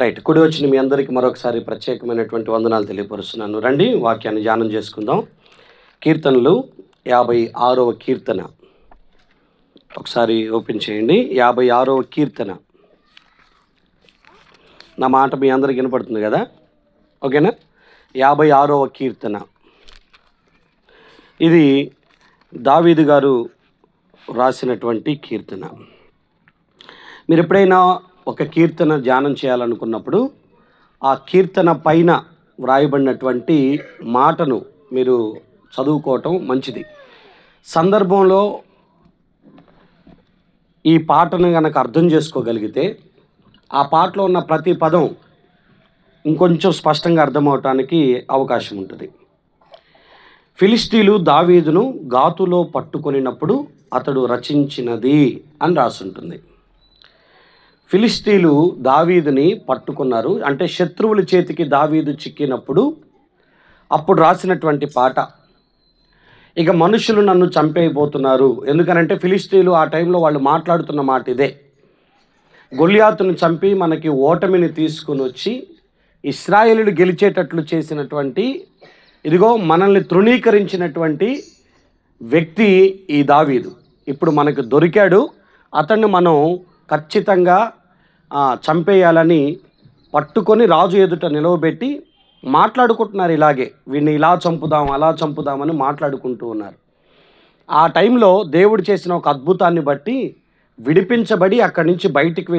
Right. కూడి వచ్చిన మీ అందరికీ మరొకసారి ప్రత్యేకమైనటువంటి వందనాలు తెలియపరుస్తున్నాను. రండి వాక్యాన్ని ధ్యానం చేసుకుందాం. కీర్తనలు 56వ కీర్తన. ఒకసారి ఓపెన్ చేయండి. 56వ కీర్తన. నా మాట మీ అందరికి వినపడుతుంది కదా? ఓకేనా? 56వ కీర్తన. ఇది దావీదు గారు రాసినటువంటి కీర్తన. మీరు ఎప్పుడైనా ఒక కీర్తన ధ్యానం చేయాలనుకున్నప్పుడు ఆ కీర్తన పైన వ్రాయబడినటువంటి మాటను మీరు చదువుకోవటం మంచిది. సందర్భంలో ఈ పాటను కనుక అర్థం చేసుకోగలిగితే ఆ పాటలో ఉన్న ప్రతి పదం ఇంకొంచెం స్పష్టంగా అర్థమవటానికి అవకాశం ఉంటుంది. ఫిలిష్తీయులు దావీదును గాతులో పట్టుకొనినప్పుడు అతడు రచించినది అని రాసుంటుంది. ఫిలిష్తీయులు దావీదుని పట్టుకున్నారు, అంటే శత్రువుల చేతికి దావీదు చిక్కినప్పుడు అప్పుడు రాసినటువంటి పాట. ఇక మనుషులు నన్ను చంపేయబోతున్నారు, ఎందుకనంటే ఫిలిష్తీయులు ఆ టైంలో వాళ్ళు మాట్లాడుతున్న మాట ఇదే. గొల్యాతును చంపి మనకి ఓటమిని తీసుకుని వచ్చి ఇశ్రాయేలీయులు గెలిచేటట్లు చేసినటువంటి, ఇదిగో మనల్ని తృణీకరించినటువంటి వ్యక్తి ఈ దావీదు. ఇప్పుడు మనకు దొరికాడు, అతన్ని మనం ఖచ్చితంగా చంపేయాలని పట్టుకొని రాజు ఎదుట నిలవబెట్టి మాట్లాడుకుంటున్నారు. ఇలాగే వీడిని ఇలా చంపుదాం అలా చంపుదామని మాట్లాడుకుంటూ ఉన్నారు. ఆ టైంలో దేవుడు చేసిన ఒక అద్భుతాన్ని బట్టి విడిపించబడి అక్కడి నుంచి బయటికి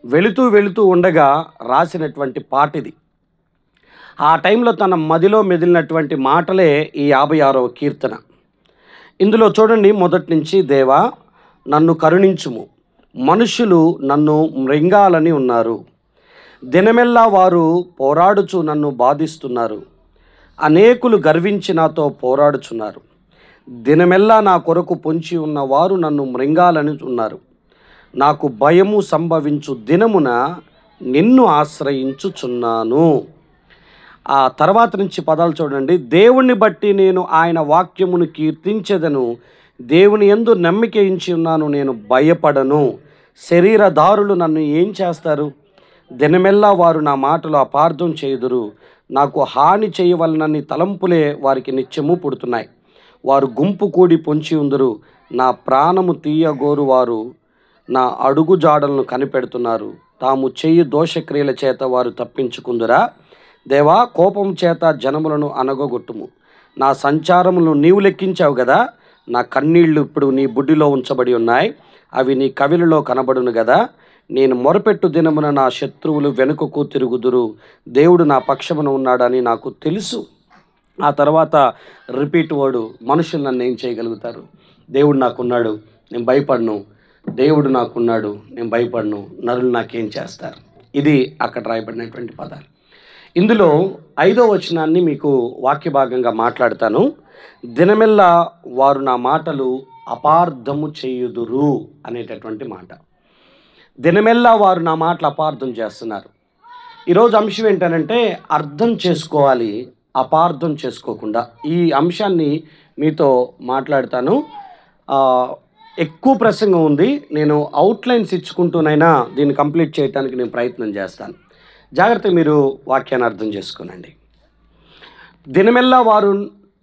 వెళుతూ ఉండగా రాసినటువంటి పాట ఇది. ఆ టైంలో తన మదిలో మెదిలినటువంటి మాటలే ఈ 56వ కీర్తన. ఇందులో చూడండి, మొదటి నుంచి, దేవా నన్ను కరుణించుము, మనుషులు నన్ను మృంగాలని ఉన్నారు, దినమెల్లా వారు పోరాడుచు నన్ను బాధిస్తున్నారు, అనేకులు గర్వించి నాతో పోరాడుచున్నారు, దినమెల్లా నా కొరకు పొంచి ఉన్నవారు నన్ను మృంగాలని ఉన్నారు, నాకు భయము సంభవించు దినమున నిన్ను ఆశ్రయించుచున్నాను. ఆ తర్వాత నుంచి పదాలు చూడండి. దేవుణ్ణి బట్టి నేను ఆయన వాక్యమును కీర్తించెదను, దేవుని యందు నమ్మిక ఉంచి ఉన్నాను, నేను భయపడను. శరీరధారులు నన్ను ఏం చేస్తారు? దినమెల్లా వారు నా మాటలు అపార్థం చేయుదురు, నాకు హాని చేయవలనని తలంపులే వారికి నిత్యము పుడుతున్నాయి. వారు గుంపు కూడి పొంచి ఉందరు, నా ప్రాణము తీయగోరు వారు నా అడుగు జాడలను కనిపెడుతున్నారు. తాము చేయు దోషక్రియల చేత వారు తప్పించుకుందురా? దేవా కోపం చేత జనములను అనగొట్టుము, నా సంచారములను నీవు లెక్కించావు కదా. నా కన్నీళ్లు ఇప్పుడు నీ బుడ్డిలో ఉంచబడి ఉన్నాయి, అవి నీ కవిలలో కనబడును కదా. నేను మొరపెట్టు దినమున నా శత్రువులు వెనుకకు తిరుగుదురు, దేవుడు నా పక్షమున ఉన్నాడని నాకు తెలుసు. ఆ తర్వాత రిపీట్ వర్డ్, మనుషులు నన్ను ఏం చేయగలుగుతారు? దేవుడు నాకున్నాడు, నేను భయపడను. దేవుడు నాకున్నాడు, నేను భయపడను. నరులు నాకేం చేస్తారు? ఇది అక్కడ రాయబడినటువంటి పదాలు. ఇందులో 5వ వచనాన్ని మీకు వాక్య భాగంగా మాట్లాడతాను. దినమెల్లా వారు నా మాటలు అపార్థము చేయుదురు అనేటటువంటి మాట. దినమెల్లా వారు నా మాటలు అపార్థం చేస్తున్నారు. ఈరోజు అంశం ఏంటనంటే అర్థం చేసుకోవాలి, అపార్థం చేసుకోకుండా. ఈ అంశాన్ని మీతో మాట్లాడతాను. ఎక్కువ ప్రసంగం ఉంది, నేను అవుట్లైన్స్ ఇచ్చుకుంటూనైనా దీన్ని కంప్లీట్ చేయడానికి నేను ప్రయత్నం చేస్తాను. జాగ్రత్తగా మీరు వాక్యాన్ని అర్థం చేసుకోనండి. దినమెల్లా వారు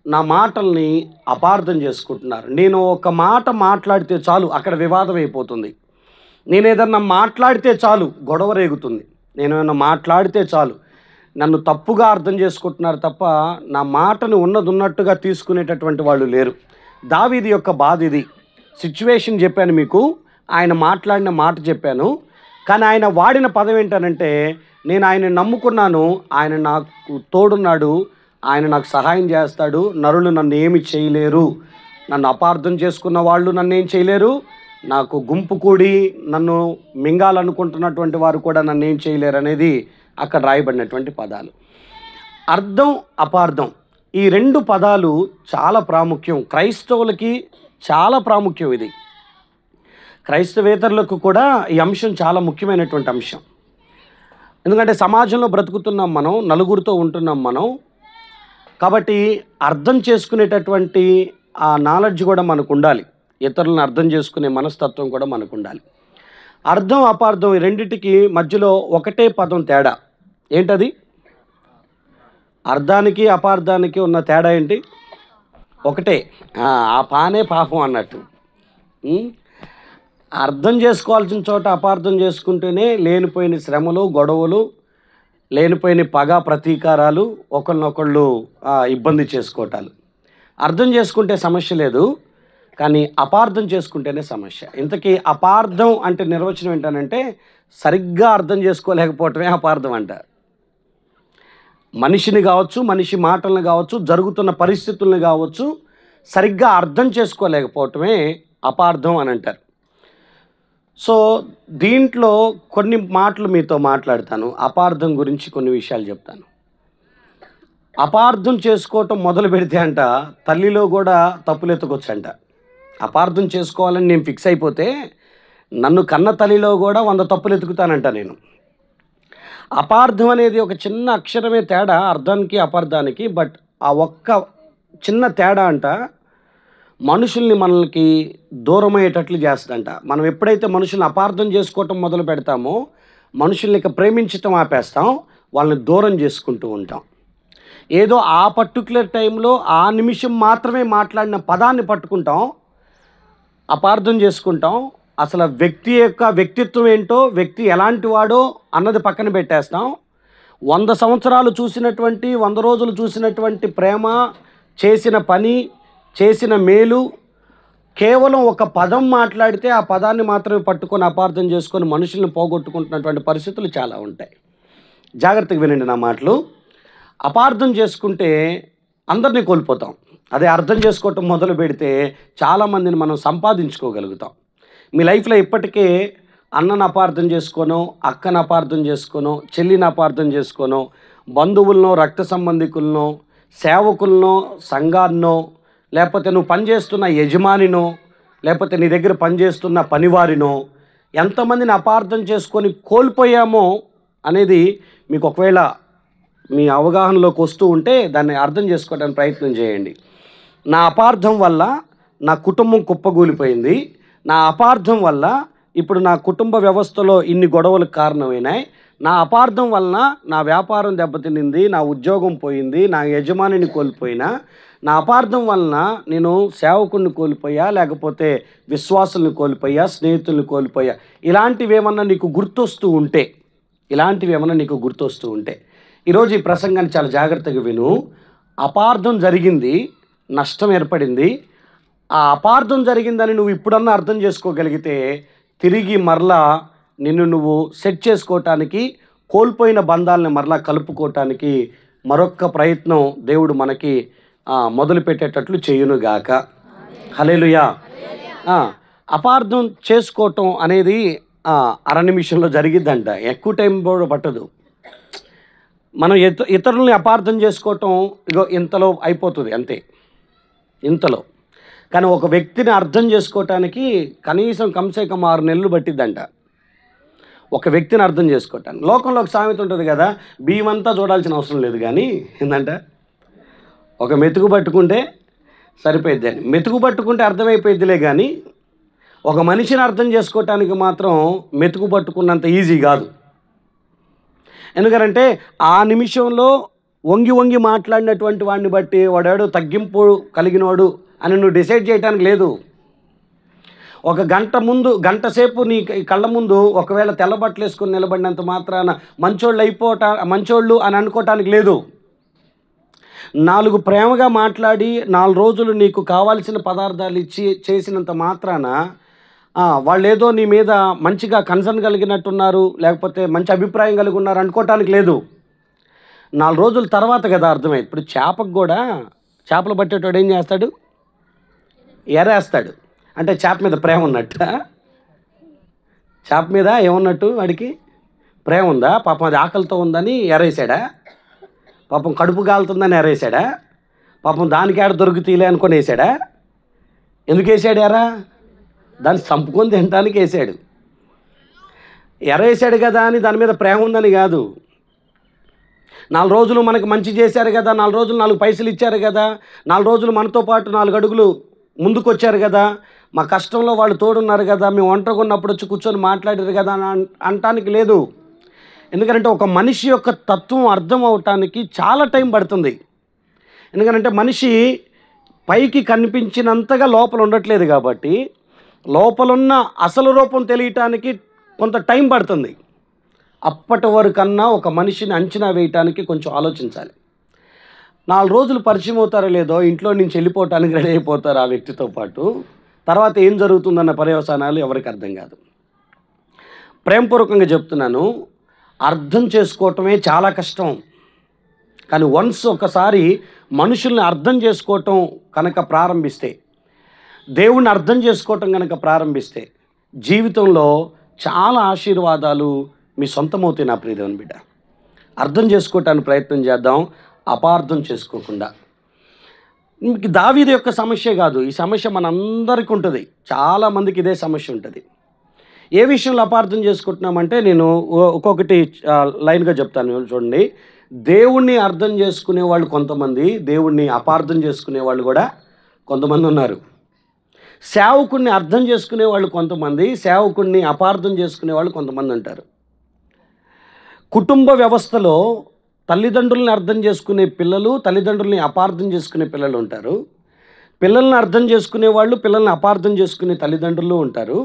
నా మాటల్ని అపార్థం చేసుకుంటున్నారు. నేను ఒక మాట మాట్లాడితే చాలు అక్కడ వివాదం అయిపోతుంది. నేను ఏదన్నా మాట్లాడితే చాలు గొడవ రేగుతుంది. నేను ఏమన్నా మాట్లాడితే చాలు నన్ను తప్పుగా అర్థం చేసుకుంటున్నారు తప్ప నా మాటను ఉన్నట్టుగా తీసుకునేటటువంటి వాళ్ళు లేరు. దావీదు యొక్క బాధ ఇది. సిచ్యువేషన్ చెప్పాను మీకు, ఆయన మాట్లాడిన మాట చెప్పాను, కానీ ఆయన వాడిన పదం ఏంటనంటే, నేను ఆయన నమ్ముకున్నాను, ఆయన నాకు తోడున్నాడు, ఆయన నాకు సహాయం చేస్తాడు, నరులు నన్ను ఏమి చేయలేరు, నన్ను అపార్థం చేసుకున్న వాళ్ళు నన్ను ఏం చేయలేరు, నాకు గుంపు కూడి నన్ను మింగాలనుకుంటున్నటువంటి వారు కూడా నన్ను ఏం చేయలేరు అనేది అక్కడ రాయబడినటువంటి పదాలు. అర్థం, అపార్థం, ఈ 2 పదాలు చాలా ప్రాముఖ్యం. క్రైస్తవులకి చాలా ప్రాముఖ్యం ఇది. క్రైస్తవేతరులకు కూడా ఈ అంశం చాలా ముఖ్యమైనటువంటి అంశం. ఎందుకంటే సమాజంలో బ్రతుకుతున్నాం మనం, నలుగురితో ఉంటున్నాం మనం. కాబట్టి అర్థం చేసుకునేటటువంటి ఆ నాలెడ్జ్ కూడా మనకు ఉండాలి. ఇతరులను అర్థం చేసుకునే మనస్తత్వం కూడా మనకు ఉండాలి. అర్థం అపార్థం ఈ రెండిటికి మధ్యలో ఒకటే పదం తేడా. ఏంటది? అర్థానికి అపార్థానికి ఉన్న తేడా ఏంటి? ఒకటే. ఆ పానే పాపం అన్నట్టు. అర్థం చేసుకోవాల్సిన చోట అపార్థం చేసుకుంటేనే లేనిపోయిన శ్రమలు, గొడవలు, లేనిపోయిన పగ ప్రతీకారాలు, ఒకళ్ళనొకళ్ళు ఇబ్బంది చేసుకోవటాలు. అర్థం చేసుకుంటే సమస్య లేదు, కానీ అపార్థం చేసుకుంటేనే సమస్య. ఇంతకీ అపార్థం అంటే నిర్వచనం ఏంటనంటే సరిగ్గా అర్థం చేసుకోలేకపోవటమే అపార్థం అంట. మనిషిని కావచ్చు, మనిషి మాటలను కావచ్చు, జరుగుతున్న పరిస్థితులను కావచ్చు, సరిగ్గా అర్థం చేసుకోలేకపోవటమే అపార్థం అని అంటారు. సో దీంట్లో కొన్ని మాటలు మీతో మాట్లాడతాను. అపార్థం గురించి కొన్ని విషయాలు చెప్తాను. అపార్థం చేసుకోవటం మొదలు పెడితే అంట తల్లిలో కూడా తప్పులు ఎత్తుకొచ్చంట. అపార్థం చేసుకోవాలని నేను ఫిక్స్ అయిపోతే నన్ను కన్న తల్లిలో కూడా 100 తప్పులు ఎత్తుకుతానంట నేను. అపార్థం అనేది ఒక చిన్న అక్షరమే తేడా అర్థానికి అపార్థానికి. బట్ ఆ ఒక్క చిన్న తేడా అంట మనుషుల్ని మనకి దూరమయ్యేటట్లు చేస్తుందంట. మనం ఎప్పుడైతే మనుషుల్ని అపార్థం చేసుకోవటం మొదలు పెడతామో మనుషుల్ని ఇక ప్రేమించటం ఆపేస్తాం, వాళ్ళని దూరం చేసుకుంటూ ఉంటాం. ఏదో ఆ పర్టికులర్ టైంలో ఆ నిమిషం మాత్రమే మాట్లాడిన పదాన్ని పట్టుకుంటాం, అపార్థం చేసుకుంటాం. అసలు వ్యక్తి యొక్క వ్యక్తిత్వం ఏంటో, వ్యక్తి ఎలాంటి వాడో అన్నది పక్కన పెట్టేస్తాం. 100 సంవత్సరాలు చూసినటువంటి, 100 రోజులు చూసినటువంటి ప్రేమ, చేసిన పని, చేసిన మేలు, కేవలం ఒక పదం మాట్లాడితే ఆ పదాన్ని మాత్రమే పట్టుకొని అపార్థం చేసుకొని మనుషుల్ని పోగొట్టుకుంటున్నటువంటి పరిస్థితులు చాలా ఉంటాయి. జాగ్రత్తగా వినండి నా మాటలు. అపార్థం చేసుకుంటే అందరినీ కోల్పోతాం. అదే అర్థం చేసుకోవటం మొదలు పెడితే చాలామందిని మనం సంపాదించుకోగలుగుతాం. మీ లైఫ్లో ఇప్పటికే అన్నను అపార్థం చేసుకోనో, అక్కను అపార్థం చేసుకోనో, చెల్లిని అపార్థం చేసుకోనో, బంధువులనో, రక్త సంబంధికులనో, సేవకులనో, సంఘాన్నో, లేకపోతే నువ్వు పనిచేస్తున్న యజమానినో, లేకపోతే నీ దగ్గర పనిచేస్తున్న పనివారినో ఎంతమందిని అపార్థం చేసుకొని కోల్పోయామో అనేది మీకు ఒకవేళ మీ అవగాహనలోకి వస్తూ ఉంటే దాన్ని అర్థం చేసుకోవడానికి ప్రయత్నం చేయండి. నా అపార్థం వల్ల నా కుటుంబం కుప్పగూలిపోయింది. నా అపార్థం వల్ల ఇప్పుడు నా కుటుంబ వ్యవస్థలో ఇన్ని గొడవలకు కారణమైనాయి. నా అపార్థం వలన నా వ్యాపారం దెబ్బతినింది, నా ఉద్యోగం పోయింది, నా యజమానిని కోల్పోయినా. నా అపార్థం వలన నేను సేవకుడిని కోల్పోయా, లేకపోతే విశ్వాసుల్ని కోల్పోయా, స్నేహితుల్ని కోల్పోయా. ఇలాంటివి ఏమన్నా నీకు గుర్తొస్తూ ఉంటే ఈరోజు ఈ ప్రసంగాన్ని చాలా జాగ్రత్తగా విను. అపార్థం జరిగింది, నష్టం ఏర్పడింది. ఆ అపార్థం జరిగిందని నువ్వు ఇప్పుడన్నా అర్థం చేసుకోగలిగితే తిరిగి మరలా నిన్ను నువ్వు సెట్ చేసుకోవటానికి, కోల్పోయిన బంధాలను మరలా కలుపుకోవటానికి మరొక్క ప్రయత్నం దేవుడు మనకి మొదలుపెట్టేటట్లు చేయునుగాక. హల్లెలూయా. అపార్థం చేసుకోవటం అనేది అర నిమిషంలో జరిగిద్దంట, ఎక్కువ టైం కూడా పట్టదు. మనం ఇతరుల్ని అపార్థం చేసుకోవటం ఇగో ఇంతలో అయిపోతుంది, అంతే, ఇంతలో. కానీ ఒక వ్యక్తిని అర్థం చేసుకోవటానికి కనీసం కమ్సే కమ్ 6 నెలలు పట్టిద్దంట, ఒక వ్యక్తిని అర్థం చేసుకోవటానికి. లోకంలో ఒక సామెత ఉంటుంది కదా, బియ్యమంతా చూడాల్సిన అవసరం లేదు కానీ ఏంటంటే ఒక మెతుకు పట్టుకుంటే సరిపోయిద్ది అని. మెతుకు పట్టుకుంటే అర్థమైపోయిద్దిలే కానీ ఒక మనిషిని అర్థం చేసుకోవటానికి మాత్రం మెతుకు పట్టుకున్నంత ఈజీ కాదు. ఎందుకంటే ఆ నిమిషంలో వంగి వంగి మాట్లాడినటువంటి వాడిని బట్టి వాడాడు తగ్గింపు కలిగినవాడు అని నువ్వు డిసైడ్ చేయడానికి లేదు. ఒక గంట సేపు నీ కళ్ళ ముందు ఒకవేళ తెల్లబట్టలు వేసుకొని నిలబడినంత మాత్రాన మంచోళ్ళు అని అనుకోవటానికి లేదు. 4 ప్రేమగా మాట్లాడి 4 రోజులు నీకు కావాల్సిన పదార్థాలు ఇచ్చి చేసినంత మాత్రాన వాళ్ళు ఏదో నీ మీద మంచిగా కన్సర్న్ కలిగినట్టున్నారు, లేకపోతే మంచి అభిప్రాయం కలిగి ఉన్నారు అనుకోవటానికి లేదు. 4 రోజుల తర్వాత కదా అర్థమైంది. ఇప్పుడు చేపలు పట్టేటోడు ఏం చేస్తాడు? ఎరేస్తాడు. అంటే చేప మీద ప్రేమ ఉన్నట్ట. చేప మీద ఏమున్నట్టు? వాడికి ప్రేమ ఉందా? పాపం అది ఆకలితో ఉందని ఎరేసాడా? పాపం కడుపు కాలుతుందని ఎరేసాడా? పాపం దానికి ఆడ దొరుకుతీలే అనుకొని వేసాడా? ఎందుకు వేసాడు ఎరా? దాన్ని చంపుకొని తినడానికి వేసాడు. ఎరేసాడు కదా అని దాని మీద ప్రేమ ఉందని కాదు. 4 రోజులు మనకు మంచి చేశారు కదా, 4 రోజులు 4 పైసలు ఇచ్చారు కదా, 4 రోజులు మనతో పాటు 4 అడుగులు ముందుకు వచ్చారు కదా, మా కష్టంలో వాళ్ళు తోడున్నారు కదా, మేము ఒంటరిగా ఉన్నప్పుడు వచ్చి కూర్చొని మాట్లాడారు కదా అని అనటానికి లేదు. ఎందుకంటే ఒక మనిషి యొక్క తత్వం అర్థం అవటానికి చాలా టైం పడుతుంది. ఎందుకంటే మనిషి పైకి కనిపించినంతగా లోపల ఉండట్లేదు కాబట్టి లోపలున్న అసలు రూపం తెలియటానికి కొంత టైం పడుతుంది. అప్పటి వరకన్నా ఒక మనిషిని అంచనా వేయటానికి కొంచెం ఆలోచించాలి. 4 రోజులు పరిచయం అవుతారో లేదో ఇంట్లో నుంచి వెళ్ళిపోవటానికి రెడీ అయిపోతారు ఆ వ్యక్తితో పాటు. తర్వాత ఏం జరుగుతుందన్న పర్యవసానాలు ఎవరికి అర్థం కాదు. ప్రేమపూర్వకంగా చెప్తున్నాను, అర్థం చేసుకోవటమే చాలా కష్టం. కానీ ఒకసారి మనుషుల్ని అర్థం చేసుకోవటం కనుక ప్రారంభిస్తే, దేవుణ్ణి అర్థం చేసుకోవటం కనుక ప్రారంభిస్తే జీవితంలో చాలా ఆశీర్వాదాలు మీ సొంతమవుతాయి. నా ప్రియ దేవుని బిడ్డ, అర్థం చేసుకోవటానికి ప్రయత్నం చేద్దాం, అపార్థం చేసుకోకుండా. దావీదు యొక్క సమస్య కాదు, ఈ సమస్య మనందరికీ ఉంటుంది. చాలామందికి ఇదే సమస్య ఉంటుంది. ఏ విషయంలో అపార్థం చేసుకుంటున్నామంటే, నేను ఒక్కొక్కటి లైన్గా చెప్తాను చూడండి. దేవుణ్ణి అర్థం చేసుకునే వాళ్ళు కొంతమంది, దేవుణ్ణి అపార్థం చేసుకునే వాళ్ళు కూడా కొంతమంది ఉన్నారు. సేవకుణ్ణి అర్థం చేసుకునే వాళ్ళు కొంతమంది, సేవకుణ్ణి అపార్థం చేసుకునే వాళ్ళు కొంతమంది ఉంటారు. కుటుంబ వ్యవస్థలో తల్లిదండ్రుల్ని అర్థం చేసుకునే పిల్లలు, తల్లిదండ్రుల్ని అపార్థం చేసుకునే పిల్లలు ఉంటారు. పిల్లల్ని అర్థం చేసుకునే వాళ్ళు, పిల్లల్ని అపార్థం చేసుకునే తల్లిదండ్రులు ఉంటారు.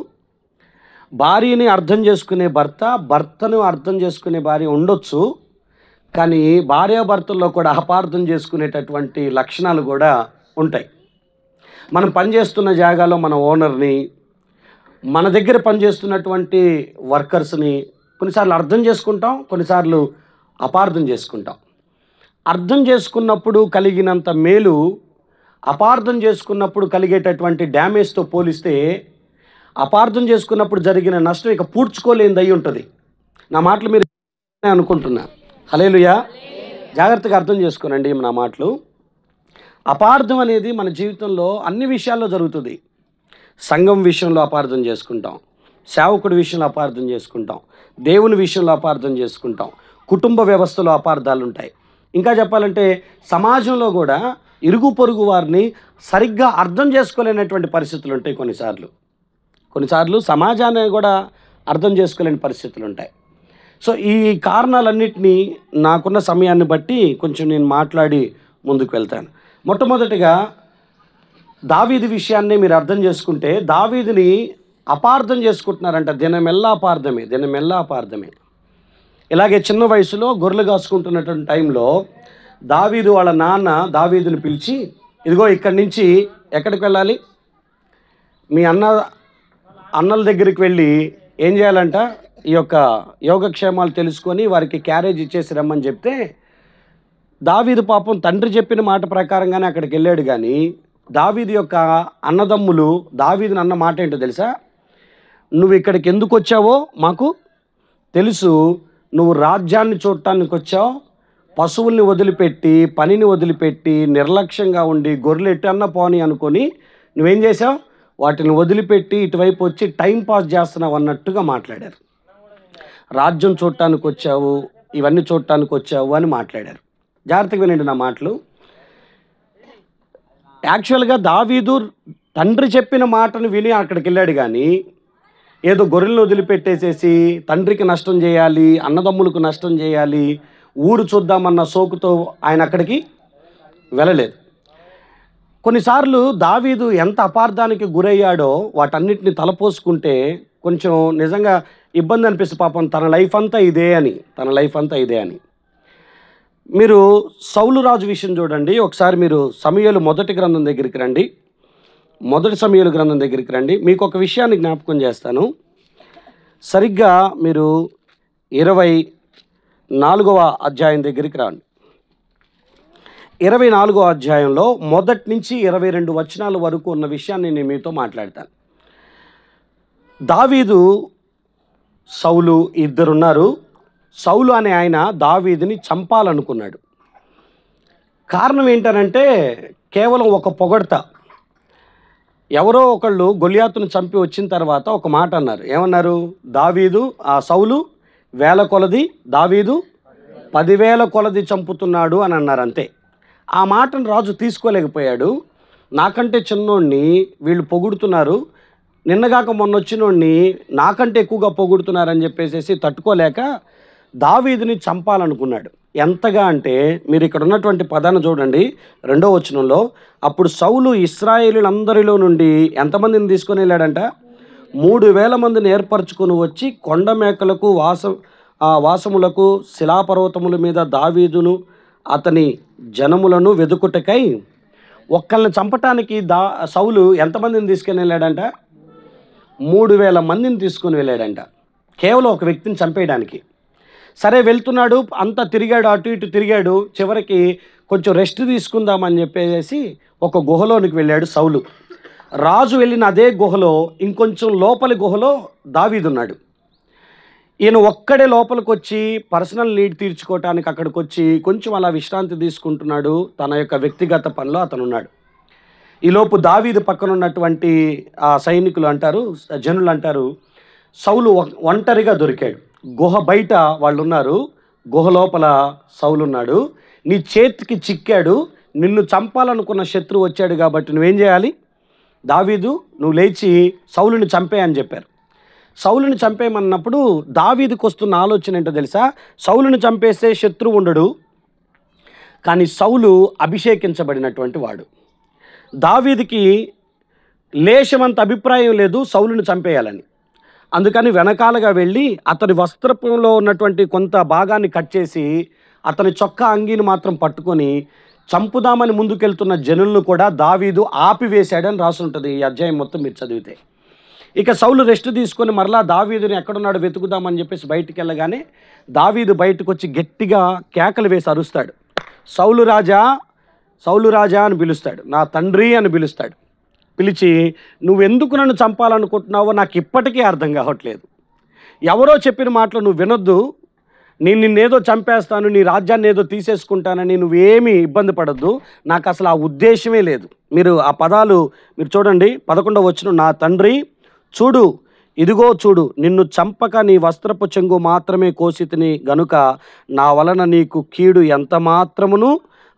భార్యని అర్థం చేసుకునే భర్త, భర్తను అర్థం చేసుకునే భార్య ఉండొచ్చు. కానీ భార్యాభర్తల్లో కూడా అపార్థం చేసుకునేటటువంటి లక్షణాలు కూడా ఉంటాయి. మనం పనిచేస్తున్న జాగాలో మన ఓనర్ని, మన దగ్గర పనిచేస్తున్నటువంటి వర్కర్స్ని కొన్నిసార్లు అర్థం చేసుకుంటాం, కొన్నిసార్లు అపార్థం చేసుకుంటాం. అర్థం చేసుకున్నప్పుడు కలిగినంత మేలు అపార్థం చేసుకున్నప్పుడు కలిగేటటువంటి డ్యామేజ్తో పోలిస్తే అపార్థం చేసుకున్నప్పుడు జరిగిన నష్టం ఇక పూడ్చుకోలేనిది అయి ఉంటుంది. నా మాటలు మీరు అనుకుంటున్నా. హల్లెలూయా. జాగ్రత్తగా అర్థం చేసుకోనండి నా మాటలు. అపార్థం అనేది మన జీవితంలో అన్ని విషయాల్లో జరుగుతుంది. సంఘం విషయంలో అపార్థం చేసుకుంటాం, సేవకుడి విషయంలో అపార్థం చేసుకుంటాం, దేవుని విషయంలో అపార్థం చేసుకుంటాం, కుటుంబ వ్యవస్థలో అపార్థాలు ఉంటాయి. ఇంకా చెప్పాలంటే సమాజంలో కూడా ఇరుగు పొరుగు వారిని సరిగ్గా అర్థం చేసుకోలేనటువంటి పరిస్థితులు ఉంటాయి. కొన్నిసార్లు సమాజాన్ని కూడా అర్థం చేసుకోలేని పరిస్థితులు ఉంటాయి. సో ఈ కారణాలన్నింటినీ నాకున్న సమయాన్ని బట్టి కొంచెం నేను మాట్లాడి ముందుకు వెళ్తాను. మొట్టమొదటిగా దావీదు విషయాన్ని మీరు అర్థం చేసుకుంటే, దావీదుని అపార్థం చేసుకుంటున్నారంట. దినమెల్లా అపార్థమే. ఇలాగే చిన్న వయసులో గొర్రెలు కాసుకుంటున్నటువంటి టైంలో దావీదు వాళ్ళ నాన్న దావీదుని పిలిచి, ఇదిగో ఇక్కడి నుంచి ఎక్కడికి వెళ్ళాలి, మీ అన్నల దగ్గరికి వెళ్ళి ఏం చేయాలంట, ఈ యొక్క యోగక్షేమాలు తెలుసుకొని వారికి క్యారేజ్ ఇచ్చేసి రమ్మని చెప్తే, దావీదు పాపం తండ్రి చెప్పిన మాట ప్రకారంగానే అక్కడికి వెళ్ళాడు. కానీ దావీదు యొక్క అన్నదమ్ములు దావీదుని అన్న మాట ఏంటో తెలుసా? నువ్వు ఇక్కడికి ఎందుకు వచ్చావో మాకు తెలుసు, నువ్వు రాజ్యాన్ని చూడటానికి వచ్చావు, పశువుల్ని వదిలిపెట్టి, పనిని వదిలిపెట్టి, నిర్లక్ష్యంగా ఉండి గొర్రెలు ఎట్టన్నా పోని అనుకొని నువ్వేం చేసావు, వాటిని వదిలిపెట్టి ఇటువైపు వచ్చి టైం పాస్ చేస్తున్నావు అన్నట్టుగా మాట్లాడారు. రాజ్యం చూడటానికి వచ్చావు, ఇవన్నీ చూడటానికి వచ్చావు అని మాట్లాడారు. జాగ్రత్తగా వినండి నా మాటలు. యాక్చువల్గా దావీదు తండ్రి చెప్పిన మాటను విని అక్కడికి వెళ్ళాడు. కానీ ఏదో గొర్రెలను వదిలిపెట్టేసేసి తండ్రికి నష్టం చేయాలి, అన్నదమ్ములకు నష్టం చేయాలి, ఊరు చూద్దామన్న సోకుతో ఆయన అక్కడికి వెళ్ళలేదు. కొన్నిసార్లు దావీదు ఎంత అపార్థానికి గురయ్యాడో వాటన్నిటిని తలపోసుకుంటే కొంచెం నిజంగా ఇబ్బంది అనిపిస్తుంది. పాపం తన లైఫ్ అంతా ఇదే అని. మీరు సౌలు రాజు విషయం చూడండి. ఒకసారి మీరు సమూయేలు మొదటి సమూయేలు గ్రంథం దగ్గరికి రండి. మీకు ఒక విషయాన్ని జ్ఞాపకం చేస్తాను. సరిగ్గా మీరు 24వ అధ్యాయం దగ్గరికి రండి. 24వ అధ్యాయంలో మొదటి నుంచి 22 వచనాల వరకు ఉన్న విషయాన్ని నేను మీతో మాట్లాడతాను. దావీదు, సౌలు ఇద్దరున్నారు. సౌలు అనే ఆయన దావీదుని చంపాలనుకున్నాడు. కారణం ఏంటనంటే కేవలం ఒక పొగడ్త. ఎవరో ఒకళ్ళు గొలియాతును చంపి వచ్చిన తర్వాత ఒక మాట అన్నారు. ఏమన్నారు? సౌలు 1000 కొలది, దావీదు 10,000 కొలది చంపుతున్నాడు అని అన్నారు. అంతే. ఆ మాటను రాజు తీసుకోలేకపోయాడు. నాకంటే చిన్నోడిని వీళ్ళు పొగుడుతున్నారు, నిన్నగాక మొన్న వచ్చినోడిని నాకంటే ఎక్కువగా పొగుడుతున్నారని చెప్పేసి తట్టుకోలేక దావీదుని చంపాలనుకున్నాడు. ఎంతగా అంటే మీరు ఇక్కడ ఉన్నటువంటి పదాన్ని చూడండి, 2వ వచనంలో, అప్పుడు సౌలు ఇశ్రాయేలీయులందరిలో నుండి ఎంతమందిని తీసుకొని వెళ్ళాడంట? 3000 మందిని ఏర్పరచుకొని వచ్చి కొండ మేకలకు వాసములకు శిలాపర్వతముల మీద దావీదును అతని జనములను వెదుకుటకై ఒక్కళ్ళని చంపటానికి సౌలు ఎంతమందిని తీసుకొని వెళ్ళాడంట? 3000 మందిని తీసుకొని వెళ్ళాడంట, కేవలం ఒక వ్యక్తిని చంపేయడానికి. సరే వెళ్తున్నాడు, అంతా తిరిగాడు, అటు ఇటు తిరిగాడు, చివరికి కొంచెం రెస్ట్ తీసుకుందామని చెప్పేసి ఒక గుహలోనికి వెళ్ళాడు సౌలు. రాజు వెళ్ళిన అదే గుహలో ఇంకొంచెం లోపలి గుహలో దావీదున్నాడు. ఈయన ఒక్కడే లోపలికి వచ్చి పర్సనల్ నీడ్ తీర్చుకోవటానికి అక్కడికి వచ్చి కొంచెం అలా విశ్రాంతి తీసుకుంటున్నాడు. తన యొక్క వ్యక్తిగత పనిలో అతను ఉన్నాడు. ఈలోపు దావీదు పక్కన ఉన్నటువంటి సైనికులు అంటారు, జనులు అంటారు, సౌలు ఒంటరిగా దొరికాడు. గుహ బయట వాళ్ళు ఉన్నారు, గుహ లోపల సౌలు ఉన్నాడు. నీ చేతికి చిక్కాడు, నిన్ను చంపాలనుకున్న శత్రువు వచ్చాడు కాబట్టి నువ్వేం చేయాలి? దావీదు, నువ్వు లేచి సౌలుని చంపే అని చెప్పారు. సౌలుని చంపేయమన్నప్పుడు దావీదుకు వస్తున్న ఆలోచన ఏంటో తెలుసా? సౌలుని చంపేస్తే శత్రువు ఉండడు, కానీ సౌలు అభిషేకించబడినటువంటి వాడు. దావీదుకి లేశమంత అభిప్రాయం లేదు సౌలుని చంపేయాలని. అందుకని వెనకాలగా వెళ్ళి అతని వస్త్రంలో ఉన్నటువంటి కొంత భాగాన్ని కట్ చేసి అతని చొక్కా అంగీని మాత్రం పట్టుకొని చంపుదామని ముందుకెళ్తున్న జనులను కూడా దావీదు ఆపివేశాడని రాసి ఉంటుంది ఈ అధ్యాయం మొత్తం మీరు చదివితే. ఇక సౌలు రెస్ట్ తీసుకొని మరలా దావీదుని ఎక్కడున్నాడో వెతుకుదామని చెప్పేసి బయటికి వెళ్ళగానే దావీదు బయటకు వచ్చి గట్టిగా కేకలు వేసి అరుస్తాడు. సౌలు రాజా, సౌలు రాజా అని పిలుస్తాడు, నా తండ్రి అని పిలుస్తాడు. పిలిచి, నువ్వెందుకు నన్ను చంపాలనుకుంటున్నావో నాకు ఇప్పటికీ అర్థం కావట్లేదు. ఎవరో చెప్పిన మాటలు నువ్వు వినొద్దు, నేను నిన్నేదో చంపేస్తాను, నీ రాజ్యాన్ని ఏదో తీసేసుకుంటానని నువ్వేమీ ఇబ్బంది పడద్దు, నాకు అసలు ఆ ఉద్దేశమే లేదు. మీరు ఆ పదాలు మీరు చూడండి, 11వ వచనం, నా తండ్రి చూడు, ఇదిగో చూడు, నిన్ను చంపక నీ వస్త్రపు చెంగు మాత్రమే కోసితిని గనుక నా వలన నీకు కీడు ఎంత మాత్రమును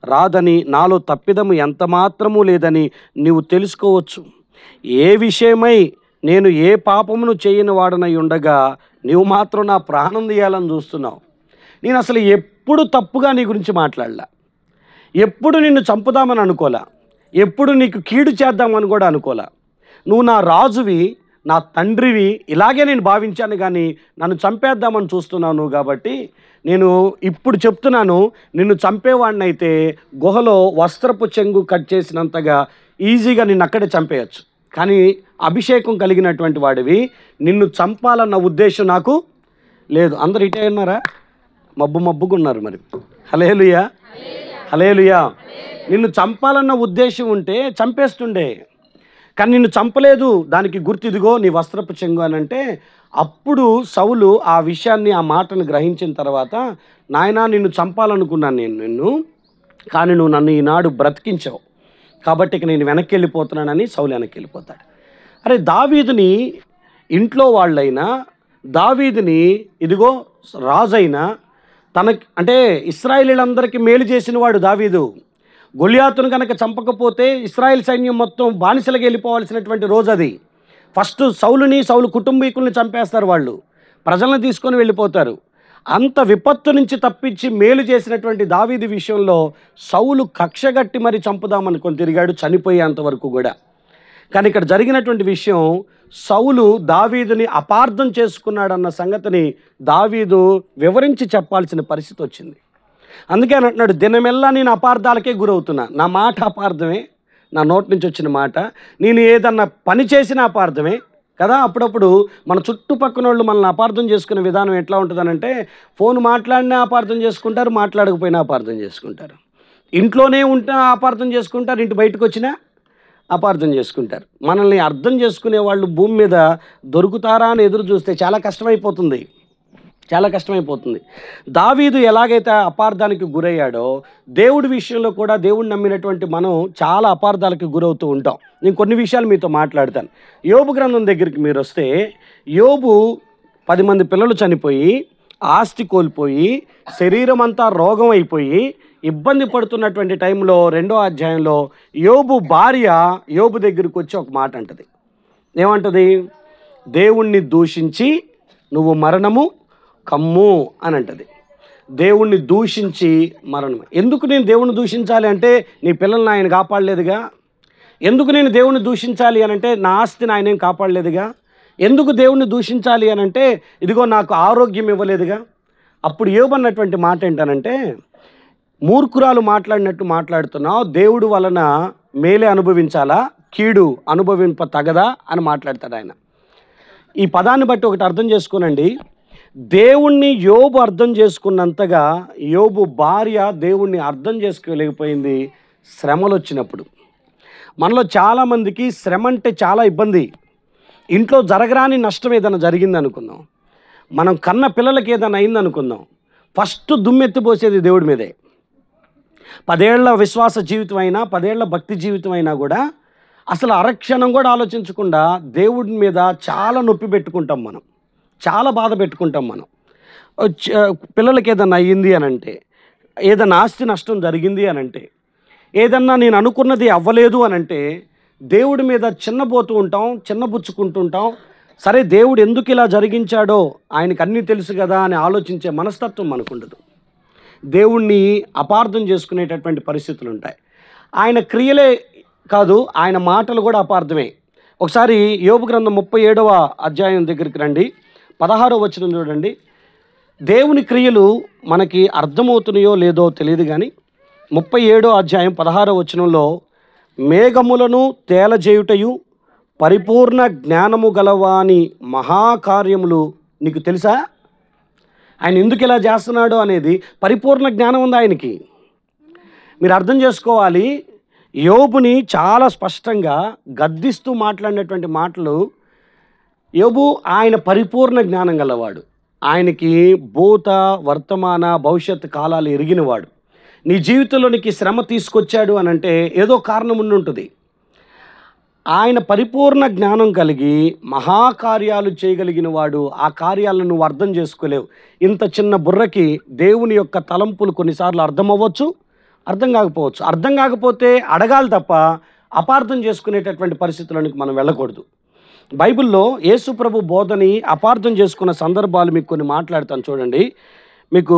రాదని, నాలో తప్పిదము ఎంత మాత్రము లేదని నీవు తెలుసుకోవచ్చు. ఏ విషయమై నేను ఏ పాపమును చేయని వాడనై ఉండగా నీవు మాత్రం నా ప్రాణం తీయాలని చూస్తున్నావు. నేను అసలు ఎప్పుడు తప్పుగా నీ గురించి మాట్లాడలా, ఎప్పుడు నిన్ను చంపుదామని అనుకోలే, ఎప్పుడు నీకు కీడు చేద్దామని కూడా అనుకోలే. నువ్వు నా రాజువి, నా తండ్రివి, ఇలాగే నేను భావించాను, కానీ నన్ను చంపేద్దామని చూస్తున్నాను. కాబట్టి నేను ఇప్పుడు చెప్తున్నాను, నిన్ను చంపేవాడిని అయితే గుహలో వస్త్రపు చెంగు కట్ చేసినంతగా ఈజీగా నిన్ను అక్కడే చంపేయచ్చు. కానీ అభిషేకం కలిగినటువంటి వాడివి, నిన్ను చంపాలన్న ఉద్దేశం నాకు లేదు. అందరు ఇటే ఉన్నారా? మబ్బుగా ఉన్నారు మరి. హల్లెలూయా, హల్లెలూయా. నిన్ను చంపాలన్న ఉద్దేశం ఉంటే చంపేస్తుండే, కానీ నిన్ను చంపలేదు. దానికి గుర్తు ఇదిగో నీ వస్త్రపు చెంగు అని అంటే, అప్పుడు సౌలు ఆ విషయాన్ని, ఆ మాటను గ్రహించిన తర్వాత, నాయనా నిన్ను చంపాలనుకున్నాను నిన్ను, కానీ నువ్వు నన్ను ఈనాడు బ్రతికించావు కాబట్టి ఇక నేను వెనక్కి వెళ్ళిపోతున్నానని సౌలు వెనక్కి వెళ్ళిపోతాడు. అరే, దావీదుని ఇంట్లో వాళ్ళైనా, దావీదుని ఇదిగో రాజైనా, అంటే ఇశ్రాయేలీయులందరికీ మేలు చేసిన వాడు దావీదు. గొలియాతును కనుక చంపకపోతే ఇశ్రాయేల్ సైన్యం మొత్తం బానిసలుగా వెళ్ళిపోవాల్సినటువంటి రోజు అది. ఫస్ట్ సౌలు కుటుంబీకుల్ని చంపేస్తారు, వాళ్ళు ప్రజలను తీసుకొని వెళ్ళిపోతారు. అంత విపత్తు నుంచి తప్పించి మేలు చేసినటువంటి దావీదు విషయంలో సౌలు కక్షగట్టి మరి చంపుదామనుకొని తిరిగాడు, చనిపోయేంత వరకు కూడా. కానీ ఇక్కడ జరిగినటువంటి విషయం, సౌలు దావీదుని అపార్థం చేసుకున్నాడన్న సంగతిని దావీదు వివరించి చెప్పాల్సిన పరిస్థితి వచ్చింది. అందుకే అంటున్నాడు, దినమెల్లా నేను అపార్థాలకే గురవుతున్నా. నా మాట అపార్థమే, నా నోటి నుంచి వచ్చిన మాట. నేను ఏదన్నా పని చేసిన అపార్థమే కదా. అప్పుడప్పుడు మన చుట్టుపక్కల వాళ్ళు మనల్ని అపార్థం చేసుకునే విధానం ఎట్లా ఉంటుందనంటే, ఫోన్ మాట్లాడినా అపార్థం చేసుకుంటారు, మాట్లాడకపోయినా అపార్థం చేసుకుంటారు. ఇంట్లోనే ఉంటే అపార్థం చేసుకుంటారు, ఇంటి బయటకు వచ్చినా అపార్థం చేసుకుంటారు. మనల్ని అర్థం చేసుకునే వాళ్ళు భూమి మీద దొరుకుతారా అని ఎదురు చూస్తే చాలా కష్టమైపోతుంది. దావీదు ఎలాగైతే అపార్థానికి గురయ్యాడో, దేవుడి విషయంలో కూడా దేవుడిని నమ్మినటువంటి మనం చాలా అపార్థాలకు గురవుతూ ఉంటాం. నేను కొన్ని విషయాలు మీతో మాట్లాడతాను. యోబు గ్రంథం దగ్గరికి మీరు వస్తే, యోబు 10 మంది పిల్లలు చనిపోయి, ఆస్తి కోల్పోయి, శరీరం అంతా రోగం అయిపోయి ఇబ్బంది పడుతున్నటువంటి టైంలో 2వ అధ్యాయంలో యోబు భార్య యోబు దగ్గరికి వచ్చి ఒక మాట అంటది. ఏమంటది? దేవుణ్ణి దూషించి నువ్వు మరణము కమ్ము అని అంటది. దేవుణ్ణి దూషించి మరణం. ఎందుకు నేను దేవుణ్ణి దూషించాలి అంటే నీ పిల్లల్ని ఆయన కాపాడలేదుగా. ఎందుకు నేను దేవుణ్ణి దూషించాలి అని అంటే నా ఆస్తిని ఆయన ఏం కాపాడలేదుగా. ఎందుకు దేవుణ్ణి దూషించాలి అని అంటే ఇదిగో నాకు ఆరోగ్యం ఇవ్వలేదుగా. అప్పుడు యోబు అన్నటువంటి మాట ఏంటనంటే, మూర్ఖురాలు మాట్లాడినట్టు మాట్లాడుతున్నావు, దేవుడు వలన మేలే అనుభవించాలా, కీడు అనుభవింప తగదా అని మాట్లాడతాడు ఆయన. ఈ పదాన్ని బట్టి ఒకటి అర్థం చేసుకోనండి, దేవుణ్ణి యోబు అర్థం చేసుకున్నంతగా యోబు భార్య దేవుణ్ణి అర్థం చేసుకోలేకపోయింది శ్రమలు వచ్చినప్పుడు. మనలో చాలామందికి శ్రమ అంటే చాలా ఇబ్బంది. ఇంట్లో జరగరాని నష్టం ఏదైనా జరిగింది అనుకుందాం, మనం కన్న పిల్లలకి ఏదైనా అయింది అనుకుందాం, ఫస్ట్ దుమ్మెత్తిపోసేది దేవుడి మీదే. 10 ఏళ్ల విశ్వాస జీవితం అయినా 10 ఏళ్ల భక్తి జీవితం అయినా కూడా అసలు అరక్షణం కూడా ఆలోచించకుండా దేవుడి మీద చాలా నొప్పి పెట్టుకుంటాం, మనం చాలా బాధ పెట్టుకుంటాం. మనం పిల్లలకి ఏదైనా అయ్యింది అని అంటే, ఏదైనా ఆస్తి నష్టం జరిగింది అని అంటే, ఏదన్నా నేను అనుకున్నది అవ్వలేదు అని అంటే దేవుడి మీద చిన్నబోతూ ఉంటాం, చిన్నబుచ్చుకుంటుంటాం. సరే దేవుడు ఎందుకు ఇలా జరిగించాడో ఆయనకు అన్నీ తెలుసు కదా అని ఆలోచించే మనస్తత్వం మనకుండదు. దేవుణ్ణి అపార్థం చేసుకునేటటువంటి పరిస్థితులు ఉంటాయి. ఆయన క్రియలే కాదు, ఆయన మాటలు కూడా అపార్థమే. ఒకసారి యోబు గ్రంథం 37వ అధ్యాయం దగ్గరికి రండి, 16వ వచనం చూడండి. దేవుని క్రియలు మనకి అర్థమవుతున్నాయో లేదో తెలియదు కానీ 37వ అధ్యాయం 16వ వచనంలో, మేఘములను తేలజేయుటయు పరిపూర్ణ జ్ఞానము గలవాని మహాకార్యములు నీకు తెలుసా? ఆయన ఎందుకు ఇలా చేస్తున్నాడో అనేది పరిపూర్ణ జ్ఞానం ఉంది ఆయనకి. మీరు అర్థం చేసుకోవాలి, యోబుని చాలా స్పష్టంగా గద్దిస్తూ మాట్లాడినటువంటి మాటలు. యోబు ఆయన పరిపూర్ణ జ్ఞానం గలవాడు, ఆయనకి భూత వర్తమాన భవిష్యత్ కాలాలు ఎరిగినవాడు. నీ జీవితంలోనికి శ్రమ తీసుకొచ్చాడు అని అంటే ఏదో కారణం ఉండుంటుంది. ఆయన పరిపూర్ణ జ్ఞానం కలిగి మహాకార్యాలు చేయగలిగిన వాడు. ఆ కార్యాలను నువ్వు అర్థం చేసుకోలేవు. ఇంత చిన్న బుర్రకి దేవుని యొక్క తలంపులు కొన్నిసార్లు అర్థమవ్వచ్చు, అర్థం కాకపోవచ్చు. అర్థం కాకపోతే అడగాలి తప్ప అపార్థం చేసుకునేటటువంటి పరిస్థితులకు మనం వెళ్ళకూడదు. బైబిల్లో యేసు ప్రభు బోధని అపార్థం చేసుకున్న సందర్భాలు మీకు కొన్ని మాట్లాడతాను చూడండి. మీకు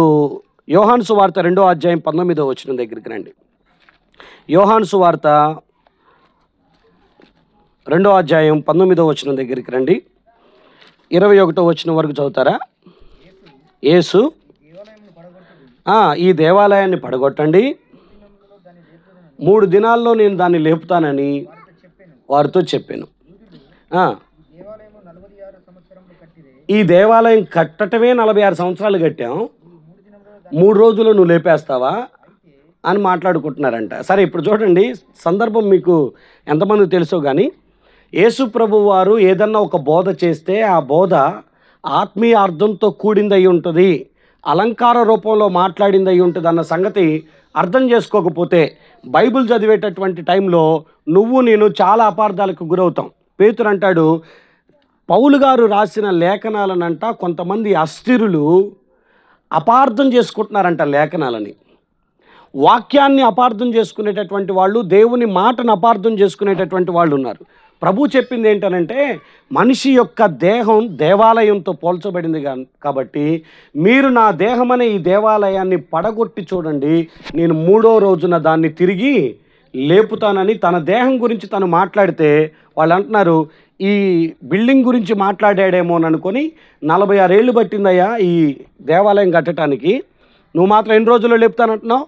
యోహాను సువార్త 2వ అధ్యాయం 19వ వచనం దగ్గరికి రండి. యోహాను సువార్త 2వ అధ్యాయం 19వ వచనం దగ్గరికి రండి. 21వ వచనం వరకు చదువుతారా? యేసు ఈ దేవాలయాన్ని పడగొట్టండి, 3 దినాల్లో నేను దాన్ని లేపుతానని వారితో చెప్పాను. ఈ దేవాలయం కట్టటమే 46 సంవత్సరాలు కట్టాం, 3 రోజులు నువ్వు లేపేస్తావా అని మాట్లాడుకుంటున్నారంట. సరే ఇప్పుడు చూడండి, సందర్భం మీకు ఎంతమంది తెలుసో కానీ, యేసు ప్రభు వారు ఏదన్నా ఒక బోధ చేస్తే ఆ బోధ ఆత్మీయ అర్థంతో కూడింది అయి ఉంటుంది, అలంకార రూపంలో మాట్లాడింది అయి ఉంటుంది అన్న సంగతి అర్థం చేసుకోకపోతే బైబిల్ చదివేటటువంటి టైంలో నువ్వు నేను చాలా అపార్థాలకు గురవుతాం. పేతురు అంటాడు, పౌలు గారు రాసిన లేఖనాలనంట కొంతమంది అస్థిరులు అపార్థం చేసుకుంటున్నారంట లేఖనాలని. వాక్యాన్ని అపార్థం చేసుకునేటటువంటి వాళ్ళు, దేవుని మాటను అపార్థం చేసుకునేటటువంటి వాళ్ళు ఉన్నారు. ప్రభు చెప్పింది ఏంటనంటే, మనిషి యొక్క దేహం దేవాలయంతో పోల్చబడింది కాబట్టి మీరు నా దేహం అనే ఈ దేవాలయాన్ని పడగొట్టి చూడండి, నేను 3వ రోజున దాన్ని తిరిగి లేపుతానని తన దేహం గురించి తను మాట్లాడితే వాళ్ళు అంటున్నారు, ఈ బిల్డింగ్ గురించి మాట్లాడాడేమో అని అనుకొని 46 ఏళ్ళు పట్టిందయ్యా ఈ దేవాలయం కట్టడానికి, నువ్వు మాత్రం ఎన్ని రోజుల్లో లేపుతానంటున్నావు?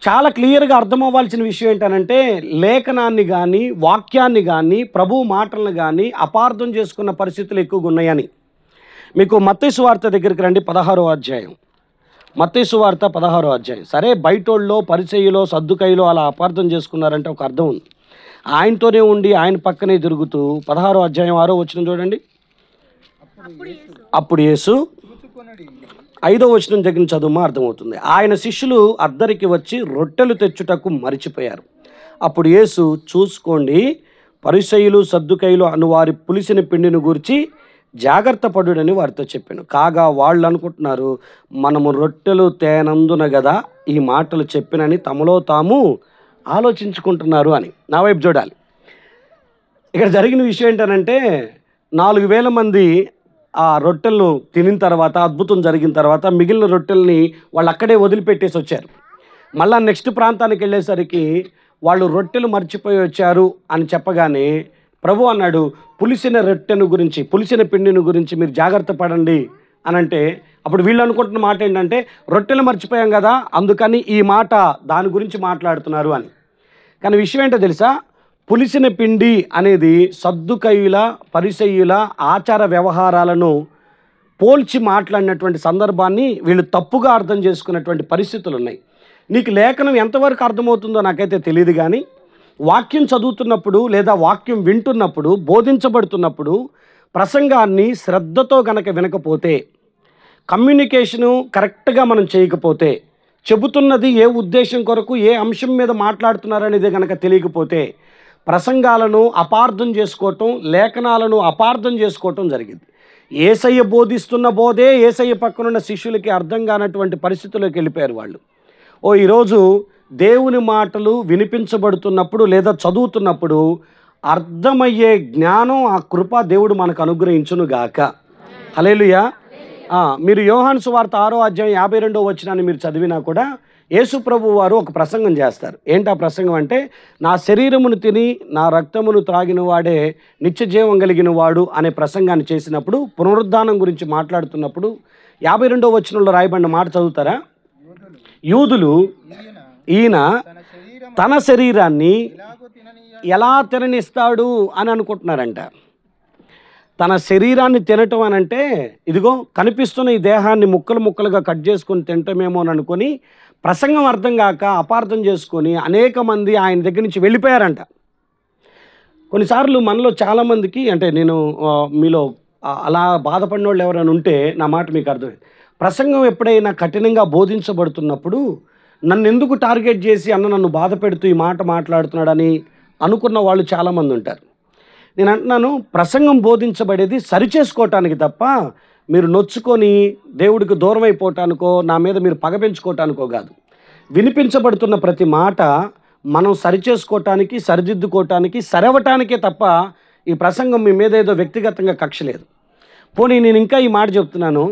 చాలా క్లియర్గా అర్థమవ్వాల్సిన విషయం ఏంటనంటే, లేఖనాన్ని కానీ వాక్యాన్ని కానీ ప్రభు మాటలను కానీ అపార్థం చేసుకున్న పరిస్థితులు ఎక్కువగా ఉన్నాయని. మీకు మత్తయి సువార్త దగ్గరికి రండి, 16వ అధ్యాయం. మత్తయి సువార్త 16వ అధ్యాయం. సరే బయటోళ్ళలో పరిసయ్యులో సద్దుకైలో అలా అపార్థం చేసుకున్నారంటే ఒక అర్థం ఉంది. ఆయనతోనే ఉండి ఆయన పక్కనే తిరుగుతూ 16వ అధ్యాయం 6వ వచనం చూడండి. అప్పుడు యేసు 5వ వచనం దగ్గర చదువుమా అర్థమవుతుంది. ఆయన శిష్యులు అద్దరికి వచ్చి రొట్టెలు తెచ్చుటకు మరిచిపోయారు. అప్పుడు యేసు, చూసుకోండి, పరిసయ్యులు సద్దుకైలు అను వారి పులిసిన పిండిని గూర్చి జాగ్రత్త పడుడని వారితో చెప్పాను. కాగా వాళ్ళు అనుకుంటున్నారు, మనము రొట్టెలు తేనందున కదా ఈ మాటలు చెప్పినని తమలో తాము ఆలోచించుకుంటున్నారు అని. నా వైపు చూడాలి. ఇక్కడ జరిగిన విషయం ఏంటనంటే 4,000 మంది ఆ రొట్టెలను తినిన తర్వాత, అద్భుతం జరిగిన తర్వాత మిగిలిన రొట్టెల్ని వాళ్ళు అక్కడే వదిలిపెట్టేసి వచ్చారు. మళ్ళా నెక్స్ట్ ప్రాంతానికి వెళ్ళేసరికి వాళ్ళు రొట్టెలు మర్చిపోయి వచ్చారు అని చెప్పగానే ప్రభు అన్నాడు, పులిసిన రొట్టెను గురించి, పులిసిన పిండిని గురించి మీరు జాగ్రత్త పడండి అని అంటే, అప్పుడు వీళ్ళు అనుకుంటున్న మాట ఏంటంటే రొట్టెలు మర్చిపోయాం కదా, అందుకని ఈ మాట దాని గురించి మాట్లాడుతున్నారు అని. కానీ విషయం ఏంటో తెలుసా, పులిసిన పిండి అనేది సద్దుకయ్యుల పరిసయ్యుల ఆచార వ్యవహారాలను పోల్చి మాట్లాడినటువంటి సందర్భాన్ని వీళ్ళు తప్పుగా అర్థం చేసుకున్నటువంటి పరిస్థితులు ఉన్నాయి. నీకు లేఖనం ఎంతవరకు అర్థమవుతుందో నాకైతే తెలియదు, కానీ వాక్యం చదువుతున్నప్పుడు లేదా వాక్యం వింటున్నప్పుడు, బోధించబడుతున్నప్పుడు ప్రసంగాన్ని శ్రద్ధతో గనక వినకపోతే, కమ్యూనికేషను కరెక్ట్గా మనం చేయకపోతే, చెబుతున్నది ఏ ఉద్దేశం కొరకు, ఏ అంశం మీద మాట్లాడుతున్నారనేది కనుక తెలియకపోతే ప్రసంగాలను అపార్థం చేసుకోవటం, లేఖనాలను అపార్థం చేసుకోవటం జరిగింది. యేసయ్య బోధిస్తున్న బోధే యేసయ్య పక్కనున్న శిష్యులకి అర్థం కానటువంటి పరిస్థితుల్లోకి వెళ్ళిపోయారు వాళ్ళు. ఈరోజు దేవుని మాటలు వినిపించబడుతున్నప్పుడు లేదా చదువుతున్నప్పుడు అర్థమయ్యే జ్ఞానం, ఆ కృప దేవుడు మనకు అనుగ్రహించునుగాక. హల్లెలూయా. మీరు యోహాను సువార్త 6వ అధ్యాయం 52వ వచనాన్ని మీరు చదివినా కూడా యేసు ప్రభువు వారు ఒక ప్రసంగం చేస్తారు. ఏంటి ఆ ప్రసంగం అంటే, నా శరీరమును తిని నా రక్తమును త్రాగిన వాడే నిత్య జీవం కలిగిన వాడు అనే ప్రసంగాన్ని చేసినప్పుడు, పునరుద్ధానం గురించి మాట్లాడుతున్నప్పుడు 52వ వచనంలో రాయబడిన మాట చదువుతారా? యూదులు ఈయన తన శరీరాన్ని ఎలా తిననిస్తాడు అని అనుకుంటున్నారంట. తన శరీరాన్ని తినటం అని అంటే, ఇదిగో కనిపిస్తున్న ఈ దేహాన్ని ముక్కలు ముక్కలుగా కట్ చేసుకొని తింటమేమో అని అనుకొని ప్రసంగం అర్థం కాక అపార్థం చేసుకొని అనేక మంది ఆయన దగ్గర నుంచి వెళ్ళిపోయారంట. కొన్నిసార్లు మనలో చాలామందికి, అంటే నేను మీలో అలా బాధపడిన వాళ్ళు ఎవరైనా ఉంటే నా మాట మీకు అర్థమైంది. ప్రసంగం ఎప్పుడైనా కఠినంగా బోధించబడుతున్నప్పుడు నన్ను ఎందుకు టార్గెట్ చేసి నన్ను బాధ పెడుతూ ఈ మాట మాట్లాడుతున్నాడని అనుకున్న వాళ్ళు చాలామంది ఉంటారు. నేను అంటున్నాను, ప్రసంగం బోధించబడేది సరిచేసుకోవటానికి తప్ప మీరు నొచ్చుకొని దేవుడికి దూరం అయిపోవటానికో, నా మీద మీరు పగ పెంచుకోవటానికో కాదు. వినిపించబడుతున్న ప్రతి మాట మనం సరిచేసుకోవటానికి, సరిదిద్దుకోవటానికి, సరవటానికే తప్ప ఈ ప్రసంగం మీ మీద ఏదో వ్యక్తిగతంగా కక్ష లేదు. పోనీ నేను ఇంకా ఈ మాట చెప్తున్నాను,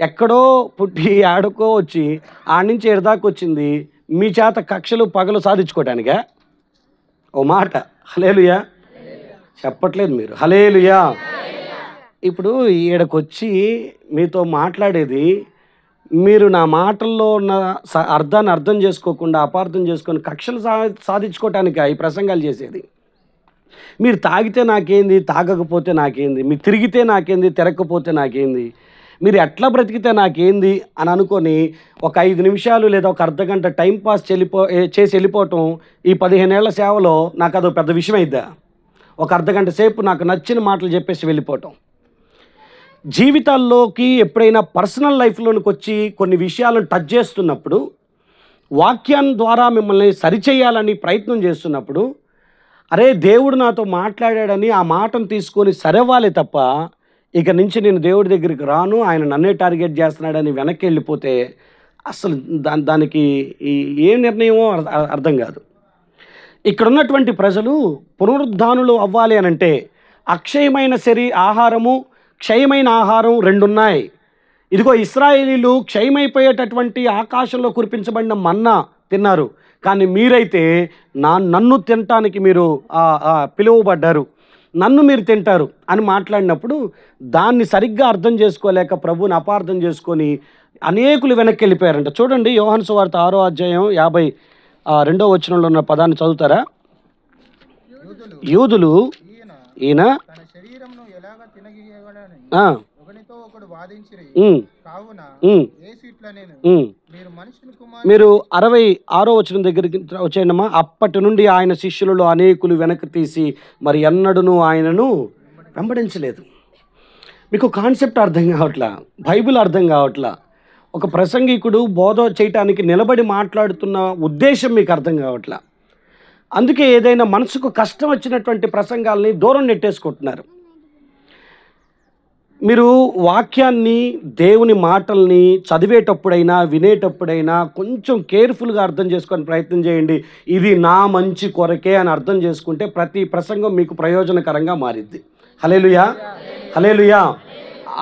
ఎక్కడో పుట్టి ఆడుకో వచ్చి ఆడి నుంచి ఎడదాకా వచ్చింది మీ చేత కక్షలు పగలు సాధించుకోవటానికా? ఓ మాట హల్లెలూయా చెప్పట్లేదు మీరు. హల్లెలూయా. ఇప్పుడు ఈడకొచ్చి మీతో మాట్లాడేది, మీరు నా మాటల్లో ఉన్న అర్థాన్ని అర్థం చేసుకోకుండా అపార్థం చేసుకొని కక్షలు సాధించుకోవటానికి ఈ ప్రసంగాలు చేసేది. మీరు తాగితే నాకేంది, తాగకపోతే నాకేంది, మీరు తిరిగితే నాకేంది, తిరగకపోతే నాకేంది, మీరు ఎట్లా బ్రతికితే నాకేంది అని అనుకొని ఒక 5 నిమిషాలు లేదా ఒక అర్ధగంట టైంపాస్ చేసి వెళ్ళిపోవటం ఈ 15 ఏళ్ల సేవలో నాకు అదో పెద్ద విషయం అయిద్దా? ఒక అర్ధగంట సేపు నాకు నచ్చిన మాటలు చెప్పేసి వెళ్ళిపోవటం. జీవితాల్లోకి ఎప్పుడైనా పర్సనల్ లైఫ్లోనికి వచ్చి కొన్ని విషయాలను టచ్ చేస్తున్నప్పుడు, వాక్యాన్ని ద్వారా మిమ్మల్ని సరిచేయాలని ప్రయత్నం చేస్తున్నప్పుడు, అరే దేవుడు నాతో మాట్లాడాడని ఆ మాటను తీసుకొని సరవ్వాలి తప్ప, ఇక నుంచి నేను దేవుడి దగ్గరికి రాను, ఆయన నన్నే టార్గెట్ చేస్తున్నాడని వెనక్కి వెళ్ళిపోతే అసలు దానికి ఏం నిర్ణయమో అర్థం కాదు. ఇక్కడ ఉన్నటువంటి ప్రజలు పునరుద్ధానులు అవ్వాలి అని అంటే అక్షయమైన ఆహారము, క్షయమైన ఆహారం 2 ఉన్నాయి. ఇదిగో ఇశ్రాయేలీలు క్షయమైపోయేటటువంటి ఆకాశంలో కురిపించబడిన మన్నా తిన్నారు, కానీ మీరైతే నన్ను తినటానికి మీరు పిలువబడ్డారు, నన్ను మీరు తింటారు అని మాట్లాడినప్పుడు దాన్ని సరిగ్గా అర్థం చేసుకోలేక ప్రభువుని అపార్థం చేసుకొని అనేకులు వెనక్కి వెళ్ళిపోయారంట. చూడండి, యోహాను సువార్త 6వ అధ్యాయం 52వ వచనంలో ఉన్న పదాన్ని చదువుతారా? యూదులు ఈయన మీరు 66వ వచనం దగ్గరికి వచ్చేయండమ్మా. అప్పటి నుండి ఆయన శిష్యులలో అనేకులు వెనక్కి తీసి మరి ఎన్నడూను ఆయనను వెంబడించలేదు. మీకు కాన్సెప్ట్ అర్థం కావట్లా, బైబిల్ అర్థం కావట్లా, ఒక ప్రసంగికుడు బోధ చేయటానికి నిలబడి మాట్లాడుతున్న ఉద్దేశం మీకు అర్థం కావట్లా. అందుకే ఏదైనా మనసుకు కష్టం వచ్చినటువంటి ప్రసంగాల్ని దూరం నెట్టేసుకుంటున్నారు. మీరు వాక్యాన్ని, దేవుని మాటల్ని చదివేటప్పుడైనా, వినేటప్పుడైనా కొంచెం కేర్ఫుల్గా అర్థం చేసుకొని ప్రయత్నం చేయండి. ఇది నా మంచి కొరకే అని అర్థం చేసుకుంటే ప్రతి ప్రసంగం మీకు ప్రయోజనకరంగా మారిద్ది. హల్లెలూయా, హల్లెలూయా.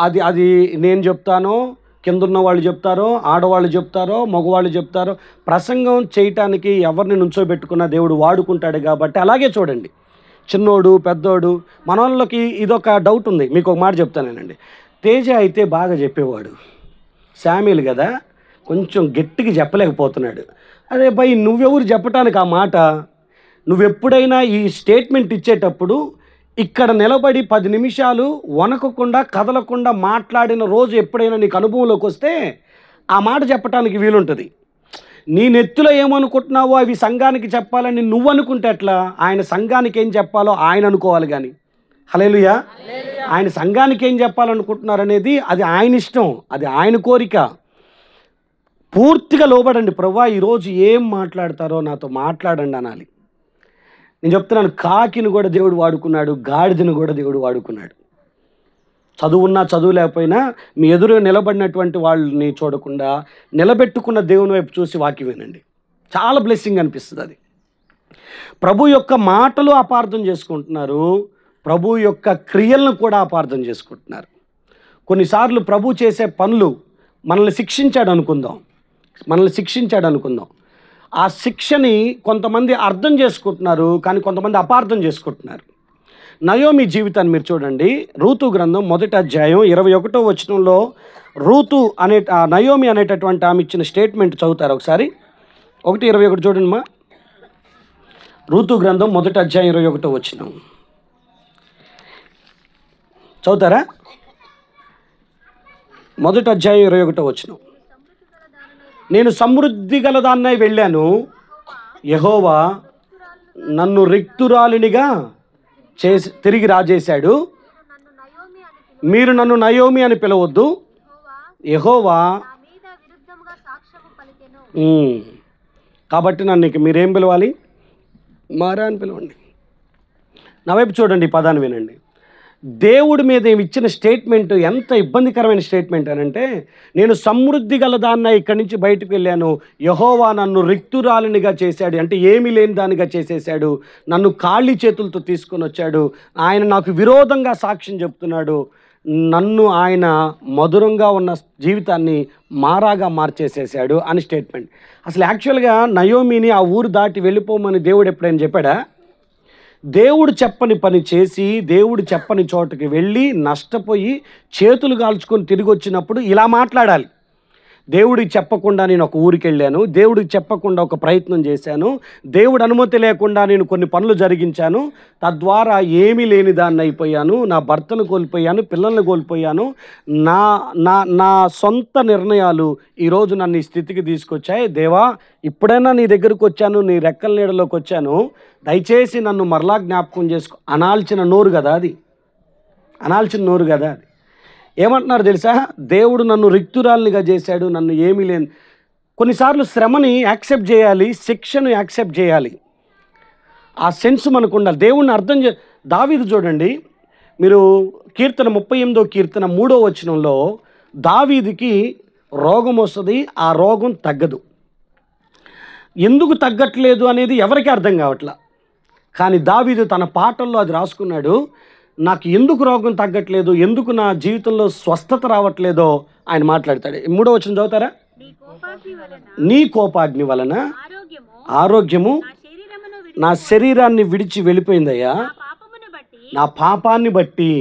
అది అది నేను చెప్తానో, కిందున్న వాళ్ళు చెప్తారో, ఆడవాళ్ళు చెప్తారో, మగవాళ్ళు చెప్తారో, ప్రసంగం చేయటానికి ఎవరిని నుంచోబెట్టుకున్నా దేవుడు వాడుకుంటాడు కాబట్టి అలాగే చూడండి. చిన్నోడు, పెద్దోడు, మనోళ్ళకి ఇదొక డౌట్ ఉంది. మీకు ఒక మాట చెప్తానేనండి. తేజ అయితే బాగా చెప్పేవాడు, శామ్యూల్ కదా కొంచెం గట్టిగా చెప్పలేకపోతున్నాడు. అరే భయ్, నువ్వెవరు చెప్పటానికి ఆ మాట? నువ్వెప్పుడైనా ఈ స్టేట్మెంట్ ఇచ్చేటప్పుడు ఇక్కడ నిలబడి 10 నిమిషాలు వణకకుండా, కదలకుండా మాట్లాడిన రోజు ఎప్పుడైనా నీకు అనుభవంలోకి వస్తే ఆ మాట చెప్పటానికి వీలుంటుంది. నీ నెత్తిలో ఏమనుకుంటున్నావో అవి సంఘానికి చెప్పాలని నువ్వు అనుకుంటే ఎట్లా? ఆయన సంఘానికి ఏం చెప్పాలో ఆయన అనుకోవాలి. కానీ హల్లెలూయా, ఆయన సంఘానికి ఏం చెప్పాలనుకుంటున్నారనేది అది ఆయన ఇష్టం, అది ఆయన కోరిక. పూర్తిగా లోబడండి. ప్రభువా ఈరోజు ఏం మాట్లాడతారో నాతో మాట్లాడండి అనాలి. నేను చెప్తున్నాను, కాకిని కూడా దేవుడు వాడుకున్నాడు, గాడిదను కూడా దేవుడు వాడుకున్నాడు. చదువున్నా చదువు లేకపోయినా మీ ఎదురు నిలబడినటువంటి వాళ్ళని చూడకుండా నిలబెట్టుకున్న దేవుని వైపు చూసి వాక్యం వినండి. చాలా బ్లెస్సింగ్ అనిపిస్తుంది అది. ప్రభు యొక్క మాటలు అపార్థం చేసుకుంటున్నారు, ప్రభు యొక్క క్రియలను కూడా అపార్థం చేసుకుంటున్నారు. కొన్నిసార్లు ప్రభు చేసే పనులు మనల్ని శిక్షించాడు అనుకుందాం. ఆ శిక్షని కొంతమంది అర్థం చేసుకుంటున్నారు, కానీ కొంతమంది అపార్థం చేసుకుంటున్నారు. నయోమి జీవితాన్ని మీరు చూడండి. రూతు గ్రంథం 1వ అధ్యాయం 21వ వచనంలో రూతు నయోమి అనేటటువంటి ఆమె ఇచ్చిన స్టేట్మెంట్ చదువుతారు ఒకసారి. 1:21 చూడండి మా. రూతు గ్రంథం 1వ అధ్యాయం 21వ వచనం చదువుతారా? 1వ అధ్యాయం 21వ వచనం. నేను సమృద్ధి గలదాన్నై వెళ్ళాను, యెహోవా నన్ను రిక్తురాలినిగా చేసి తిరిగి రాజేశాడు. మీరు నన్ను నయోమి అని పిలవద్దు, యెహోవా. కాబట్టి నన్ను ఇక మీరేం పిలవాలి? మారా అని పిలవండి. నా వైపు చూడండి, ఈ పదాన్ని వినండి. దేవుడి మీద ఇచ్చిన స్టేట్మెంట్ ఎంత ఇబ్బందికరమైన స్టేట్మెంట్ అనంటే, నేను సమృద్ధి గలదాన్న ఇక్కడి నుంచి బయటకు వెళ్ళాను, యెహోవా నన్ను రిక్తురాలినిగా చేశాడు. అంటే ఏమీ లేని దానిగా చేసేసాడు, నన్ను ఖాళీ చేతులతో తీసుకొని వచ్చాడు, ఆయన నాకు విరోధంగా సాక్ష్యం చెప్తున్నాడు, నన్ను ఆయన మధురంగా ఉన్న జీవితాన్ని మారాగా మార్చేసేసాడు అని స్టేట్మెంట్. అసలు యాక్చువల్గా నయోమిని ఆ ఊరు దాటి వెళ్ళిపోమని దేవుడు ఎప్పుడైనా చెప్పాడా? దేవుడు చెప్పని పని చేసి, దేవుడు చెప్పని చోటకి వెళ్ళి నష్టపోయి చేతులు కాల్చుకొని తిరిగి వచ్చినప్పుడు ఇలా మాట్లాడాలి. దేవుడికి చెప్పకుండా నేను ఒక ఊరికి వెళ్ళాను, దేవుడికి చెప్పకుండా ఒక ప్రయత్నం చేశాను, దేవుడు అనుమతి లేకుండా నేను కొన్ని పనులు జరిగించాను, తద్వారా ఏమీ లేని దాన్ని అయిపోయాను, నా భర్తను కోల్పోయాను, పిల్లల్ని కోల్పోయాను, నా నా నా సొంత నిర్ణయాలు ఈరోజు నన్ను ఈ స్థితికి తీసుకొచ్చాయి. దేవా, ఇప్పుడైనా నీ దగ్గరకు వచ్చాను, నీ రెక్కల నీడలోకి వచ్చాను, దయచేసి నన్ను మరలా జ్ఞాపకం చేసుకో అనాల్సిన నోరు కదా అది. ఏమంటున్నారు తెలుసా? దేవుడు నన్ను రిక్తురాలినిగా చేశాడు, నన్ను ఏమీ లేని. కొన్నిసార్లు శ్రమని యాక్సెప్ట్ చేయాలి, శిక్షను యాక్సెప్ట్ చేయాలి. ఆ సెన్స్ మనకు ఉండాలి. దేవుణ్ణి అర్థం దావీదు చూడండి, మీరు కీర్తన 38వ కీర్తన 3వ వచనంలో దావీదుకి రోగం వస్తుంది, ఆ రోగం తగ్గదు. ఎందుకు తగ్గట్లేదు అనేది ఎవరికి అర్థం కావట్లా. కానీ దావీదు తన పాటల్లో అది రాసుకున్నాడు. నాకు ఎందుకు రోగం తగ్గట్లేదు, ఎందుకు నా జీవితంలో స్వస్థత రావట్లేదో ఆయన మాట్లాడతాడు. 3వ వచనం చదువుతారా? నీ కోపాగ్ని వలన ఆరోగ్యము నా శరీరాన్ని విడిచి వెళ్ళిపోయిందయ్యా, నా పాపాన్ని బట్టి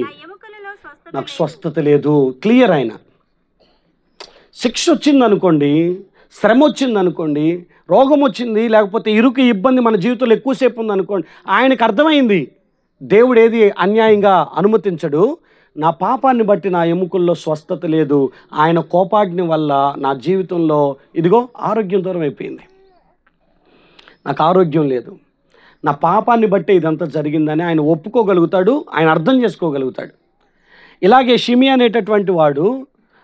నాకు స్వస్థత లేదు. క్లియర్. ఆయన శిక్ష వచ్చిందనుకోండి, శ్రమ వచ్చిందనుకోండి, రోగం వచ్చింది, లేకపోతే ఇరుకు ఇబ్బంది మన జీవితంలో ఎక్కువసేపు ఉందనుకోండి, ఆయనకు అర్థమైంది దేవుడు ఏది అన్యాయంగా అనుమతించడు, నా పాపాన్ని బట్టి నా ఎముకల్లో స్వస్థత లేదు, ఆయన కోపాగ్ని వల్ల నా జీవితంలో ఇదిగో ఆరోగ్యం దూరం అయిపోయింది, నాకు ఆరోగ్యం లేదు, నా పాపాన్ని బట్టి ఇదంతా జరిగిందని ఆయన ఒప్పుకోగలుగుతాడు, ఆయన అర్థం చేసుకోగలుగుతాడు. ఇలాగే షిమి అనేటటువంటి వాడు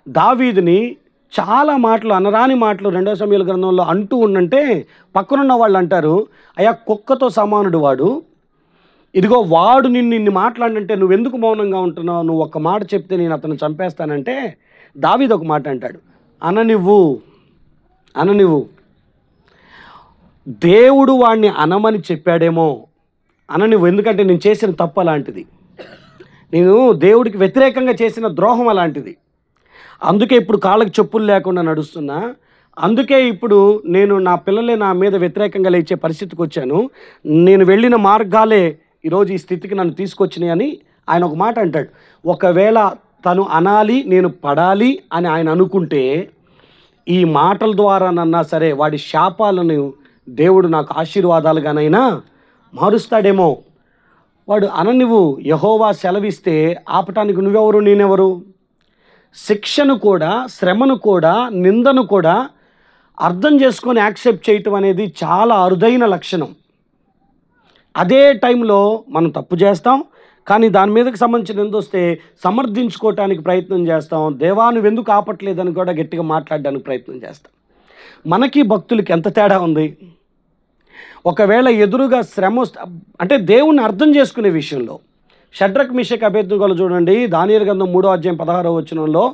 దావీదుని చాలా మాటలు, అనరాని మాటలు 2వ సమూయేలు గ్రంథంలో అంటూ ఉండంటే పక్కనున్న వాళ్ళు అంటారు, అయ్యా కుక్కతో సమానుడు వాడు, ఇదిగో వాడు నిన్ను మాట్లాడంటే నువ్వెందుకు మౌనంగా ఉంటున్నావు, నువ్వు ఒక్క మాట చెప్తే నేను అతను చంపేస్తానంటే దావీదు ఒక మాట అంటాడు, అననివ్వు అననివ్వు. దేవుడు వాడిని అనమని చెప్పాడేమో, అననివ్వు, ఎందుకంటే నేను చేసిన తప్పు అలాంటిది, నేను దేవుడికి వ్యతిరేకంగా చేసిన ద్రోహం అలాంటిది, అందుకే ఇప్పుడు కాళ్ళకి చెప్పులు లేకుండా నడుస్తున్నా, అందుకే ఇప్పుడు నేను నా పిల్లలే నా మీద వ్యతిరేకంగా లేచే పరిస్థితికి వచ్చాను, నేను వెళ్ళిన మార్గాలే ఈరోజు ఈ స్థితికి నన్ను తీసుకొచ్చినాయి అని ఆయన ఒక మాట అంటాడు. ఒకవేళ తను అనాలి, నేను పడాలి అని ఆయన అనుకుంటే ఈ మాటల ద్వారానన్నా సరే వాడి శాపాలను దేవుడు నాకు ఆశీర్వాదాలుగానైనా మారుస్తాడేమో. వాడు అననివ్వు, యెహోవా సెలవిస్తే ఆపటానికి నువ్వెవరు నేనెవరు? శిక్షను కూడా, శ్రమను కూడా, నిందను కూడా అర్థం చేసుకొని యాక్సెప్ట్ చేయటం అనేది చాలా అరుదైన లక్షణం. అదే టైంలో మనం తప్పు చేస్తాం, కానీ దాని మీదకి సంబంధించిన నిందొస్తే సమర్థించుకోవటానికి ప్రయత్నం చేస్తాం, దేవా నువ్వెందుకు ఆపట్లేదని కూడా గట్టిగా మాట్లాడడానికి ప్రయత్నం చేస్తాం. మనకి భక్తులకి ఎంత తేడా ఉంది. ఒకవేళ ఎదురుగా శ్రమ అంటే దేవుణ్ణి అర్థం చేసుకునే విషయంలో షడ్రక్ మిషక్ అబేద్నెగోలు చూడండి, దానియేలు గ్రంథం 3వ అధ్యాయం 16వ వచనంలో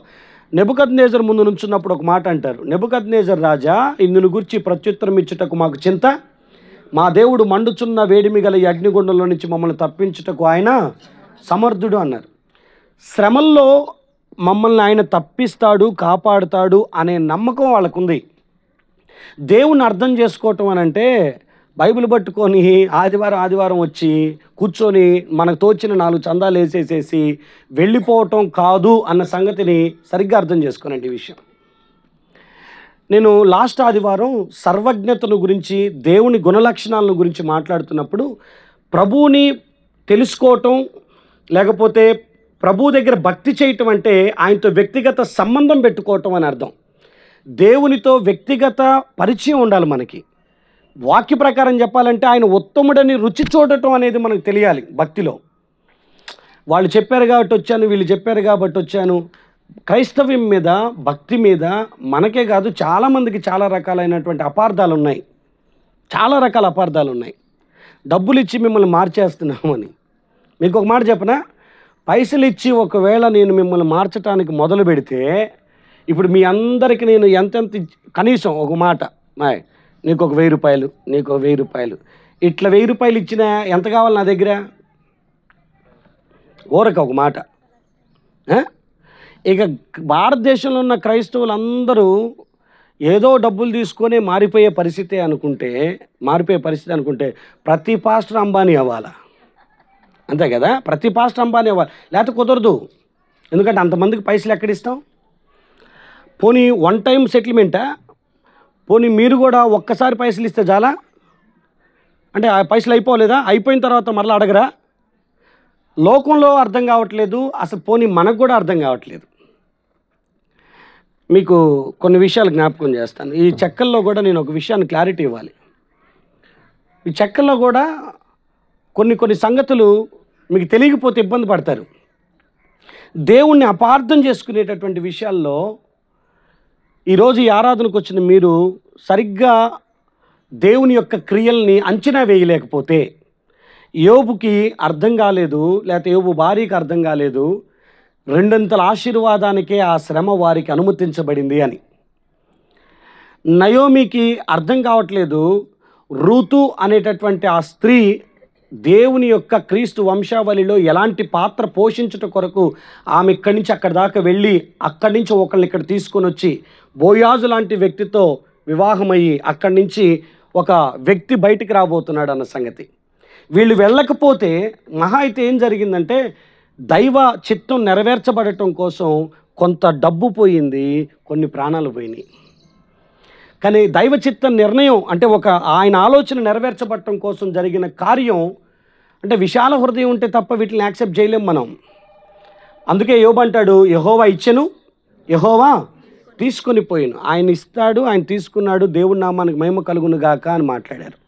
నెబుకద్నెజర్ ముందు నుంచున్నప్పుడు ఒక మాట అంటారు, నెబుకద్నెజర్ రాజా, ఇందును గురించి ప్రత్యుత్తరం ఇచ్చుటకు మాకు చింత, మా దేవుడు మండుచున్న వేడిమి గల ఈ అగ్నిగుండంలో నుంచి మమ్మల్ని తప్పించుటకు ఆయన సమర్థుడు అన్నారు. శ్రమల్లో మమ్మల్ని ఆయన తప్పిస్తాడు, కాపాడుతాడు అనే నమ్మకం వాళ్ళకుంది. దేవుణ్ణి అర్థం చేసుకోవటం అని అంటే బైబిల్ పట్టుకొని ఆదివారం వచ్చి కూర్చొని మనకు తోచిన 4 చందాలు వేసేసేసి వెళ్ళిపోవటం కాదు అన్న సంగతిని సరిగ్గా అర్థం చేసుకోనండి. ఈ విషయం నేను లాస్ట్ ఆదివారం సర్వజ్ఞతను గురించి, దేవుని గుణలక్షణాలను గురించి మాట్లాడుతున్నప్పుడు ప్రభువుని తెలుసుకోవటం లేకపోతే ప్రభు దగ్గర భక్తి చేయటం అంటే ఆయనతో వ్యక్తిగత సంబంధం పెట్టుకోవటం అని అర్థం. దేవునితో వ్యక్తిగత పరిచయం ఉండాలి మనకి. వాక్య ప్రకారం చెప్పాలంటే ఆయన ఉత్తముడని రుచి చూడటం అనేది మనకు తెలియాలి. భక్తిలో వాళ్ళు చెప్పారు కాబట్టి వచ్చాను, వీళ్ళు చెప్పారు కాబట్టి వచ్చాను. క్రైస్తవ్యం మీద, భక్తి మీద మనకే కాదు చాలామందికి చాలా రకాలైనటువంటి అపార్థాలు ఉన్నాయి, చాలా రకాల అపార్థాలు ఉన్నాయి. డబ్బులు ఇచ్చి మిమ్మల్ని మార్చేస్తున్నామని. మీకు ఒక మాట చెప్పనా, పైసలు ఇచ్చి ఒకవేళ నేను మిమ్మల్ని మార్చడానికి మొదలు పెడితే ఇప్పుడు మీ అందరికీ నేను ఎంతెంత కనీసం ఒక మాట, నీకు ఒక 1000 రూపాయలు, నీకు ఒక 1000 రూపాయలు, ఇట్లా 1000 రూపాయలు ఇచ్చినా ఎంత కావాలి నా దగ్గర? ఊరక ఒక మాట. ఇక భారతదేశంలో ఉన్న క్రైస్తవులందరూ ఏదో డబ్బులు తీసుకొని మారిపోయే పరిస్థితి అనుకుంటే ప్రతి పాస్టర్ అంబానీ అవ్వాలా, అంతే కదా? ప్రతి పాస్టర్ అంబానీ అవ్వాలి, లేకపోతే కుదరదు. ఎందుకంటే అంతమందికి పైసలు ఎక్కడిస్తాం? పోనీ వన్ టైం సెటిల్మెంటా? పోనీ మీరు కూడా ఒక్కసారి పైసలు ఇస్తే చాలా అంటే ఆ పైసలు అయిపోలేదా? అయిపోయిన తర్వాత మరలా అడగరా? లోకంలో అర్థం కావట్లేదు, అసలు పోనీ మనకు కూడా అర్థం కావట్లేదు. మీకు కొన్ని విషయాలు జ్ఞాపకం చేస్తాను. ఈ చెక్కల్లో కూడా నేను ఒక విషయాన్ని క్లారిటీ ఇవ్వాలి. ఈ చెక్కల్లో కూడా కొన్ని సంగతులు మీకు తెలియకపోతే ఇబ్బంది పడతారు. దేవుణ్ణి అపార్థం చేసుకునేటటువంటి విషయాల్లో ఈరోజు ఈ ఆరాధనకు వచ్చిన మీరు సరిగ్గా దేవుని యొక్క క్రియల్ని అంచనా వేయలేకపోతే, యోబుకి అర్థం కాలేదు, లేకపోతే యోబు భార్యకి అర్థం కాలేదు, 2 ఆశీర్వాదానికే ఆ శ్రమ వారికి అనుమతించబడింది అని. నయోమికి అర్థం కావట్లేదు, రూతు అనేటటువంటి ఆ స్త్రీ దేవుని యొక్క క్రీస్తు వంశావళిలో ఎలాంటి పాత్ర పోషించుట కొరకు ఆమె ఇక్కడి నుంచి అక్కడి దాకా వెళ్ళి అక్కడి నుంచి ఒకళ్ళని ఇక్కడ తీసుకొని వచ్చి బోయాజు లాంటి వ్యక్తితో వివాహమయ్యి అక్కడి నుంచి ఒక వ్యక్తి బయటికి రాబోతున్నాడు అన్న సంగతి. వీళ్ళు వెళ్ళకపోతే మహా అయితే ఏం జరిగిందంటే దైవ చిత్తం నెరవేర్చబడటం కోసం కొంత డబ్బు పోయింది, కొన్ని ప్రాణాలు పోయినాయి. కానీ దైవ చిత్త నిర్ణయం అంటే ఒక ఆయన ఆలోచన నెరవేర్చబడటం కోసం జరిగిన కార్యం అంటే విశాల హృదయం ఉంటే తప్ప వీటిని యాక్సెప్ట్ చేయలేం మనం. అందుకే యోబు అంటాడు, యెహోవా ఇచ్చెను, యెహోవా తీసుకొని పోయిను. ఆయన ఇస్తాడు, ఆయన తీసుకున్నాడు, దేవుడి నామానికి మహిమ కలుగును గాక అని మాట్లాడారు.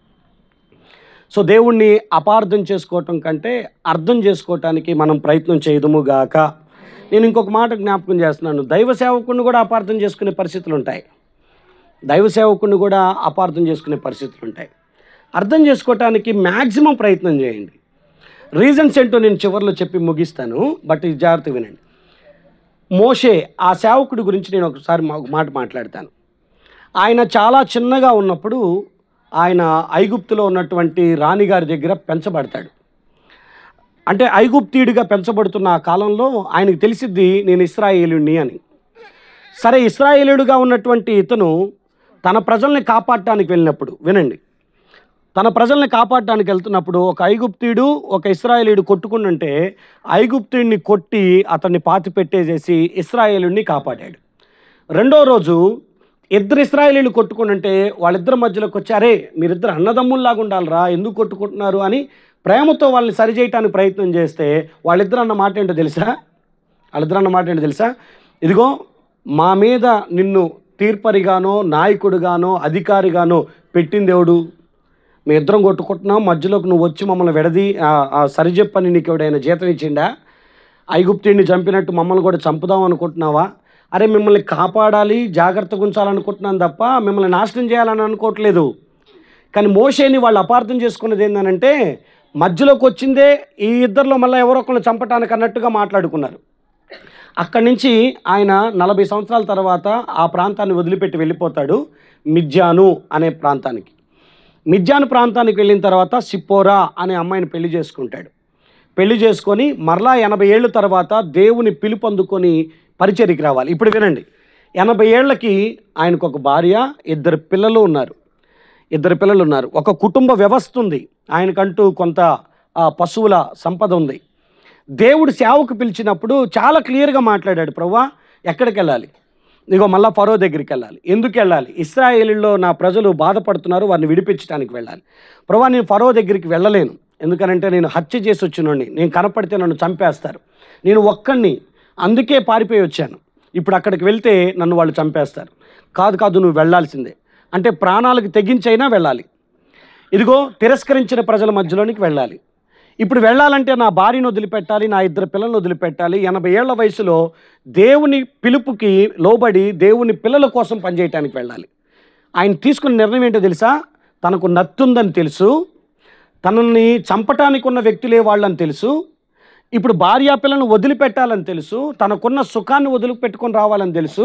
సో దేవుణ్ణి అపార్థం చేసుకోవటం కంటే అర్థం చేసుకోవటానికి మనం ప్రయత్నం చేయదుము గాక. నేను ఇంకొక మాట జ్ఞాపకం చేస్తున్నాను, దైవ సేవకుడిని కూడా అపార్థం చేసుకునే పరిస్థితులు ఉంటాయి. అర్థం చేసుకోవటానికి మ్యాక్సిమం ప్రయత్నం చేయండి. రీజన్స్ ఏంటో నేను చివరిలో చెప్పి ముగిస్తాను, బట్ ఇది జాగ్రత్తగా వినండి. మోషే ఆ సేవకుడి గురించి నేను ఒకసారి మాట మాట్లాడతాను. ఆయన చాలా చిన్నగా ఉన్నప్పుడు ఆయన ఐగుప్తులో ఉన్నటువంటి రాణిగారి దగ్గర పెంచబడతాడు. అంటే ఐగుప్తీయుడిగా పెంచబడుతున్న ఆ కాలంలో ఆయనకు తెలిసిద్ది నేను ఇశ్రాయేలుని అని. సరే, ఇశ్రాయేలుడిగా ఉన్నటువంటి ఇతను తన ప్రజల్ని కాపాడటానికి వెళ్ళినప్పుడు, వినండి, తన ప్రజల్ని కాపాడటానికి వెళ్తున్నప్పుడు ఒక ఐగుప్తీయుడు ఒక ఇశ్రాయేలీయుడు కొట్టుకుంటుంటే ఐగుప్తీయుడిని కొట్టి అతన్ని పాతి పెట్టేసేసి ఇశ్రాయేలుడిని కాపాడాడు. రెండో రోజు ఇద్దరు ఇశ్రాయేలీలు కొట్టుకుంటుంటే వాళ్ళిద్దరి మధ్యలోకి వచ్చి, అరే మీరిద్దరు అన్నదమ్ముల్లాగా ఉండాలిరా, ఎందుకు కొట్టుకుంటున్నారు అని ప్రేమతో వాళ్ళని సరిచేయటానికి ప్రయత్నం చేస్తే వాళ్ళిద్దరు అన్న మాట ఏంటో తెలుసా? ఇదిగో మా మీద నిన్ను తీర్పరిగానో నాయకుడిగానో అధికారిగానో పెట్టింది దేవుడు, మీ ఇద్దరం కొట్టుకుంటున్నాం, మధ్యలోకి నువ్వు వచ్చి మమ్మల్ని విడది సరిచెప్పని నీకు ఎవడైనా జీతం ఇచ్చిండా? ఐగుప్తుడిని చంపినట్టు మమ్మల్ని కూడా చంపుదాం అనుకుంటున్నావా? అరే మిమ్మల్ని కాపాడాలి, జాగ్రత్తగా ఉంచాలనుకుంటున్నాను తప్ప మిమ్మల్ని నాశనం చేయాలని అనుకోవట్లేదు. కానీ మోషేని వాళ్ళు అపార్థం చేసుకున్నది ఏంటంటే మధ్యలోకి వచ్చిందే ఈ ఇద్దరిలో మళ్ళీ ఎవరో ఒకరిని చంపటానికి అన్నట్టుగా మాట్లాడుకున్నారు. అక్కడి నుంచి ఆయన 40 సంవత్సరాల తర్వాత ఆ ప్రాంతాన్ని వదిలిపెట్టి వెళ్ళిపోతాడు మిద్యాను అనే ప్రాంతానికి. మిద్యాను ప్రాంతానికి వెళ్ళిన తర్వాత సిప్పోరా అనే అమ్మాయిని పెళ్లి చేసుకుంటాడు. పెళ్లి చేసుకొని మరలా 80 ఏళ్ళ తర్వాత దేవుని పిలుపు అందుకొని పరిచర్యకి రావాలి. ఇప్పుడు వినండి, 80 ఏళ్ళకి ఆయనకు ఒక భార్య, ఇద్దరు పిల్లలు ఉన్నారు, ఒక కుటుంబ వ్యవస్థ ఉంది, ఆయనకంటూ కొంత పశువుల సంపద ఉంది. దేవుడు సేవకు పిలిచినప్పుడు చాలా క్లియర్గా మాట్లాడాడు, ప్రభువా ఎక్కడికి వెళ్ళాలి? ఇగో మళ్ళీ ఫరో దగ్గరికి వెళ్ళాలి. ఎందుకు వెళ్ళాలి? ఇశ్రాయేలులో నా ప్రజలు బాధపడుతున్నారు, వారిని విడిపించడానికి వెళ్ళాలి. ప్రభువా నేను ఫరో దగ్గరికి వెళ్ళలేను, ఎందుకనంటే నేను హత్య చేసి వచ్చినోడిని, నేను కనపడితే నన్ను చంపేస్తారు, నేను ఒక్కడిని, అందుకే పారిపోయి వచ్చాను, ఇప్పుడు అక్కడికి వెళ్తే నన్ను వాళ్ళు చంపేస్తారు. కాదు నువ్వు వెళ్ళాల్సిందే అంటే ప్రాణాలకు తెగించైనా వెళ్ళాలి. ఇదిగో తిరస్కరించిన ప్రజల మధ్యలోనికి వెళ్ళాలి. ఇప్పుడు వెళ్ళాలంటే నా భార్యను వదిలిపెట్టాలి, నా ఇద్దరు పిల్లలను వదిలిపెట్టాలి. 80 ఏళ్ల వయసులో దేవుని పిలుపుకి లోబడి దేవుని పిల్లల కోసం పనిచేయటానికి వెళ్ళాలి. ఆయన తీసుకున్న నిర్ణయం ఏంటో తెలుసా? తనకు నత్తుందని తెలుసు, తనని చంపటానికి ఉన్న వ్యక్తులే వాళ్ళని తెలుసు, ఇప్పుడు భార్యా పిల్లలను వదిలిపెట్టాలని తెలుసు, తనకున్న సుఖాన్ని వదిలిపెట్టుకొని రావాలని తెలుసు.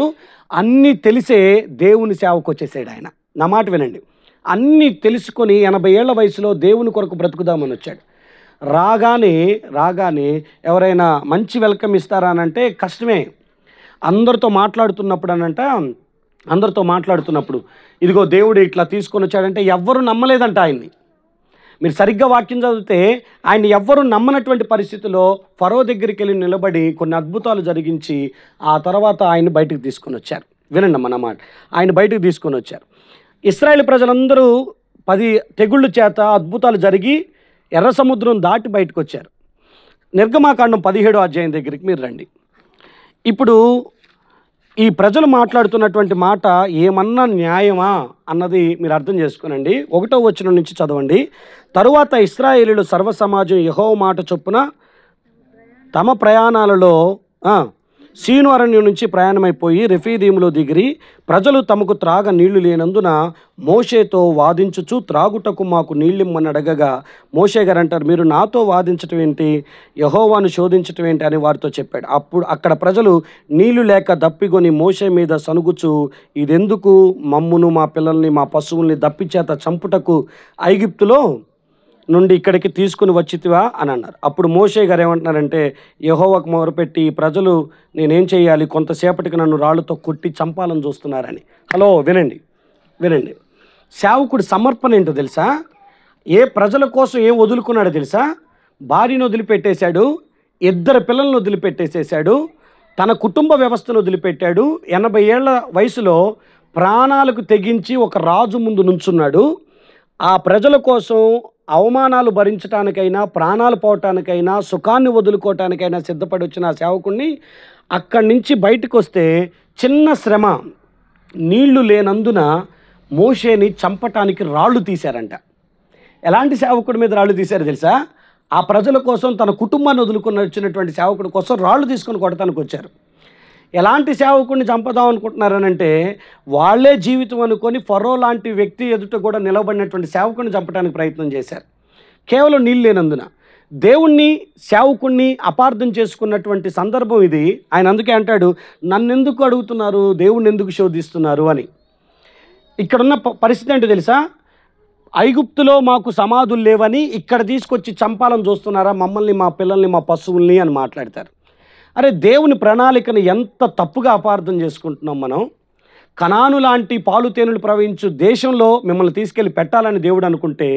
అన్నీ తెలిసే దేవుని సేవకు వచ్చేసాడు ఆయన. నా మాట వినండి, అన్నీ తెలుసుకొని 80 ఏళ్ల వయసులో దేవుని కొరకు బ్రతుకుదామని వచ్చాడు. రాగానే ఎవరైనా మంచి వెల్కమ్ ఇస్తారా అనంటే కష్టమే. అందరితో మాట్లాడుతున్నప్పుడు ఇదిగో దేవుడు ఇట్లా తీసుకొని వచ్చాడంటే ఎవ్వరూ నమ్మలేదంట ఆయన్ని. మీరు సరిగ్గా వాక్యం చదివితే ఆయన ఎవ్వరూ నమ్మనటువంటి పరిస్థితిలో ఫరో దగ్గరికి వెళ్ళి నిలబడి కొన్ని అద్భుతాలు జరిగించి ఆ తర్వాత ఆయన బయటకు తీసుకొని వచ్చారు. వినండి మన మాట, ఆయన బయటకు తీసుకొని వచ్చారు. ఇశ్రాయేలు ప్రజలందరూ 10 తెగుళ్ళ చేత అద్భుతాలు జరిగి ఎర్ర సముద్రం దాటి బయటకు వచ్చారు. నిర్గమాకాండం 17వ అధ్యాయం దగ్గరికి మీరు రండి. ఇప్పుడు ఈ ప్రజలు మాట్లాడుతున్నటువంటి మాట ఏమన్నా న్యాయమా అన్నది మీరు అర్థం చేసుకోనండి. 1వ వచనం నుంచి చదవండి. తరువాత ఇశ్రాయేలీయులు సర్వసమాజం యెహోవా మాట చొప్పున తమ ప్రయాణాలలో సీను అరణ్యం నుంచి ప్రయాణమైపోయి రెఫీదీములో దిగిరి. ప్రజలు తమకు త్రాగ నీళ్లు లేనందున మోషేతో వాదించుచు త్రాగుటకు మాకు నీళ్ళిమ్మని అడగగా మోషే గారు అంటారు, మీరు నాతో వాదించటం ఏంటి, యెహోవాను శోధించటం ఏంటి అని వారితో చెప్పాడు. అప్పుడు అక్కడ ప్రజలు నీళ్లు లేక దప్పికొని మోషే మీద సనుగుచు, ఇదెందుకు? మమ్మును మా పిల్లల్ని మా పశువుల్ని దప్పిచేత చంపుటకు ఐగుప్తులో నుండి ఇక్కడికి తీసుకుని వచ్చితివా అని అన్నారు. అప్పుడు మోషే గారు ఏమంటున్నారంటే, యెహోవాకు మొరపెట్టి ప్రజలు నేనేం చేయాలి, కొంతసేపటికి నన్ను రాళ్ళతో కొట్టి చంపాలని చూస్తున్నారని. హలో వినండి, సేవకుడి సమర్పణ ఏంటో తెలుసా? ఏ ప్రజల కోసం ఏం వదులుకున్నాడో తెలుసా? భార్యను వదిలిపెట్టేశాడు, 2 పిల్లలను వదిలిపెట్టేసేసాడు, తన కుటుంబ వ్యవస్థను వదిలిపెట్టాడు. 80 ఏళ్ల వయసులో ప్రాణాలకు తెగించి ఒక రాజు ముందు నుంచున్నాడు. ఆ ప్రజల కోసం అవమానాలు భరించడానికైనా, ప్రాణాలు పోవటానికైనా, సుఖాన్ని వదులుకోవటానికైనా సిద్ధపడి వచ్చిన ఆ సేవకుడిని అక్కడి నుంచి బయటకు వస్తే చిన్న శ్రమ, నీళ్లు లేనందున మోషేని చంపటానికి రాళ్ళు తీశారంట. ఎలాంటి సేవకుడి మీద రాళ్ళు తీశారు తెలుసా? ఆ ప్రజల కోసం తన కుటుంబాన్ని వదులుకుని వచ్చినటువంటి సేవకుడి కోసం రాళ్ళు తీసుకొని కొడటానికి వచ్చారు. ఎలాంటి సేవకుడిని చంపదాం అనుకుంటున్నారనంటే వాళ్ళే జీవితం అనుకొని ఫరో లాంటి వ్యక్తి ఎదుట కూడా నిలబడినటువంటి సేవకుడిని చంపడానికి ప్రయత్నం చేశారు, కేవలం నీళ్ళు లేనందున. దేవుణ్ణి సేవకుణ్ణి అపార్థం చేసుకున్నటువంటి సందర్భం ఇది. ఆయన అందుకే అంటాడు, నన్నెందుకు అడుగుతున్నారు, దేవుణ్ణి ఎందుకు శోధిస్తున్నారు అని. ఇక్కడున్న పరిస్థితి ఏంటో తెలుసా? ఐగుప్తులో మాకు సమాధులు లేవని ఇక్కడ తీసుకొచ్చి చంపాలని చూస్తున్నారా మమ్మల్ని, మా పిల్లల్ని, మా పశువుల్ని అని మాట్లాడతారు. అరే, దేవుని ప్రణాళికను ఎంత తప్పుగా అపార్థం చేసుకుంటున్నాం మనం. కనాను లాంటి పాలు తేనెలు ప్రవహించు దేశంలో మిమ్మల్ని తీసుకెళ్ళి పెట్టాలని దేవుడు అనుకుంటే,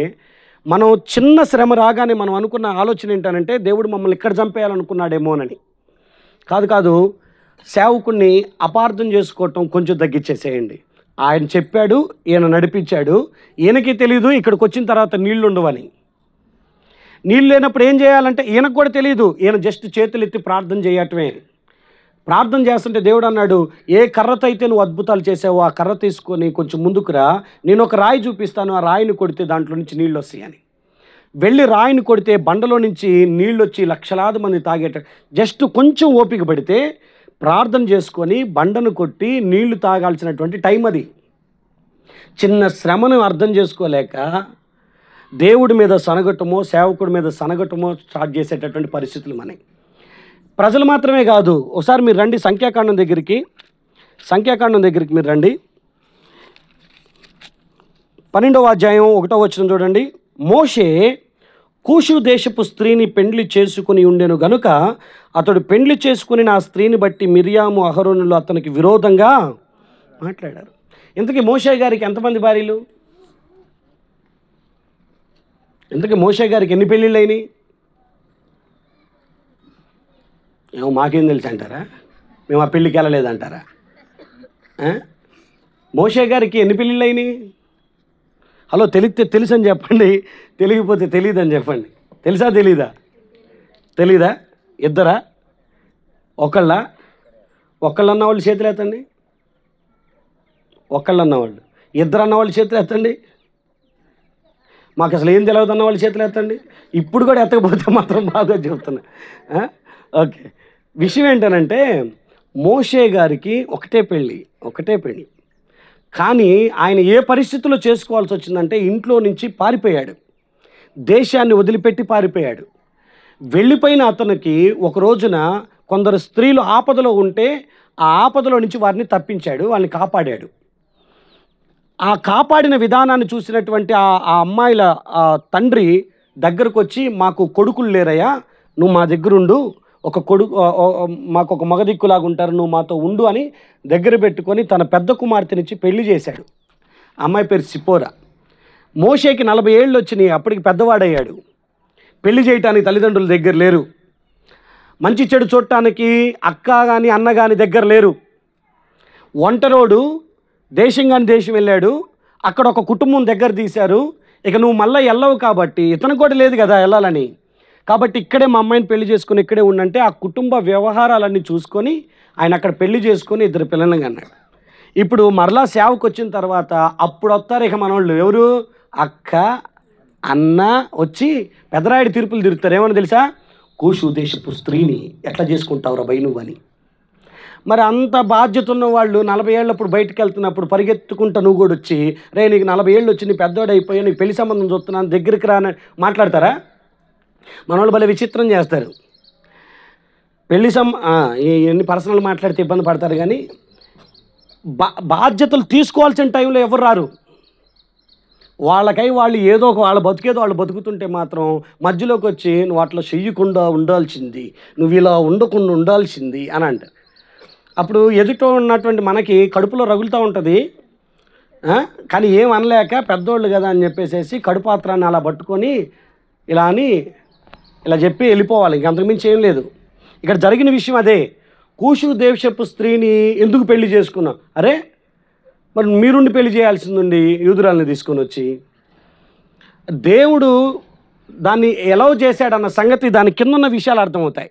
మనం చిన్న శ్రమ రాగానే మనం అనుకున్న ఆలోచన ఏంటంటే దేవుడు మమ్మల్ని ఇక్కడ చంపేయాలనుకున్నాడేమోనని. కాదు, సేవకుణ్ణి అపార్థం చేసుకోవటం కొంచెం తగ్గించేసేయండి. ఆయన చెప్పాడు, ఈయన నడిపించాడు. ఈయనకి తెలియదు ఇక్కడికి వచ్చిన తర్వాత నీళ్లు ఉండవని. నీళ్ళు లేనప్పుడు ఏం చేయాలంటే ఈయనకు కూడా తెలియదు. ఈయన జస్ట్ చేతులు ఎత్తి ప్రార్థన చేయటమే. ప్రార్థన చేస్తుంటే దేవుడు అన్నాడు, ఏ కర్రతో అయితే నువ్వు అద్భుతాలు చేసావో ఆ కర్ర తీసుకొని కొంచెం ముందుకు రా, నేను ఒక రాయి చూపిస్తాను, ఆ రాయిని కొడితే దాంట్లో నుంచి నీళ్ళు వస్తాయని. వెళ్ళి రాయిని కొడితే బండలో నుంచి నీళ్ళు వచ్చి లక్షలాది మంది తాగేట. జస్ట్ కొంచెం ఓపిక పడితే ప్రార్థన చేసుకొని బండను కొట్టి నీళ్లు తాగాల్సినటువంటి టైం అది. చిన్న శ్రమను అర్థం చేసుకోలేక దేవుడి మీద సనగటమో సేవకుడి మీద సనగటమో స్టార్ట్ చేసేటటువంటి పరిస్థితులు మనకి. ప్రజలు మాత్రమే కాదు, ఒకసారి మీరు రండి సంఖ్యాకాండం దగ్గరికి మీరు రండి. 12వ అధ్యాయం 1వ వచనం చూడండి. మోషే కూషు దేశపు స్త్రీని పెండ్లి చేసుకుని ఉండెను గనుక అతడు పెండ్లి చేసుకుని నా స్త్రీని బట్టి మిరియాము అహరోనులు అతనికి విరోధంగా మాట్లాడారు. ఇంతకీ మోషే గారికి ఎంతమంది భార్యలు? ఇంతకీ మోషే గారికి ఎన్ని పెళ్ళిళ్ళు అయినాయి? ఏమో మాకేం తెలుసు అంటారా? మేము ఆ పెళ్ళికి వెళ్ళలేదంటారా? మోషే గారికి ఎన్ని పెళ్ళిళ్ళు అయినాయి? హలో, తెలిస్తే తెలుసు అని చెప్పండి, తెలియకపోతే తెలియదని చెప్పండి. తెలుసా తెలీదా? ఇద్దరా? ఒకళ్ళు అన్నవాళ్ళు చేతులు ఎత్తండి. ఒకళ్ళు అన్నవాళ్ళు. ఇద్దరు అన్నవాళ్ళు చేతులు ఎత్తండి. మాకు అసలు ఏం తెలియదు అన్నవాళ్ళు చేతులు ఎత్తండి. ఇప్పుడు కూడా ఎత్తకపోతే మాత్రం బాగా చెప్తున్నా. ఓకే, విషయం ఏంటనంటే మోషే గారికి ఒకటే పెళ్ళి. కానీ ఆయన ఏ పరిస్థితుల్లో చేసుకోవాల్సి వచ్చిందంటే ఇంట్లో నుంచి పారిపోయాడు, దేశాన్ని వదిలిపెట్టి పారిపోయాడు. వెళ్ళిపోయిన అతనికి ఒక రోజున కొందరు స్త్రీలు ఆపదలో ఉంటే ఆ ఆపదలో నుంచి వారిని తప్పించాడు, వాళ్ళని కాపాడాడు. ఆ కాపాడిన విధానాన్ని చూసినటువంటి ఆ అమ్మాయిల తండ్రి దగ్గరకు వచ్చి, మాకు కొడుకులు లేరయ్యా, నువ్వు మా దగ్గరుండు, మాకు ఒక మగదిక్కులాగా ఉంటారు, నువ్వు మాతో ఉండు అని దగ్గర పెట్టుకొని తన పెద్ద కుమార్తెనిచ్చి పెళ్లి చేశాడు. అమ్మాయి పేరు సిపోరా. మోషేకి 40 ఏళ్ళు వచ్చినాయి, అప్పటికి పెద్దవాడయ్యాడు. పెళ్లి చేయటానికి తల్లిదండ్రుల దగ్గర లేరు, మంచి చెడు చూడటానికి అక్క కానీ అన్న కానీ దగ్గర లేరు. ఒంటరోడు దేశం వెళ్ళాడు. అక్కడ ఒక కుటుంబం దగ్గర తీశారు. ఇక నువ్వు మళ్ళీ వెళ్ళవు కాబట్టి, ఇతను కూడా లేదు కదా వెళ్ళాలని, కాబట్టి ఇక్కడే మా అమ్మాయిని పెళ్లి చేసుకుని ఇక్కడే ఉండంటే ఆ కుటుంబ వ్యవహారాలన్నీ చూసుకొని ఆయన అక్కడ పెళ్లి చేసుకొని 2 పిల్లల్ని కన్నాడు. ఇప్పుడు మరలా సేవకు వచ్చిన తర్వాత అప్పుడు వస్తారు ఇక మనోళ్ళు ఎవరు, అక్క అన్న వచ్చి పెదరాయుడు తీర్పులు తిరుగుతారు. ఏమని తెలుసా? కూషు దేశపు స్త్రీని ఎట్లా చేసుకుంటావురా బై నువ్వు అని. మరి అంత బాధ్యత ఉన్న వాళ్ళు 40 ఏళ్ళప్పుడు బయటకు వెళ్తున్నప్పుడు పరిగెత్తుకుంటా నువ్వు కూడా వచ్చి, రే నీకు 40 ఏళ్ళు వచ్చి నీ పెద్దోడు అయిపోయా, నీకు పెళ్లి సంబంధం చూస్తున్నాను దగ్గరికి రాని మాట్లాడతారా? మన వాళ్ళు భలే విచిత్రం చేస్తారు. పెళ్లి ఎన్ని పర్సనల్ మాట్లాడితే ఇబ్బంది పడతారు, కానీ బాధ్యతలు తీసుకోవాల్సిన టైంలో ఎవరు రారు. వాళ్ళకై వాళ్ళు ఏదో ఒక వాళ్ళ బతుకేదో వాళ్ళు బతుకుతుంటే మాత్రం మధ్యలోకి వచ్చి నువ్వు అట్లా చెయ్యకుండా ఉండాల్సింది, నువ్వు ఇలా ఉండకుండా ఉండాల్సింది అని అంటారు. అప్పుడు ఎదుట ఉన్నటువంటి మనకి కడుపులో రగులుతూ ఉంటుంది, కానీ ఏం అనలేక పెద్దోళ్ళు కదా అని చెప్పేసి కడుపాత్రాన్ని అలా పట్టుకొని ఇలా చెప్పి వెళ్ళిపోవాలి, ఇంక అంతకుమించి ఏం లేదు. ఇక్కడ జరిగిన విషయం అదే. కూషు దేశపు స్త్రీని ఎందుకు పెళ్లి చేసుకున్నా? అరే మరి మీరుండి పెళ్లి చేయాల్సిందండి యూదురాల్ని తీసుకొని వచ్చి. దేవుడు దాన్ని ఎలా చేశాడన్న సంగతి దాని కింద ఉన్న విషయాలు అర్థమవుతాయి.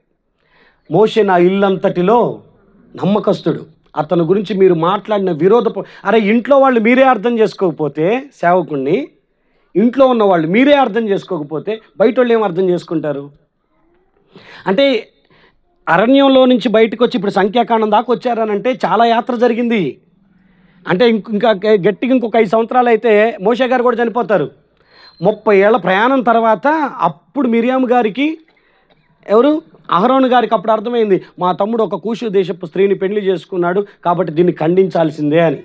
మోషే నా ఇల్లంతటిలో నమ్మకస్తుడు, అతని గురించి మీరు మాట్లాడిన అరే ఇంట్లో వాళ్ళు మీరే అర్థం చేసుకోకపోతే సేవకుణ్ణి, ఇంట్లో ఉన్న వాళ్ళు మీరే అర్థం చేసుకోకపోతే బయట వాళ్ళు ఏం అర్థం చేసుకుంటారు? అంటే అరణ్యంలో నుంచి బయటకు వచ్చి ఇప్పుడు సంఖ్యాకాండం దాకా వచ్చారనంటే చాలా యాత్ర జరిగింది. అంటే ఇంకా గట్టిగా ఇంకొక 5 సంవత్సరాలు అయితే మోషే గారు కూడా చనిపోతారు. 30 ఏళ్ల ప్రయాణం తర్వాత అప్పుడు మిరియాము గారికి ఎవరు అహరోను గారికి అప్పుడు అర్థమైంది, మా తమ్ముడు ఒక కూషు దేశపు స్త్రీని పెళ్లి చేసుకున్నాడు కాబట్టి దీన్ని ఖండించాల్సిందే అని.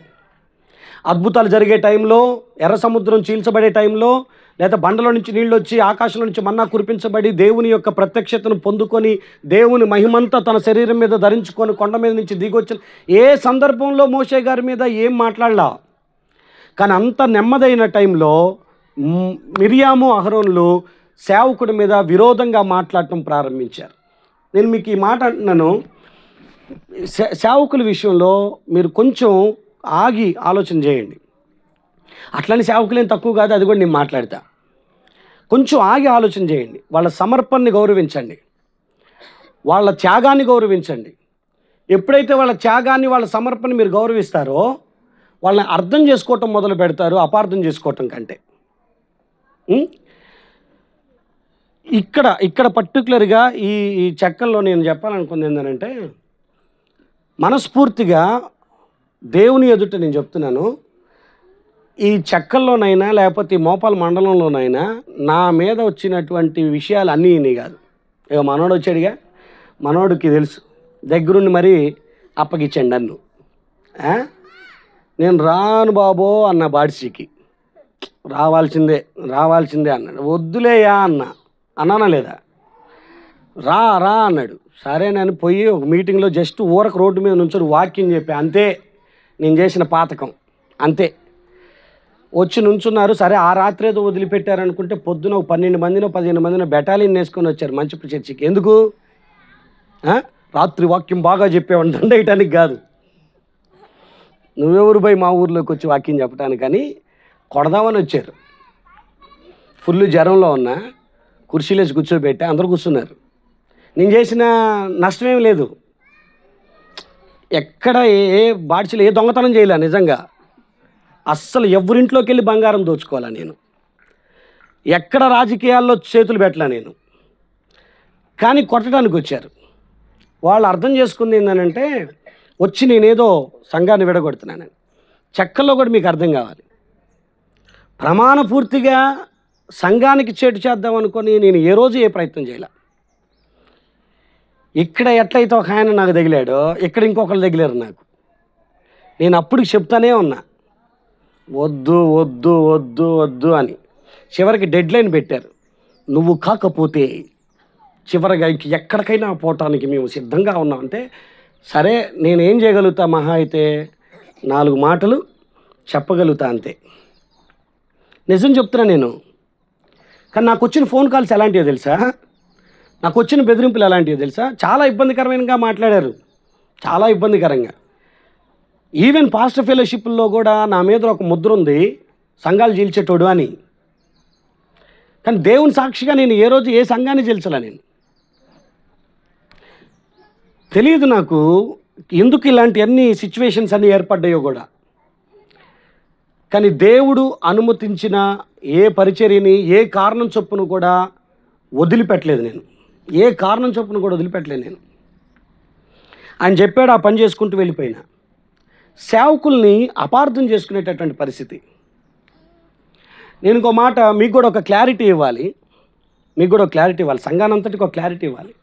అద్భుతాలు జరిగే టైంలో, ఎర్ర సముద్రం చీల్చబడే టైంలో, లేదా బండలో నుంచి నీళ్ళు వచ్చి ఆకాశంలో నుంచి మన్నా కురిపించబడి దేవుని యొక్క ప్రత్యక్షతను పొందుకొని దేవుని మహిమంతా తన శరీరం మీద ధరించుకొని కొండ మీద నుంచి దిగొచ్చిన ఏ సందర్భంలో మోషే గారి మీద ఏం మాట్లాడలా. కానీ అంత నెమ్మదైన టైంలో మిరియాము అహరోనులు సేవకుడి మీద విరోధంగా మాట్లాడటం ప్రారంభించారు. నేను మీకు ఈ మాట అంటున్నాను, సేవకుల విషయంలో మీరు కొంచెం ఆగి ఆలోచన చేయండి. అట్లని సేవకులేం తక్కువ కాదు, అది కూడా నేను మాట్లాడతా. కొంచెం ఆగి ఆలోచన చేయండి. వాళ్ళ సమర్పణని గౌరవించండి, వాళ్ళ త్యాగాన్ని గౌరవించండి. ఎప్పుడైతే వాళ్ళ త్యాగాన్ని వాళ్ళ సమర్పణని మీరు గౌరవిస్తారో వాళ్ళని అర్థం చేసుకోవటం మొదలు పెడతారు, అపార్థం చేసుకోవటం కంటే. ఇక్కడ పర్టికులర్గా ఈ చెక్కల్లో నేను చెప్పాలనుకుంది ఏంటంటే, మనస్ఫూర్తిగా దేవుని ఎదుట నేను చెప్తున్నాను, ఈ చెక్కల్లోనైనా లేకపోతే ఈ మోపాల మండలంలోనైనా నా మీద వచ్చినటువంటి విషయాలు అన్నీ ఇన్ని కాదు. ఇక మనోడు వచ్చాడుగా, మనోడికి తెలుసు, దగ్గరుండి మరీ అప్పగిచ్చండి నన్ను. నేను రాను బాబో అన్న బాడిసికి, రావాల్సిందే అన్నాడు. వద్దులేయా అన్నానా లేదా? రా అన్నాడు. సరే నేను పోయి ఒక మీటింగ్లో జస్ట్ ఊరకు రోడ్డు మీద నుంచొని వాక్యం చెప్పా, అంతే నేను చేసిన పాతకం, అంతే. వచ్చి నుంచున్నారు. సరే ఆ రాత్రి ఏదో వదిలిపెట్టారనుకుంటే పొద్దున 12 మందినో 15 మందినో బెటాలియన్ వేసుకొని వచ్చారు మంచి చర్చికి. ఎందుకు? రాత్రి వాక్యం బాగా చెప్పేవాడిని దండేయటానికి కాదు. నువ్వెవరు పోయి మా ఊర్లోకి వచ్చి వాక్యం చెప్పడానికి అని కొడదామని వచ్చారు. ఫుల్ జ్వరంలో ఉన్నా, కుర్చీలేసి కూర్చోబెట్టా, అందరూ కూర్చున్నారు. నేను చేసిన నష్టమేం లేదు, ఎక్కడ ఏ బాడ్చిలో ఏ దొంగతనం చేయలే. నిజంగా అస్సలు ఎవరింట్లోకి వెళ్ళి బంగారం దోచుకోవాలా నేను, ఎక్కడ రాజకీయాల్లో చేతులు పెట్టలా నేను. కానీ కొట్టడానికి వచ్చారు. వాళ్ళు అర్థం చేసుకుంది ఏంటంటే, వచ్చి నేనేదో సంఘాన్ని విడగొడుతున్నానని. చెక్కల్లో కూడా మీకు అర్థం కావాలి, ప్రమాణపూర్తిగా సంఘానికి చేటు చేద్దాం అనుకొని నేను ఏ రోజు ఏ ప్రయత్నం చేయలే. ఇక్కడ ఎట్లయితే ఒక ఆయన నాకు తగిలాడో ఇక్కడ ఇంకొకరు తగిలారు నాకు. నేను అప్పుడు చెప్తానే ఉన్నా, వద్దు వద్దు వద్దు వద్దు అని. చివరికి డెడ్ లైన్ పెట్టారు, నువ్వు కాకపోతే చివరిగా ఇంక ఎక్కడికైనా పోవటానికి మేము సిద్ధంగా ఉన్నాం. అంటే సరే నేనేం చేయగలుగుతా, మహా అయితే 4 మాటలు చెప్పగలుగుతా అంతే. నిజం చెప్తున్నా నేను. కానీ నాకు వచ్చిన ఫోన్ కాల్స్ ఎలాంటివో తెలుసా, నాకు వచ్చిన బెదిరింపులు ఎలాంటివో తెలుసా? చాలా ఇబ్బందికరమైనగా మాట్లాడారు, చాలా ఇబ్బందికరంగా. ఈవెన్ పాస్టర్ ఫెలోషిప్లో కూడా నా మీద ఒక ముద్ర ఉంది, సంఘాలు చీల్చేటోడు అని. కానీ దేవుని సాక్షిగా నేను ఏ రోజు ఏ సంఘాన్ని చీల్చలే. నేను తెలియదు నాకు ఎందుకు ఇలాంటి అన్ని సిచ్యువేషన్స్ అన్నీ ఏర్పడ్డాయో కూడా. కానీ దేవుడు అనుమతించిన ఏ పరిచర్యని ఏ కారణం చొప్పున కూడా వదిలిపెట్టలేదు నేను, ఏ కారణం చొప్పున కూడా వదిలిపెట్టలేదు నేను. ఆయన చెప్పాడు, ఆ పని చేసుకుంటూ వెళ్ళిపోయినా. సేవకుల్ని అపార్థం చేసుకునేటటువంటి పరిస్థితి. నేను ఇంకో మాట మీకు కూడా ఒక క్లారిటీ ఇవ్వాలి, సంఘానంతటికి ఒక క్లారిటీ ఇవ్వాలి.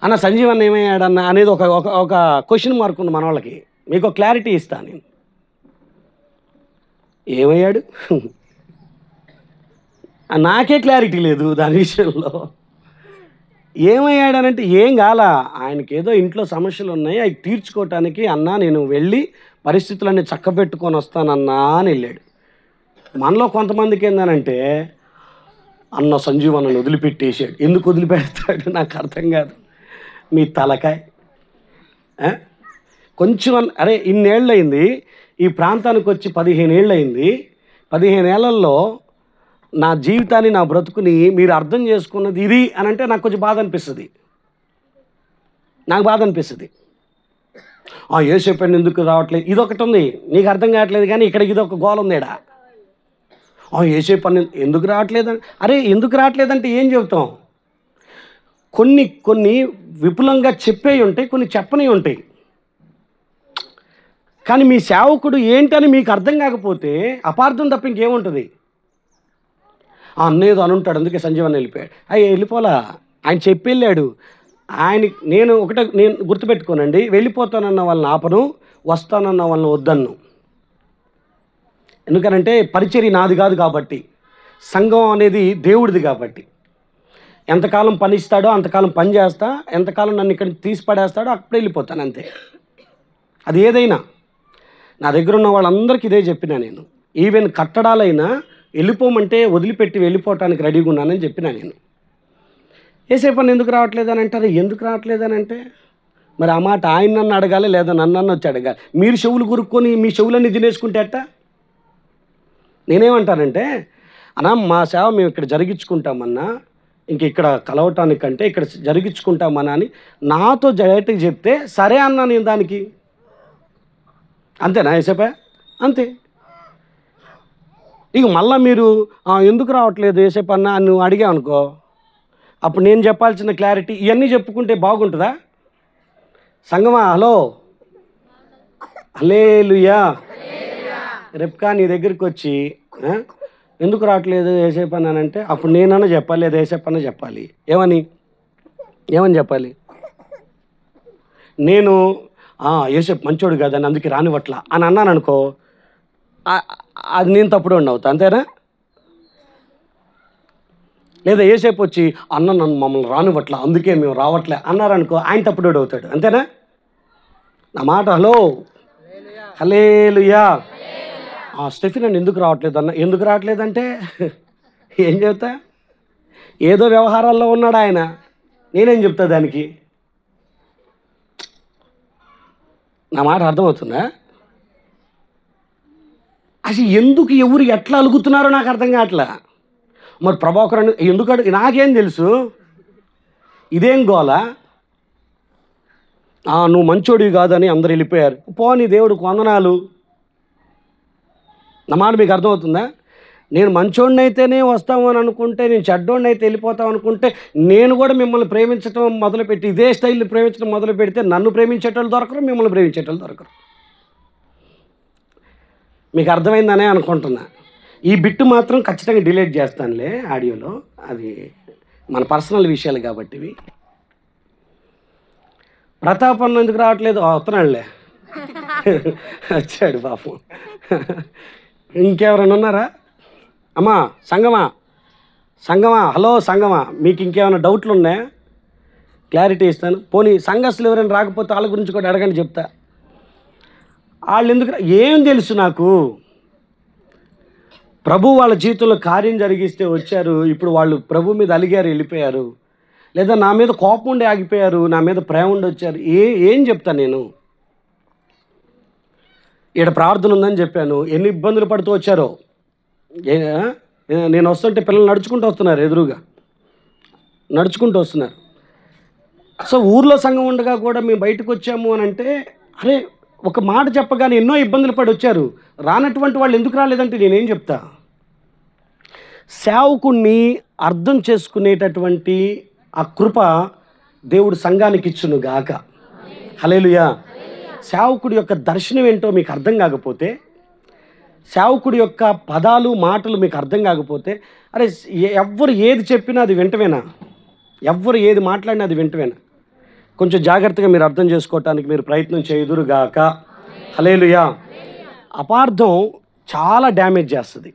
అన్న సంజీవన్ ఏమయ్యాడన్న అనేది ఒక క్వశ్చన్ మార్క్ ఉంది మన వాళ్ళకి. మీకు ఒక క్లారిటీ ఇస్తాను నేను. ఏమయ్యాడు నాకే క్లారిటీ లేదు దాని విషయంలో. ఏమయ్యాడనంటే ఏం కాలా, ఆయనకి ఏదో ఇంట్లో సమస్యలు ఉన్నాయి, అవి తీర్చుకోవటానికి అన్నా నేను వెళ్ళి పరిస్థితులన్నీ చక్కబెట్టుకొని వస్తానన్నా అని వెళ్ళాడు. మనలో కొంతమందికి ఏందనంటే, అన్న సంజీవన్నను వదిలిపెట్టేసాడు. ఎందుకు వదిలిపెడతాడు నాకు అర్థం కాదు. మీ తలకాయ కొంచెం అరే ఇన్నేళ్ళు అయింది ఈ ప్రాంతానికి వచ్చి, 15 ఏళ్ళు అయింది. 15 ఏళ్లలో నా జీవితాన్ని, నా బ్రతుకుని మీరు అర్థం చేసుకున్నది ఇది అని అంటే నాకు కొంచెం బాధ అనిపిస్తుంది. యేసప్పని ఎందుకు రావట్లేదు, ఇదొకటి ఉంది నీకు అర్థం కావట్లేదు. కానీ ఇక్కడ ఇదొక గోల ఉందేడా, యేసప్పని ఎందుకు రావట్లేదు. అరే ఎందుకు రావట్లేదంటే ఏం చెబుతాం? కొన్ని విపులంగా చెప్పేవి ఉంటాయి, కొన్ని చెప్పనివి ఉంటాయి. కానీ మీ సేవకుడు ఏంటని మీకు అర్థం కాకపోతే అపార్థం తప్ప ఇంకేముంటుంది? అన్నేదో అని ఉంటాడు, అందుకే సంజీవన్ వెళ్ళిపోయాడు. అయ్యి వెళ్ళిపోలా, ఆయన చెప్పి వెళ్ళాడు. నేను గుర్తుపెట్టుకోనండి, వెళ్ళిపోతానన్న వాళ్ళని ఆపను, వస్తానన్న వాళ్ళని వద్దన్ను. ఎందుకనంటే పరిచర్య నాది కాదు కాబట్టి, సంఘం అనేది దేవుడిది కాబట్టి. ఎంతకాలం పని ఇస్తాడో అంతకాలం పని చేస్తా, ఎంతకాలం నన్ను ఇక్కడ తీసి పడేస్తాడో అప్పుడే వెళ్ళిపోతాను, అంతే. అది ఏదైనా నా దగ్గర ఉన్న వాళ్ళందరికీ ఇదే చెప్పినా నేను. ఈవెన్ కట్టడాలైనా వెళ్ళిపోమంటే వదిలిపెట్టి వెళ్ళిపోవటానికి రెడీగా ఉన్నానని చెప్పినా నేను. ఏసేపని ఎందుకు రావట్లేదని అంటారు. ఎందుకు రావట్లేదని అంటే మరి ఆ మాట ఆయన నన్ను అడగాలి, లేదా నన్ను వచ్చి అడగాలి. మీరు చెవులు కొరుక్కొని మీ చెవులన్నీ తినేసుకుంటే అట్ట. నేనేమంటానంటే, అన్నా మా సేవ మేము ఇక్కడ జరిగించుకుంటామన్నా, ఇంక ఇక్కడ కలవటానికంటే ఇక్కడ జరిగించుకుంటామన్నా అని నాతో డైరెక్ట్గా చెప్తే సరే అన్నా నేను దానికి. అంతేనా ఏసేపా? అంతే. ఇక మళ్ళీ మీరు ఎందుకు రావట్లేదు ఏసేపన్నా అని నువ్వు అడిగావు అనుకో, అప్పుడు నేను చెప్పాల్సిన క్లారిటీ ఇవన్నీ చెప్పుకుంటే బాగుంటుందా? సంగమా, హలో, హల్లెలూయా. రెప్కా నీ దగ్గరికి వచ్చి ఎందుకు రావట్లేదు ఏసేపన్నా అని అంటే అప్పుడు నేనన్నా చెప్పాలి, లేదా ఏసేపన్నా చెప్పాలి. ఏమని చెప్పాలి? నేను ఏసేపు మంచోడు కాదని అందుకే రానివ్వట్లా అని అన్నాను అనుకో, అది నేను తప్పుడు అవుతా, అంతేనా? లేదా ఏసేపు వచ్చి నన్ను మమ్మల్ని రానివ్వట్లా అందుకే మేము రావట్లే అన్నారనుకో, ఆయన తప్పుడు అవుతాడు, అంతేనా? నా మాట హలో, హల్లెలూయా. స్టెఫెన్ అని ఎందుకు రావట్లేదు అన్న, ఎందుకు రావట్లేదంటే ఏం చెప్తా? ఏదో వ్యవహారాల్లో ఉన్నాడు ఆయన, నేనేం చెప్తా దానికి? నా మాట అర్థమవుతుందా? అసలు ఎందుకు ఎవరు ఎట్లా అలుగుతున్నారో నాకు అర్థం కావట్లా. మరి ప్రభాకర్ ఎందుకు నాకేం తెలుసు, ఇదేం గోల? నువ్వు మంచోడివి కాదని అందరు వెళ్ళిపోయారు, పోనీ దేవుడికి వందనాలు. నా మాట మీకు అర్థమవుతుందా? నేను మంచోడిని అయితేనే వస్తాము అని అనుకుంటే, నేను చెడ్డోడిని అయితే వెళ్ళిపోతాం అనుకుంటే, నేను కూడా మిమ్మల్ని ప్రేమించడం మొదలుపెట్టి ఇదే స్టైల్ని ప్రేమించడం మొదలు పెడితే నన్ను ప్రేమించేటోళ్ళు దొరకరు, మిమ్మల్ని ప్రేమించేటోళ్ళు దొరకరు. మీకు అర్థమైందనే అనుకుంటున్నా. ఈ బిట్టు మాత్రం ఖచ్చితంగా డిలీట్ చేస్తానులే ఆడియోలో, అది మన పర్సనల్ విషయాలు కాబట్టి. ఇవి ప్రతాపన్న ఎందుకు రావట్లేదు? వస్తున్నాడులే, వచ్చాడు పాపం. ఇంకెవరైనా ఉన్నారా? అమ్మా సంగమా, హలో సంగమా, మీకు ఇంకేమైనా డౌట్లు ఉన్నాయా? క్లారిటీ ఇస్తాను. పోనీ సంఘస్థులు ఎవరైనా రాకపోతే వాళ్ళ గురించి కూడా అడగండి, చెప్తా. వాళ్ళు ఎందుకు ఏం తెలుసు నాకు? ప్రభు వాళ్ళ జీవితంలో కార్యం జరిగిస్తే వచ్చారు, ఇప్పుడు వాళ్ళు ప్రభు మీద అలిగారు వెళ్ళిపోయారు, లేదా నా మీద కోపం ఉండి ఆగిపోయారు, నా మీద ప్రేమ ఉండి వచ్చారు. ఏం చెప్తాను నేను? ఇక్కడ ప్రార్థన ఉందని చెప్పాను, ఎన్ని ఇబ్బందులు పడుతూ వచ్చారో. నేను వస్తుంటే పిల్లలు నడుచుకుంటూ వస్తున్నారు, ఎదురుగా నడుచుకుంటూ వస్తున్నారు. సో ఊర్లో సంఘం ఉండగా కూడా మేము బయటకు వచ్చాము అని అంటే, అరే ఒక మాట చెప్పగానే ఎన్నో ఇబ్బందులు పడి వచ్చారు, రానటువంటి వాళ్ళు ఎందుకు రాలేదంటే నేనేం చెప్తా? సేవకుణ్ణి అర్థం చేసుకునేటటువంటి ఆ కృప దేవుడు సంఘానికి ఇచ్చును గాక. హల్లెలూయా. సేవకుడి యొక్క దర్శనం ఏంటో మీకు అర్థం కాకపోతే, సేవకుడి యొక్క పదాలు మాటలు మీకు అర్థం కాకపోతే, అరే ఎవ్వరు ఏది చెప్పినా అది వెంటవేనా? ఎవ్వరు ఏది మాట్లాడినా అది వెంటవేనా? కొంచెం జాగ్రత్తగా మీరు అర్థం చేసుకోవటానికి మీరు ప్రయత్నం చేయుదురుగాక. హల్లెలూయా. అపార్థం చాలా డ్యామేజ్ చేస్తుంది.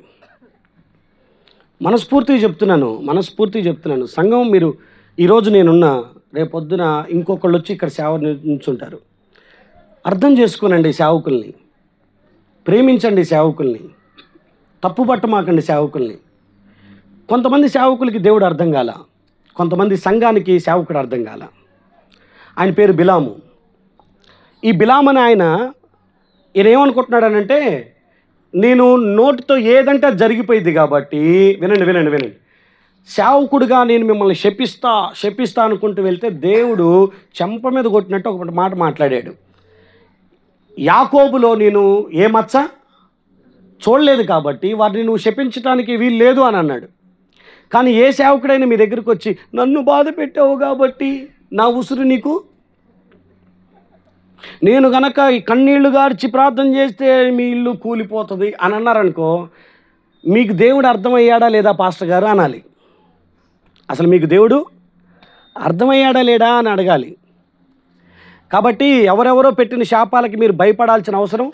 మనస్ఫూర్తిగా చెప్తున్నాను. సంఘం మీరు ఈరోజు నేనున్నా, రేపొద్దున ఇంకొకళ్ళు వచ్చి ఇక్కడ సేవ నిల్చుంటారు. అర్థం చేసుకోనండి సేవకుల్ని, ప్రేమించండి సేవకుల్ని, తప్పుపట్టమాకండి సేవకుల్ని. కొంతమంది సేవకులకి దేవుడు అర్థం కాల, కొంతమంది సంఘానికి సేవకుడు అర్థం కాల. ఆయన పేరు బిలాము. ఈ బిలాము అని ఈయన ఏమనుకుంటున్నాడనంటే, నేను నోటితో ఏదంటే అది జరిగిపోయింది కాబట్టి, వినండి, సేవకుడిగా నేను మిమ్మల్ని శపిస్తా అనుకుంటూ వెళ్తే దేవుడు చెంప మీద కొట్టినట్టు ఒక మాట మాట్లాడాడు. యాకోబులో నేను ఏ మచ్చ చూడలేదు కాబట్టి వారిని నువ్వు శపించడానికి వీలు లేదు అని అన్నాడు. కానీ ఏ సేవకుడైనా మీ దగ్గరికి వచ్చి నన్ను బాధ పెట్టావు కాబట్టి నా ఉసురు నీకు, నేను గనక ఈ కన్నీళ్లు గార్చి ప్రార్థన చేస్తే మీ ఇల్లు కూలిపోతుంది అని అన్నారనుకో, మీకు దేవుడు అర్థమయ్యాడా లేదా పాస్టర్ గారు అనాలి. అసలు మీకు దేవుడు అర్థమయ్యాడా లేడా అని అడగాలి. కాబట్టి ఎవరెవరో పెట్టిన శాపాలకి మీరు భయపడాల్సిన అవసరం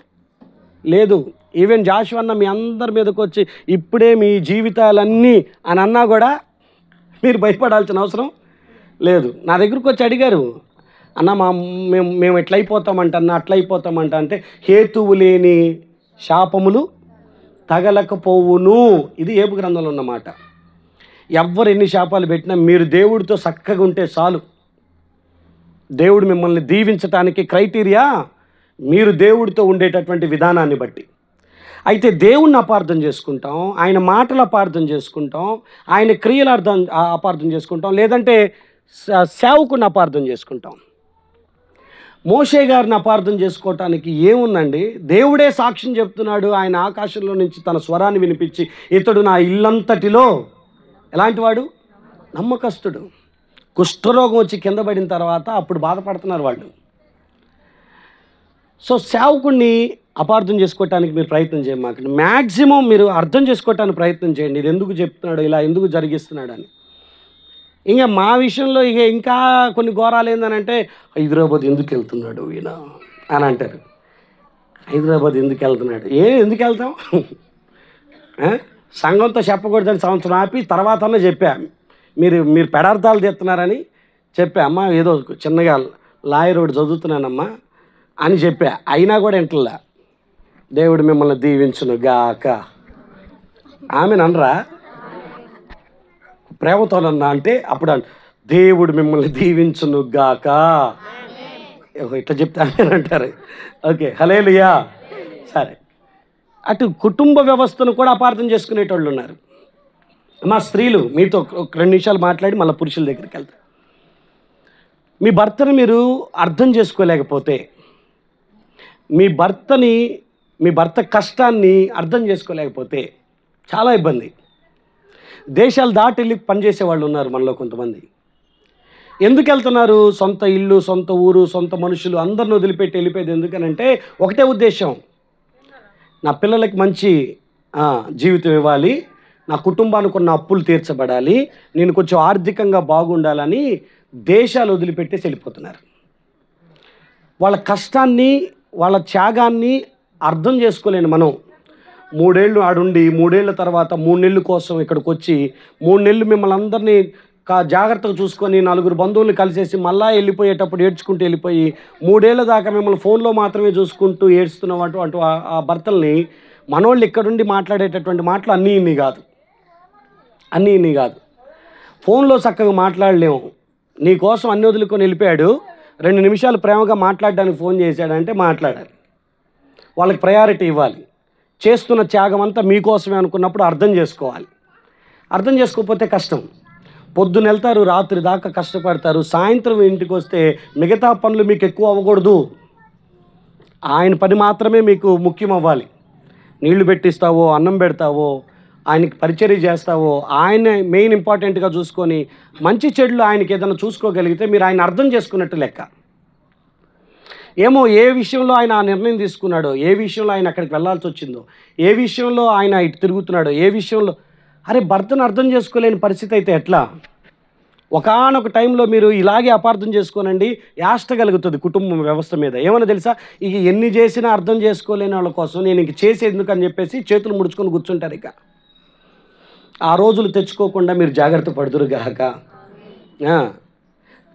లేదు. ఈవెన్ జాషువా అన్న మీ అందరి మీదకి వచ్చి ఇప్పుడే మీ జీవితాలన్నీ అని అన్నా కూడా మీరు భయపడాల్సిన అవసరం లేదు. నా దగ్గరకు వచ్చి అడిగారు, అన్న మేము ఎట్లయిపోతామంట అన్న అట్లయిపోతామంట అంటే, హేతువు లేని శాపములు తగలకపోవును. ఇది ఏబు గ్రంథంలో ఉన్నమాట. ఎవ్వరు ఎన్ని శాపాలు పెట్టినా మీరు దేవుడితో చక్కగా ఉంటే చాలు. దేవుడు మిమ్మల్ని దీవించటానికి క్రైటీరియా మీరు దేవుడితో ఉండేటటువంటి విధానాన్ని బట్టి. అయితే దేవుణ్ణి అపార్థం చేసుకుంటాం, ఆయన మాటలు అపార్థం చేసుకుంటాం, ఆయన క్రియలు అపార్థం చేసుకుంటాం, లేదంటే సేవకుని అపార్థం చేసుకుంటాం. మోషే గారిని అపార్థం చేసుకోవటానికి ఏముందండి? దేవుడే సాక్ష్యం చెప్తున్నాడు. ఆయన ఆకాశంలో నుంచి తన స్వరాన్ని వినిపించి, ఇతడు నా ఇల్లంతటిలో ఎలాంటి వాడు? నమ్మకస్తుడు. కుష్ఠరోగం వచ్చి కింద పడిన తర్వాత అప్పుడు బాధపడుతున్నారు వాళ్ళు. సో సేవకుడిని అపార్థం చేసుకోవటానికి మీరు ప్రయత్నం చేయమాకండి. మ్యాక్సిమం మీరు అర్థం చేసుకోవటానికి ప్రయత్నం చేయండి. ఇది ఎందుకు చెప్తున్నాడు, ఇలా ఎందుకు జరిగిస్తున్నాడు అని. ఇంకా మా విషయంలో ఇంకా కొన్ని ఘోరాలు ఏందనంటే, హైదరాబాద్ ఎందుకు వెళ్తున్నాడు ఈయన అని అంటారు. హైదరాబాద్ ఎందుకు వెళ్తున్నాడు? ఎందుకు వెళ్తాం? సంఘంతో చెప్పకూడదని సంవత్సరం ఆపి తర్వాత చెప్పా, మీరు పెడార్థాలు తెస్తున్నారని చెప్పా. అమ్మ ఏదో చిన్నగా లాయర్ ఒకటి చదువుతున్నానమ్మా అని చెప్పా. అయినా కూడా ఇంటల్లా. దేవుడు మిమ్మల్ని దీవించును గాక. ఆమెనరా ప్రేమతోనన్నా అంటే అప్పుడు దేవుడు మిమ్మల్ని దీవించును గాక. ఇట్లా చెప్తే అంటారు. ఓకే, హల్లెలూయా. సరే, అటు కుటుంబ వ్యవస్థను కూడా అపార్థం చేసుకునేటోళ్ళు ఉన్నారు. మా స్త్రీలు, మీతో ఒక 2 నిమిషాలు మాట్లాడి మళ్ళీ పురుషుల దగ్గరికి వెళ్తారు. మీ భర్తను మీరు అర్థం చేసుకోలేకపోతే, మీ భర్త కష్టాన్ని అర్థం చేసుకోలేకపోతే చాలా ఇబ్బంది. దేశాలు దాటి వెళ్ళి పనిచేసే వాళ్ళు ఉన్నారు మనలో కొంతమంది. ఎందుకు వెళ్తున్నారు? సొంత ఇల్లు, సొంత ఊరు, సొంత మనుషులు అందరిని వదిలిపెట్టి వెళ్ళిపోయేది ఎందుకనంటే ఒకటే ఉద్దేశం, నా పిల్లలకి మంచి జీవితం ఇవ్వాలి, నా కుటుంబానికి ఉన్న అప్పులు తీర్చబడాలి, నేను కొంచెం ఆర్థికంగా బాగుండాలని దేశాలు వదిలిపెట్టేసి వెళ్ళిపోతున్నారు. వాళ్ళ కష్టాన్ని, వాళ్ళ త్యాగాన్ని అర్థం చేసుకోలేని మనం 3 ఏళ్ళు ఆడుండి 3 ఏళ్ళ తర్వాత 3 నెలల కోసం ఇక్కడికి వచ్చి 3 నెలలు మిమ్మల్ని అందరినీ జాగ్రత్తగా చూసుకొని 4 బంధువులు కలిసేసి మళ్ళా వెళ్ళిపోయేటప్పుడు ఏడ్చుకుంటూ వెళ్ళిపోయి 3 ఏళ్ళ దాకా మిమ్మల్ని ఫోన్లో మాత్రమే చూసుకుంటూ ఏడుస్తున్నట్టు అటు ఆ భర్తల్ని మనోళ్ళు ఇక్కడుండి మాట్లాడేటటువంటి మాటలు అన్నీ ఇన్ని కాదు. ఫోన్లో చక్కగా మాట్లాడలేము. నీ కోసం అన్ని వదులుకొని వెళ్ళిపోయాడు, 2 నిమిషాలు ప్రేమగా మాట్లాడడానికి ఫోన్ చేశాడంటే మాట్లాడాలి. వాళ్ళకి ప్రయారిటీ ఇవ్వాలి. చేస్తున్న త్యాగం అంతా మీకోసమే అనుకున్నప్పుడు అర్థం చేసుకోవాలి. అర్థం చేసుకోకపోతే కష్టం. పొద్దున వెళ్తారు, రాత్రి దాకా కష్టపడతారు, సాయంత్రం ఇంటికి వస్తే మిగతా పనులు మీకు ఎక్కువ అవ్వకూడదు. ఆయన పని మాత్రమే మీకు ముఖ్యం అవ్వాలి. నీళ్లు పెట్టిస్తావో, అన్నం పెడతావో, ఆయనకి పరిచర్య చేస్తావో, ఆయన మెయిన్ ఇంపార్టెంట్గా చూసుకొని మంచి చెడులు ఆయనకి ఏదైనా చూసుకోగలిగితే మీరు ఆయన అర్థం చేసుకున్నట్టు లెక్క. ఏమో ఏ విషయంలో ఆయన ఆ నిర్ణయం తీసుకున్నాడో, ఏ విషయంలో ఆయన అక్కడికి వెళ్ళాల్సి వచ్చిందో, ఏ విషయంలో ఆయన ఇటు తిరుగుతున్నాడో, ఏ విషయంలో భర్తను అర్థం చేసుకోలేని పరిస్థితి అయితే ఎట్లా? ఒకానొక టైంలో మీరు ఇలాగే అపార్థం చేసుకోనండి, యాష్ట కలుగుతుంది కుటుంబం వ్యవస్థ మీద. ఏమన్నా తెలుసా, ఇక ఎన్ని చేసినా అర్థం చేసుకోలేని వాళ్ళ కోసం నేను ఇంక చేసేందుకు అని చెప్పేసి చేతులు ముడుచుకొని కూర్చుంటారు. ఇక ఆ రోజులు తెచ్చుకోకుండా మీరు జాగ్రత్త పడుదురుగాక.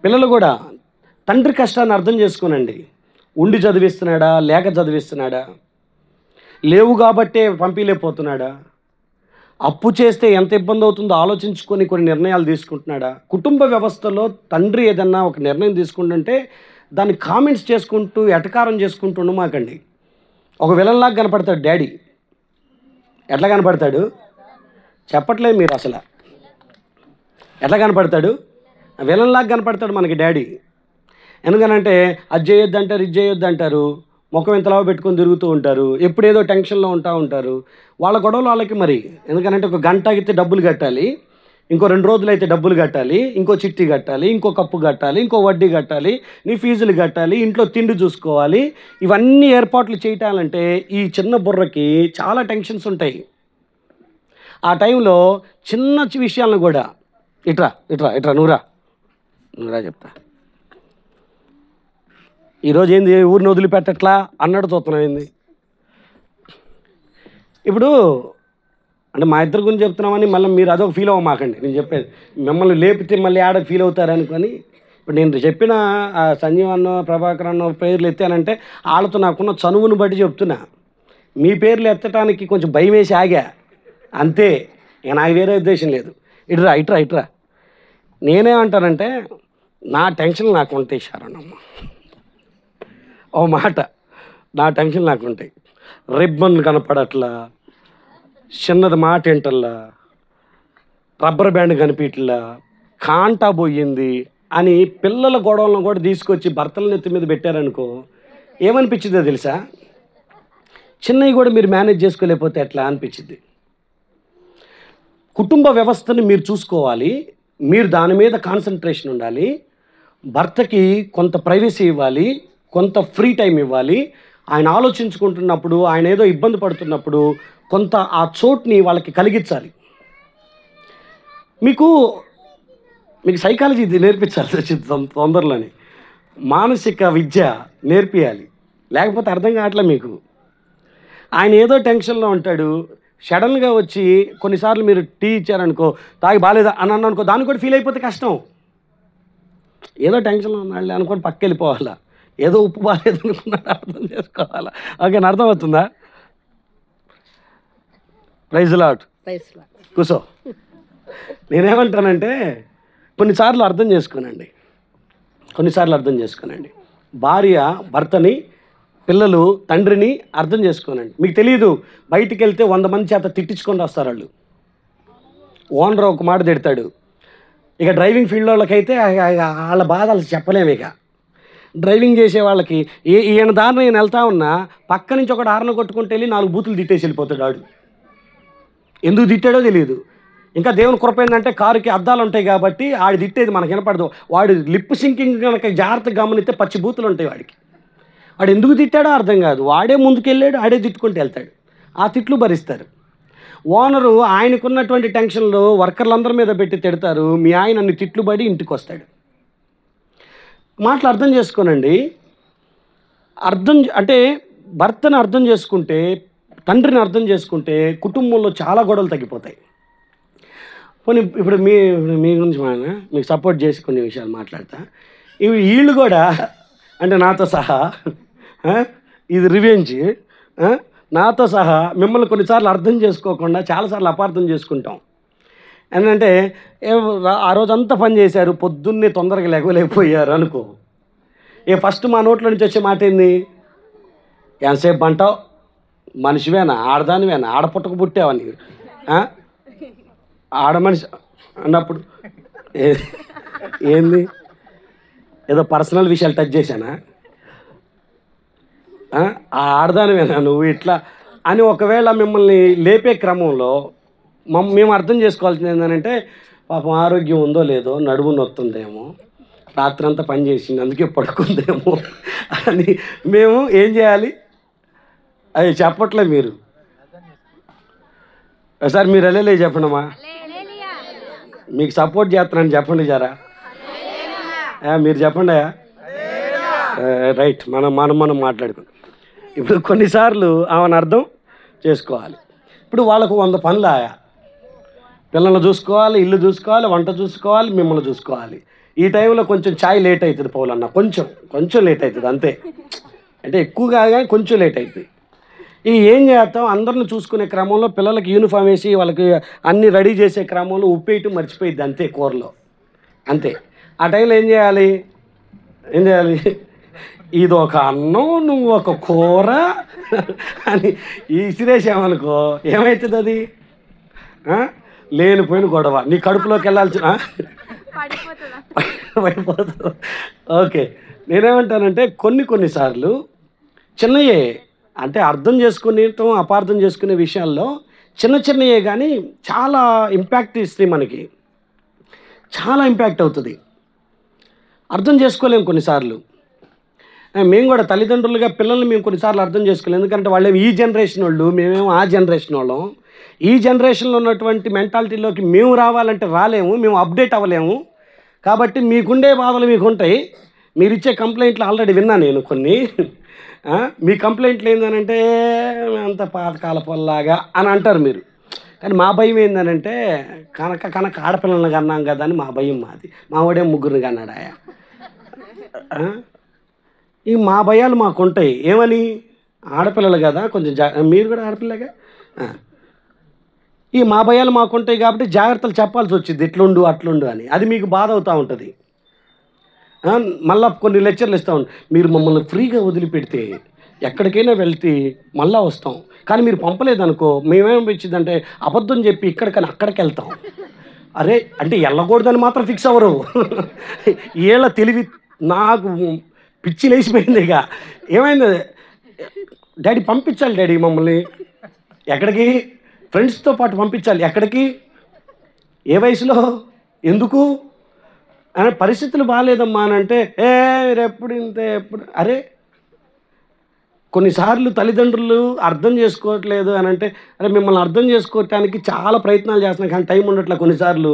పిల్లలు కూడా తండ్రి కష్టాన్ని అర్థం చేసుకోనండి. ఉండి చదివిస్తున్నాడా, లేక చదివిస్తున్నాడా, లేవు కాబట్టే పంపిలేకపోతున్నాడా, అప్పు చేస్తే ఎంత ఇబ్బంది అవుతుందో ఆలోచించుకొని కొన్ని నిర్ణయాలు తీసుకుంటున్నాడా? కుటుంబ వ్యవస్థలో తండ్రి ఏదన్నా ఒక నిర్ణయం తీసుకుంటుంటే దాన్ని కామెంట్స్ చేసుకుంటూ ఎటకారం చేసుకుంటూ ఉండమాకండి. ఒక విలన్లాగా కనపడతాడు డాడీ. ఎట్లా కనపడతాడు చెప్పట్లేదు మీరు అసలు. ఎట్లా కనపడతాడు? విలన్లాగా కనపడతాడు మనకి డాడీ. ఎందుకనంటే అది చేయొద్దు అంటారు, ఇది చేయొద్దు అంటారు, ముఖం ఇంతలా పెట్టుకొని తిరుగుతూ ఉంటారు, ఎప్పుడేదో టెన్షన్లో ఉంటారు. వాళ్ళ గొడవలు వాళ్ళకి మరి. ఎందుకనంటే ఒక గంట అయితే డబ్బులు కట్టాలి, ఇంకో 2 రోజులు అయితే డబ్బులు కట్టాలి, ఇంకో చిట్టి కట్టాలి, ఇంకో కప్పు కట్టాలి, ఇంకో వడ్డీ కట్టాలి, నీ ఫీజులు కట్టాలి, ఇంట్లో తిండి చూసుకోవాలి. ఇవన్నీ ఏర్పాట్లు చేయటాలంటే ఈ చిన్న బుర్రకి చాలా టెన్షన్స్ ఉంటాయి. ఆ టైంలో చిన్న విషయాలను కూడా ఇట్రా ఇట్రా ఇట్రా నువ్వురా చెప్తా, ఈరోజు ఏంది ఊరిని వదిలిపెట్టట్లా అన్నట్టు చూస్తున్నాం ఏంది. ఇప్పుడు అంటే మా ఇద్దరి గురించి చెప్తున్నామని మళ్ళీ మీరు అదొక ఫీల్ అవ్వమాకండి. నేను చెప్పేది మిమ్మల్ని లేపితే మళ్ళీ ఆడ ఫీల్ అవుతారనుకొని. ఇప్పుడు నేను చెప్పిన సంజీవ్ అన్న ప్రభాకర్ అన్న పేర్లు ఎత్తానంటే వాళ్ళతో నాకున్న చనువును బట్టి చెప్తున్నా. మీ పేర్లు ఎత్తడానికి కొంచెం భయం వేసి ఆగా అంతే, ఇక నాకు వేరే ఉద్దేశం లేదు. ఇట్రా నేనేమంటానంటే నా టెన్షన్ నాకు ఉంటాయి శరణమ్మ, ఓ మాట, నా టెన్షన్ నాకు ఉంటాయి. రిబ్బన్ కనపడట్లా, చిన్నది మాట ఏంటల్లా, రబ్బర్ బ్యాండ్ కనిపించట్లా, కాంటా పోయింది అని పిల్లల గొడవలను కూడా తీసుకొచ్చి భర్తల నెత్తి మీద పెట్టారనుకో ఏమనిపించిందో తెలుసా? చిన్నవి కూడా మీరు మేనేజ్ చేసుకోలేకపోతే ఎట్లా అనిపించింది. కుటుంబ వ్యవస్థను మీరు చూసుకోవాలి, మీరు దాని మీద కాన్సన్ట్రేషన్ ఉండాలి. భర్తకి కొంత ప్రైవసీ ఇవ్వాలి, కొంత ఫ్రీ టైం ఇవ్వాలి. ఆయన ఆలోచించుకుంటున్నప్పుడు, ఆయన ఏదో ఇబ్బంది పడుతున్నప్పుడు కొంత ఆ చోటుని వాళ్ళకి కలిగించాలి. మీకు సైకాలజీ ఇది నేర్పించాల్సి వచ్చింది తొందరలోనే, మానసిక విద్య నేర్పియాలి, లేకపోతే అర్థం కావట్లే మీకు. ఆయన ఏదో టెన్షన్లో ఉంటాడు, సడన్గా వచ్చి కొన్నిసార్లు మీరు టీ ఇచ్చారనుకో, తాగి బాగాలేదా అని అనుకో, దాన్ని కూడా ఫీల్ అయిపోతే కష్టం. ఏదో టెన్షన్లో ఉన్నాడు అనుకోని పక్క వెళ్ళిపోవాలా, ఏదో ఉప్పు బాగాలేదు అనుకున్నాడు అర్థం చేసుకోవాలా. ఓకే, అర్థమవుతుందా? ప్రైజ్ లాట్, కూసో. నేనేమంటానంటే కొన్నిసార్లు అర్థం చేసుకోనండి. భార్య భర్తని, పిల్లలు తండ్రిని అర్థం చేసుకోనండి. మీకు తెలియదు, బయటికి వెళ్తే 100 మంది చేత తిట్టించుకొని వస్తారు వాళ్ళు. ఓనర్ ఒక మాట తిడతాడు. ఇక డ్రైవింగ్ ఫీల్డ్ వాళ్ళకైతే వాళ్ళ బాధలు చెప్పలేము. ఇక డ్రైవింగ్ చేసే వాళ్ళకి ఈయన దారిని నేను వెళ్తా ఉన్నా, పక్క నుంచి ఒకటి హార్న్ కొట్టుకుంటూ వెళ్ళి 4 బూతులు తిట్టేసి వెళ్ళిపోతాడు వాడు. ఎందుకు తిట్టాడో తెలియదు. ఇంకా దేవుని కృప ఏంటంటే కారుకి అద్దాలు ఉంటాయి కాబట్టి ఆడి తిట్టేది మనకు వినపడదు. వాడు లిప్ సింకింగ్ కనుక జాగ్రత్తగా గమనిస్తే పచ్చి బూతులు ఉంటాయి వాడికి. వాడు ఎందుకు తిట్టాడో అర్థం కాదు, వాడే ముందుకెళ్ళాడు, ఆడే తిట్టుకుంటూ వెళ్తాడు. ఆ తిట్లు భరిస్తారు. ఓనరు ఆయనకున్నటువంటి టెన్షన్లో వర్కర్లందరి మీద పెట్టి తిడతారు. మీ ఆయన అన్ని తిట్లు పడి ఇంటికి వస్తాడు. మాటలు అర్థం చేసుకోనండి. అంటే భర్తను అర్థం చేసుకుంటే, తండ్రిని అర్థం చేసుకుంటే కుటుంబంలో చాలా గొడవలు తగ్గిపోతాయి. కొన్ని ఇప్పుడు మీ గురించి మీకు సపోర్ట్ చేసి కొన్ని విషయాలు మాట్లాడతా. వీళ్ళు కూడా అంటే నాతో సహా ఇది రివెంజ్, నాతో సహా మిమ్మల్ని కొన్నిసార్లు అర్థం చేసుకోకుండా చాలాసార్లు అపార్థం చేసుకుంటాం. ఏంటంటే ఆ రోజంతా పని చేశారు, పొద్దున్నే తొందరగా లేకపోయారు అనుకో, ఫస్ట్ మా నోట్లో నుంచి వచ్చే మాట ఏంది? ఎంతసేపు అంటావు, మనిషివేనా, ఆడదానివేనా, ఆడపుట్టకు పుట్టావని, ఆడ మనిషి అన్నప్పుడు ఏంది, ఏదో పర్సనల్ విషయాలు టచ్ చేశానా, ఆడదానివేనా నువ్వు ఇట్లా అని ఒకవేళ మిమ్మల్ని లేపే క్రమంలో మేము అర్థం చేసుకోవాల్సింది ఏంటంటే, పాపం ఆరోగ్యం ఉందో లేదో, నడుము నొత్తుందేమో, రాత్రంతా పని చేసింది అందుకే పడుకుందేమో అని మేము ఏం చేయాలి? అది చెప్పట్లే మీరు. సార్ మీరు వెళ్ళలే చెప్పండమ్మా, మీకు సపోర్ట్ చేస్తున్నాను చెప్పండి జరా, మీరు చెప్పండి. రైట్, మనం మాట్లాడుకుందాం. ఇప్పుడు కొన్నిసార్లు ఆమెను అర్థం చేసుకోవాలి. ఇప్పుడు వాళ్ళకు 100 పనులు ఆయా, పిల్లల్ని చూసుకోవాలి, ఇల్లు చూసుకోవాలి, వంట చూసుకోవాలి, మిమ్మల్ని చూసుకోవాలి. ఈ టైంలో కొంచెం ఛాయ్ లేట్ అవుతుంది పౌలన్న, కొంచెం లేట్ అవుతుంది అంతే, అంటే ఎక్కువగా కానీ కొంచెం లేట్ అవుతుంది. ఏం చేస్తాం, అందరిని చూసుకునే క్రమంలో పిల్లలకి యూనిఫామ్ వేసి వాళ్ళకి అన్నీ రెడీ చేసే క్రమంలో ఉప్పు వేయటం మర్చిపోయిద్ది అంతే కూరలో, అంతే. ఆ టైంలో ఏం చేయాలి? ఇది ఒక అన్నం, నువ్వు ఒక కూర అని ఇసిరేసామనుకో ఏమవుతుంది? అది లేనిపోయిన గొడవ, నీ కడుపులోకి వెళ్ళాల్సిన పడిపోతుంది. ఓకే, నేనేమంటానంటే కొన్నిసార్లు చిన్నయే, అంటే అర్థం చేసుకునేటం అపార్థం చేసుకునే విషయాల్లో చిన్నయే కానీ చాలా ఇంపాక్ట్ ఇస్తాయి, మనకి చాలా ఇంపాక్ట్ అవుతుంది. అర్థం చేసుకోలేము కొన్నిసార్లు. మేము కూడా తల్లిదండ్రులుగా పిల్లల్ని మేము కొన్నిసార్లు అర్థం చేసుకోలేము, ఎందుకంటే వాళ్ళేమో ఈ జనరేషన్ వాళ్ళు, మేమేమో ఆ జనరేషన్ వాళ్ళం. ఈ జనరేషన్లో ఉన్నటువంటి మెంటాలిటీలోకి మేము రావాలంటే రాలేము, మేము అప్డేట్ అవ్వలేము. కాబట్టి మీకుండే బాధలు మీకు ఉంటాయి. మీరు ఇచ్చే కంప్లైంట్లు ఆల్రెడీ విన్నా నేను కొన్ని. మీ కంప్లైంట్లు ఏంటనంటే అంత పాతకాల పొల్లాగా అని అంటారు మీరు. కానీ మా భయం ఏంటనంటే కనక ఆడపిల్లలను కన్నాం కదా అని మా భయం మాది. మా వాడే ముగ్గురిని కన్నాడాయా. ఈ మా భయాలు మాకుంటాయి. ఏమని? ఆడపిల్లలు కదా, కొంచెం మీరు కూడా ఆడపిల్లగా. ఈ మా భయాలు మాకుంటాయి కాబట్టి జాగ్రత్తలు చెప్పాల్సి వచ్చింది, ఇట్లుండు అట్లుండు అని. అది మీకు బాధ అవుతూ ఉంటుంది. మళ్ళీ కొన్ని లెక్చర్లు ఇస్తూ ఉంటాం. మీరు మమ్మల్ని ఫ్రీగా వదిలిపెడితే ఎక్కడికైనా వెళ్తే మళ్ళీ వస్తాం, కానీ మీరు పంపలేదనుకో మేమేమనిపించిందంటే అబద్ధం చెప్పి ఇక్కడికని అక్కడికి వెళ్తాం. అరే అంటే వెళ్ళకూడదని మాత్రం ఫిక్స్ అవ్వరు. వీళ్ళ తెలివి నాకు పిచ్చి లేచిపోయింది. ఇక ఏమైంది, డాడీ పంపించాలి డాడీ మమ్మల్ని. ఎక్కడికి? ఫ్రెండ్స్తో పాటు పంపించాలి. ఎక్కడికి? ఏ వయసులో? ఎందుకు? అని పరిస్థితులు బాగాలేదమ్మా అని అంటే రేపుడు ఇంతే ఎప్పుడు. అరే కొన్నిసార్లు తల్లిదండ్రులు అర్థం చేసుకోవట్లేదు అని అంటే, అరే మిమ్మల్ని అర్థం చేసుకోవటానికి చాలా ప్రయత్నాలు చేస్తున్నాం కానీ టైం ఉండట్లే. కొన్నిసార్లు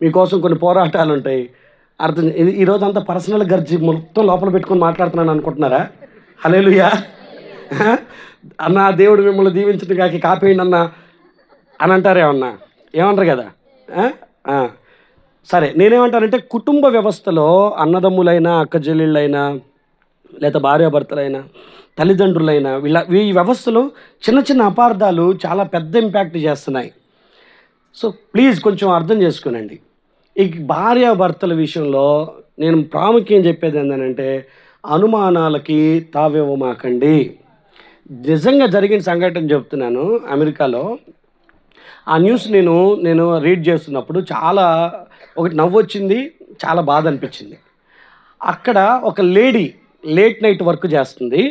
మీకోసం కొన్ని పోరాటాలు ఉంటాయి. ఈరోజు అంతా పర్సనల్ గర్జి మొత్తం లోపల పెట్టుకొని మాట్లాడుతున్నాను అనుకుంటున్నారా? హల్లెలూయా. అన్న దేవుడు మిమ్మల్ని దీవించడం కాకి కాపేయండి అన్న అని అంటారేమన్నా, ఏమంటారు కదా. సరే, నేనేమంటానంటే కుటుంబ వ్యవస్థలో అన్నదమ్ములైనా అక్కచెల్లెళ్ళైనా లేదా భార్యాభర్తలైనా తల్లిదండ్రులైనా ఈ వ్యవస్థలో చిన్న చిన్న అపార్థాలు చాలా పెద్ద ఇంపాక్ట్ చేస్తున్నాయి. సో ప్లీజ్ కొంచెం అర్థం చేసుకోనండి. ఈ భార్యాభర్తల విషయంలో నేను ప్రాముఖ్యం చెప్పేది ఏంటంటే అనుమానాలకి తావివ్వమాకండి. నిజంగా జరిగిన సంఘటన చెప్తున్నాను. అమెరికాలో ఆ న్యూస్ నేను రీడ్ చేస్తున్నప్పుడు చాలా ఒకటి నవ్వు వచ్చింది, చాలా బాధ అనిపించింది. అక్కడ ఒక లేడీ లేట్ నైట్ వర్క్ చేస్తుంది.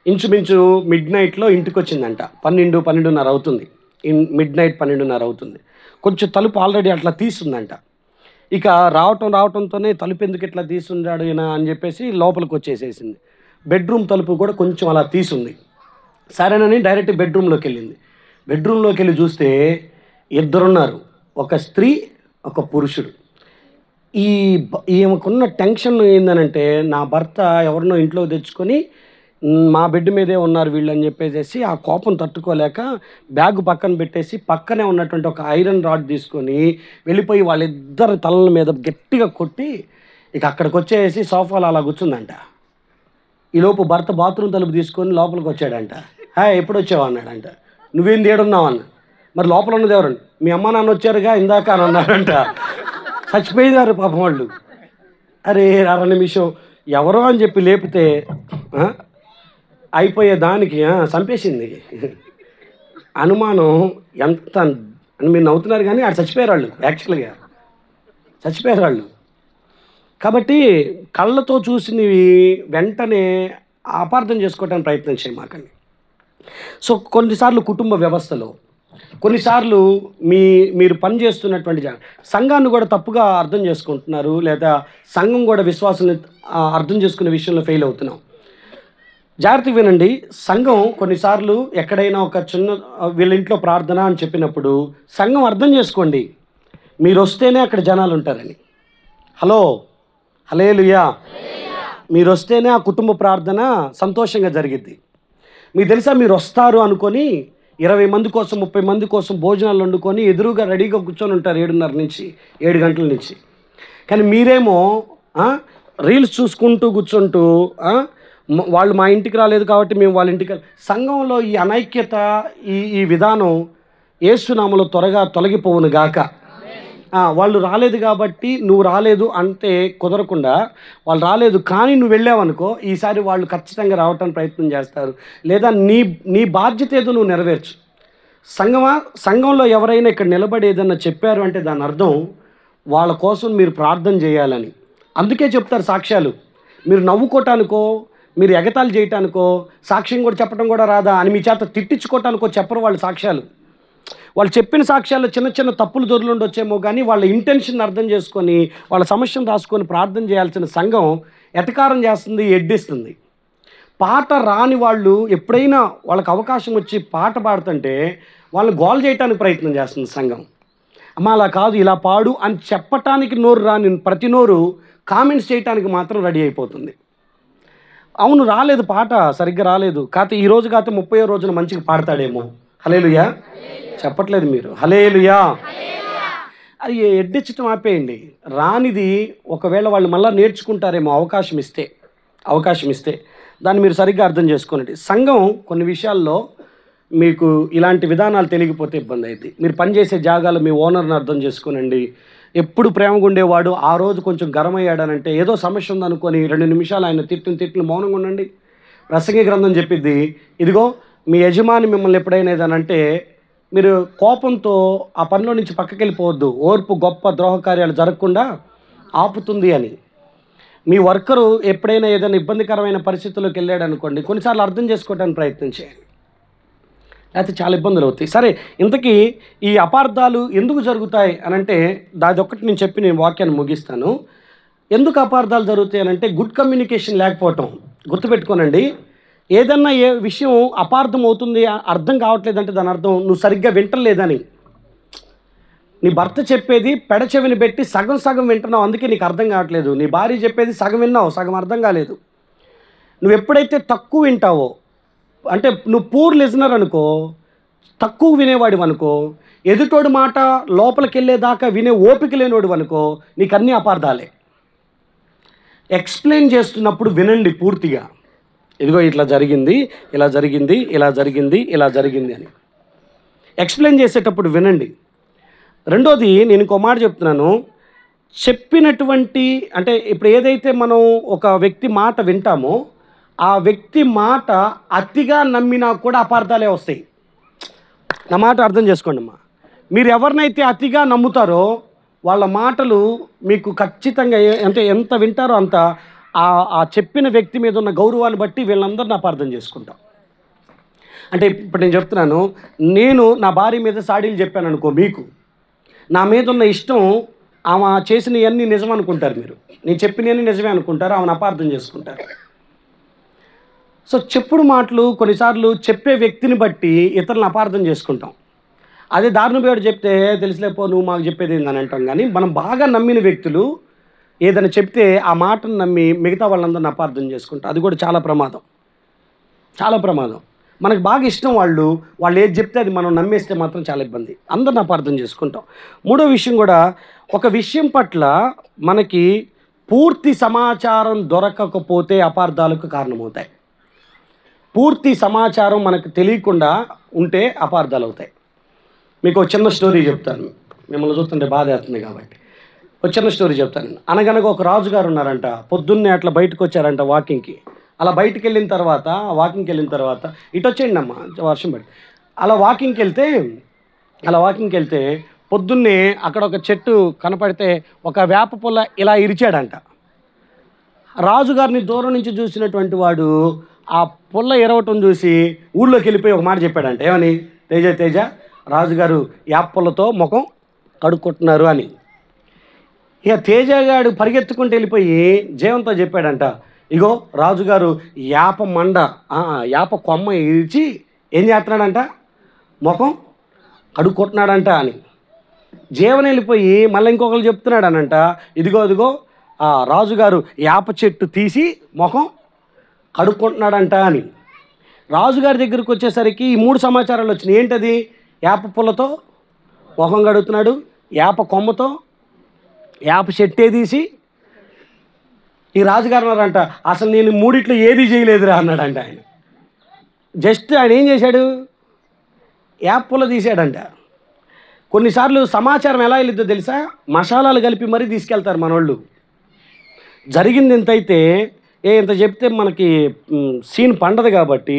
ఇంచుమించు మిడ్ నైట్లో ఇంటికి వచ్చిందంట. 12-12:30 అవుతుంది. మిడ్ నైట్ 12:30 అవుతుంది. కొంచెం తలుపు ఆల్రెడీ అట్లా తీసుందంట. ఇక రావటంతోనే తలుపు ఎందుకు ఇట్లా తీసుండాడు ఈయన అని చెప్పేసి లోపలికి వచ్చేసేసింది. బెడ్రూమ్ తలుపు కూడా కొంచెం అలా తీసుంది. సరేనని డైరెక్ట్ బెడ్రూమ్లోకి వెళ్ళింది. బెడ్రూమ్లోకి వెళ్ళి చూస్తే ఇద్దరున్నారు, ఒక స్త్రీ ఒక పురుషుడు. ఈమెకున్న టెన్షన్ ఏందనంటే నా భర్త ఎవరినో ఇంట్లో తెచ్చుకొని మా బెడ్ మీదే ఉన్నారు వీళ్ళు అని చెప్పేసి ఆ కోపం తట్టుకోలేక బ్యాగ్ పక్కన పెట్టేసి పక్కనే ఉన్నటువంటి ఒక ఐరన్ రాడ్ తీసుకొని వెళ్ళిపోయి వాళ్ళిద్దరు తలల మీద గట్టిగా కొట్టి ఇక అక్కడికి వచ్చేసి సోఫాలో అలా కూర్చుందంట. ఈలోపు భర్త బాత్రూమ్ తలుపు తీసుకొని లోపలికి వచ్చాడంట. ఎప్పుడు వచ్చావు అన్నాడంట. నువ్వేం తేడున్నావు అన్న. మరి లోపల ఉన్నది ఎవరండి? మీ అమ్మ నాన్న వచ్చారుగా ఇందాక అని అన్నాడంట. చచ్చిపోయినారు పాపం వాళ్ళు. అరే 2 నిమిషం ఎవరో అని చెప్పి లేపితే అయిపోయే దానికి చంపేసింది. అనుమానం ఎంత అని మీరు నవ్వుతున్నారు కానీ ఆడు చచ్చిపోయారు వాళ్ళు. యాక్చువల్గా చచ్చిపోయారు వాళ్ళు. కాబట్టి కళ్ళతో చూసినవి వెంటనే అపార్థం చేసుకోవడానికి ప్రయత్నం చేయమాకండి. సో కొన్నిసార్లు కుటుంబ వ్యవస్థలో, కొన్నిసార్లు మీరు పనిచేస్తున్నటువంటి సంఘాన్ని కూడా తప్పుగా అర్థం చేసుకుంటున్నారు, లేదా సంఘం కూడా విశ్వాసాన్ని అర్థం చేసుకునే విషయంలో ఫెయిల్ అవుతున్నాం. జాగ్రత్తగా వినండి. సంఘం కొన్నిసార్లు ఎక్కడైనా ఒక చిన్న వీళ్ళ ఇంట్లో ప్రార్థన అని చెప్పినప్పుడు సంఘం అర్థం చేసుకోండి, మీరు వస్తేనే అక్కడ జనాలు ఉంటారని. హల్లెలూయా. మీరు వస్తేనే ఆ కుటుంబ ప్రార్థన సంతోషంగా జరిగిద్ది. మీకు తెలుసా, మీరు వస్తారు అనుకొని 20 మంది కోసం 30 మంది కోసం భోజనాలు వండుకొని ఎదురుగా రెడీగా కూర్చొని ఉంటారు 7:30 నుంచి 7 గంటల నుంచి. కానీ మీరేమో రీల్స్ చూసుకుంటూ కూర్చుంటూ వాళ్ళు మా ఇంటికి రాలేదు కాబట్టి మేము వాళ్ళ ఇంటికి. సంఘంలో ఈ అనైక్యత, ఈ విధానం యేసునామములో త్వరగా తొలగిపోవును గాక. వాళ్ళు రాలేదు కాబట్టి నువ్వు రాలేదు అంటే కుదరకుండా, వాళ్ళు రాలేదు కానీ నువ్వు వెళ్ళావనుకో ఈసారి వాళ్ళు ఖచ్చితంగా రావటానికి ప్రయత్నం చేస్తారు. లేదా నీ బాధ్యత ఏదో నువ్వు నెరవేర్చు. సంఘంలో ఎవరైనా ఇక్కడ నిలబడి ఏదన్నా చెప్పారు అంటే దాని అర్థం వాళ్ళ కోసం మీరు ప్రార్థన చేయాలని. అందుకే చెప్తారు సాక్ష్యాలు. మీరు నవ్వుకోవటానికో, మీరు ఎగతాళి చేయటానికో, సాక్ష్యం కూడా చెప్పడం కూడా రాదా అని మీ చేత తిట్టించుకోవటానికో చెప్పరు వాళ్ళు సాక్ష్యాలు. వాళ్ళు చెప్పిన సాక్ష్యాల్లో చిన్న చిన్న తప్పులు దొరులుండొచ్చేమో కానీ వాళ్ళ ఇంటెన్షన్ అర్థం చేసుకొని వాళ్ళ సమస్యను రాసుకొని ప్రార్థన చేయాల్సిన సంఘం ఎటకారం చేస్తుంది, ఎడ్డిస్తుంది. పాట రాని వాళ్ళు ఎప్పుడైనా వాళ్ళకి అవకాశం వచ్చి పాట పాడుతుంటే వాళ్ళు గోల్ చేయడానికి ప్రయత్నం చేస్తుంది సంఘం. అమ్మ అలా కాదు, ఇలా పాడు అని చెప్పటానికి నోరు రాని ప్రతి నోరు కామెంట్స్ చేయడానికి మాత్రం రెడీ అయిపోతుంది. అవును, రాలేదు, పాట సరిగ్గా రాలేదు, కాకపోతే ఈరోజు కాకపోతే 30వ రోజున మంచిగా పాడతాడేమో. హల్లెలూయా చెప్పట్లేదు మీరు, హల్లెలూయా. అది ఎడ్డించటం ఆపేయండి. రానిది ఒకవేళ వాళ్ళు మళ్ళీ నేర్చుకుంటారేమో అవకాశం ఇస్తే దాన్ని మీరు సరిగ్గా అర్థం చేసుకోండి. సంఘం కొన్ని విషయాల్లో మీకు ఇలాంటి విధానాలు తెలియకపోతే ఇబ్బంది అయింది. మీరు పనిచేసే జాగాలో మీ ఓనర్ని అర్థం చేసుకోనండి. ఎప్పుడు ప్రేమగా ఉండేవాడు ఆ రోజు కొంచెం గరం అయ్యాడనంటే ఏదో సమస్య ఉందనుకొని 2 నిమిషాలు ఆయన తిట్లు మౌనంగా ఉండండి. ప్రసంగి గ్రంథం చెప్పిద్ది, ఇదిగో మీ యజమాని మిమ్మల్ని ఎప్పుడైనా ఏదనంటే మీరు కోపంతో ఆ పనిలో నుంచి పక్కకి వెళ్ళిపోవద్దు, ఓర్పు గొప్ప ద్రోహకార్యాలు జరగకుండా ఆపుతుంది అని. మీ వర్కరు ఎప్పుడైనా ఏదైనా ఇబ్బందికరమైన పరిస్థితుల్లోకి వెళ్ళాడు అనుకోండి, కొన్నిసార్లు అర్థం చేసుకోవడానికి ప్రయత్నం చేయండి, లేకపోతే చాలా ఇబ్బందులు అవుతాయి. సరే, ఇంతకీ ఈ అపార్థాలు ఎందుకు జరుగుతాయి అనంటే దాదొక్కటి నేను చెప్పి నేను వాక్యాన్ని ముగిస్తాను. ఎందుకు అపార్థాలు జరుగుతాయి అనంటే గుడ్ కమ్యూనికేషన్ లేకపోవటం. గుర్తుపెట్టుకోనండి, ఏదన్నా ఏ విషయం అపార్థం అవుతుంది, అర్థం కావట్లేదంటే దాని అర్థం నువ్వు సరిగ్గా వింటలేదని. నీ భర్త చెప్పేది పెడచెవిని పెట్టి సగం వింటున్నావు, అందుకే నీకు అర్థం కావట్లేదు. నీ భార్య చెప్పేది సగం విన్నావు, సగం అర్థం కాలేదు. నువ్వు ఎప్పుడైతే తక్కువ వింటావో, అంటే నువ్వు పూర్ లిజనర్ అనుకో, తక్కువ వినేవాడివి అనుకో, ఎదుటోడు మాట లోపలికి వెళ్ళేదాకా వినే ఓపిక లేనివాడు అనుకో, నీకు అన్నీ అపార్థాలే. ఎక్స్ప్లెయిన్ చేస్తున్నప్పుడు వినండి పూర్తిగా, ఇదిగో ఇట్లా జరిగింది, ఇలా జరిగింది, ఇలా జరిగింది, ఇలా జరిగింది అని ఎక్స్ప్లెయిన్ చేసేటప్పుడు వినండి. రెండోది, నేను ఇంకో మాట చెప్తున్నాను, చెప్పినటువంటి అంటే ఇప్పుడు ఏదైతే మనం ఒక వ్యక్తి మాట వింటామో ఆ వ్యక్తి మాట అతిగా నమ్మినా కూడా అపార్థాలే వస్తాయి. నా మాట అర్థం చేసుకోండి అమ్మా. మీరు ఎవరినైతే అతిగా నమ్ముతారో వాళ్ళ మాటలు మీకు ఖచ్చితంగా అంటే ఎంత వింటారో అంత ఆ చెప్పిన వ్యక్తి మీద ఉన్న గౌరవాన్ని బట్టి వీళ్ళందరినీ అపార్థం చేసుకుంటాం. అంటే ఇప్పుడు నేను చెప్తున్నాను, నేను నా భార్య మీద సాడీలు చెప్పాను అనుకో, మీకు నా మీద ఉన్న ఇష్టం ఆమె చేసినవన్నీ నిజం అనుకుంటారు మీరు, నేను చెప్పినవన్నీ నిజమే అనుకుంటారు, ఆమెను అపార్థం చేసుకుంటారు. సో చెప్పుడు మాటలు కొన్నిసార్లు చెప్పే వ్యక్తిని బట్టి ఇతరులను అపార్థం చేసుకుంటాం. అదే దారుణ పేరు చెప్తే తెలిసిలేపో నువ్వు మాకు చెప్పేది ఏందని అంటాం. కానీ మనం బాగా నమ్మిన వ్యక్తులు ఏదైనా చెప్తే ఆ మాటను నమ్మి మిగతా వాళ్ళందరిని అపార్థం చేసుకుంటాం. అది కూడా చాలా ప్రమాదం. మనకు బాగా ఇష్టం వాళ్ళు ఏది చెప్తే అది మనం నమ్మేస్తే మాత్రం చాలా ఇబ్బంది, అందరిని అపార్థం చేసుకుంటాం. మూడో విషయం కూడా, ఒక విషయం పట్ల మనకి పూర్తి సమాచారం దొరకకపోతే అపార్థాలకు కారణమవుతాయి. పూర్తి సమాచారం మనకు తెలియకుండా ఉంటే అపార్థాలు అవుతాయి. మీకు ఒక చిన్న స్టోరీ చెప్తాను, మిమ్మల్ని చూస్తుంటే బాధ అవుతుంది కాబట్టి ఒక చిన్న స్టోరీ చెప్తాను. అనగనగా ఒక రాజుగారు ఉన్నారంట, పొద్దున్నే అట్లా బయటకు వచ్చారంట వాకింగ్కి. అలా బయటికి వెళ్ళిన తర్వాత ఇటు వచ్చేయండి అమ్మ, వర్షం పడి. అలా వాకింగ్కి వెళ్తే పొద్దున్నే అక్కడ ఒక చెట్టు కనపడితే ఒక వేప పుల్ల ఇలా ఇరిచాడంట. రాజుగారిని దూరం నుంచి చూసినటువంటి వాడు ఆ పుల్ల ఇరవటం చూసి ఊళ్ళోకి వెళ్ళిపోయి ఒక మాట చెప్పాడంట, ఏమని? తేజ రాజుగారు యాప పుల్లతో ముఖం కడుక్కుంటున్నారు అని. ఇక తేజగాడు పరిగెత్తుకుంటూ వెళ్ళిపోయి జీవంతో చెప్పాడంట, ఇగో రాజుగారు యాప కొమ్మ ఇరిచి ఏం చేస్తున్నాడంట, ముఖం కడుక్కుంటున్నాడంట అని. జీవన వెళ్ళిపోయి మళ్ళీ ఇంకొకరు చెప్తున్నాడు అనంట, ఇదిగో రాజుగారు యాప చెట్టు తీసి ముఖం కడుక్కుంటున్నాడంట అని. రాజుగారి దగ్గరికి వచ్చేసరికి ఈ 3 సమాచారాలు వచ్చినాయి. ఏంటది? యాప పుల్లతో ముఖం కడుగుతున్నాడు, యాప కొమ్మతో యాప చెట్టే తీసి. ఈ రాజుగారు అన్నారంట, అసలు నేను 3 ఏది చేయలేదురా అన్నాడంట ఆయన. జస్ట్ ఆయన ఏం చేశాడు, యాప పుల్ల తీసాడంట. కొన్నిసార్లు సమాచారం ఎలా వెళ్ళిద్దో తెలుసా? మసాలాలు కలిపి మరీ తీసుకెళ్తారు మనోళ్ళు. జరిగింది ఎంతైతే ఇంత చెప్తే మనకి సీన్ పండదు కాబట్టి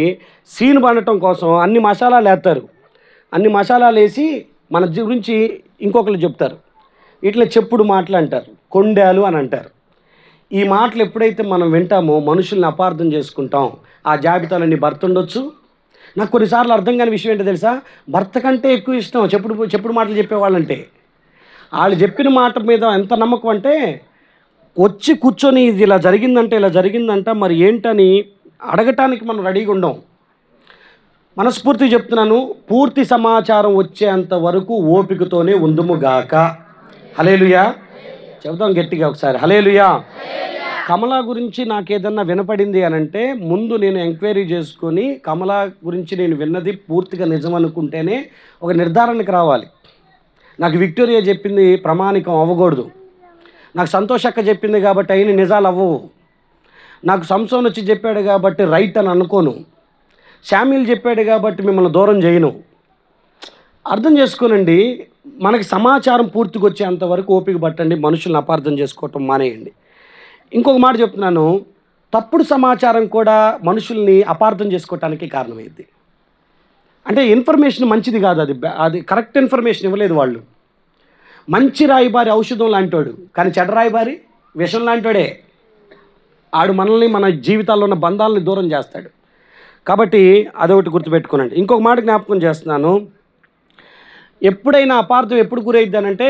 సీన్ పండటం కోసం అన్ని మసాలాలు వేస్తారు. అన్ని మసాలాలు వేసి మన గురించి ఇంకొకరు చెప్తారు. ఇట్లా చెప్పుడు మాటలు అంటారు, కొండాలు అని అంటారు. ఈ మాటలు ఎప్పుడైతే మనం వింటామో మనుషుల్ని అపార్థం చేసుకుంటాం. ఆ జాబితాలన్నీ భర్త ఉండొచ్చు. నాకు కొన్నిసార్లు అర్థం కాని విషయం ఏంటో తెలుసా? భర్త కంటే ఎక్కువ ఇష్టం చెప్పుడు మాటలు చెప్పేవాళ్ళంటే. వాళ్ళు చెప్పిన మాట మీద ఎంత నమ్మకం అంటే వచ్చి కూర్చొని ఇది ఇలా జరిగిందంట మరి ఏంటని అడగటానికి మనం రెడీగా ఉండం. మనస్ఫూర్తిగా చెప్తున్నాను, పూర్తి సమాచారం వచ్చేంత వరకు ఓపికతోనే ఉందుముగాక. హల్లెలూయా చెబుతాం గట్టిగా ఒకసారి, హల్లెలూయా. కమలా గురించి నాకేదన్నా వినపడింది అని అంటే ముందు నేను ఎంక్వైరీ చేసుకొని కమలా గురించి నేను విన్నది పూర్తిగా నిజం అనుకుంటేనే ఒక నిర్ధారణకు రావాలి. నాకు విక్టోరియా చెప్పింది ప్రామాణికం అవ్వకూడదు. నాకు సంతోష్ అక్క చెప్పింది కాబట్టి అయిన నిజాలు అవ్వవు. నాకు సంసోన్ వచ్చి చెప్పాడు కాబట్టి రైట్ అని అనుకోను. శామ్యూల్ చెప్పాడు కాబట్టి మిమ్మల్ని దూరం చేయను. అర్థం చేసుకోనండి. మనకి సమాచారం పూర్తిగా వచ్చేంతవరకు ఓపిక పట్టండి. మనుషులను అపార్థం చేసుకోవటం మానేయండి. ఇంకొక మాట చెప్తున్నాను, తప్పుడు సమాచారం కూడా మనుషుల్ని అపార్థం చేసుకోవటానికి కారణమైంది. అంటే ఇన్ఫర్మేషన్ మంచిది కాదు, అది కరెక్ట్ ఇన్ఫర్మేషన్ ఇవ్వలేదు వాళ్ళు. మంచి రాయబారి ఔషధం లాంటివాడు, కానీ చెడ్డ రాయబారి విషం లాంటివాడే. ఆడు మనల్ని మన జీవితాల్లో ఉన్న బంధాలని దూరం చేస్తాడు. కాబట్టి అదొకటి గుర్తుపెట్టుకోనండి. ఇంకొక మాట జ్ఞాపకం చేస్తున్నాను, ఎప్పుడైనా అపార్థం ఎప్పుడు గురైద్దానంటే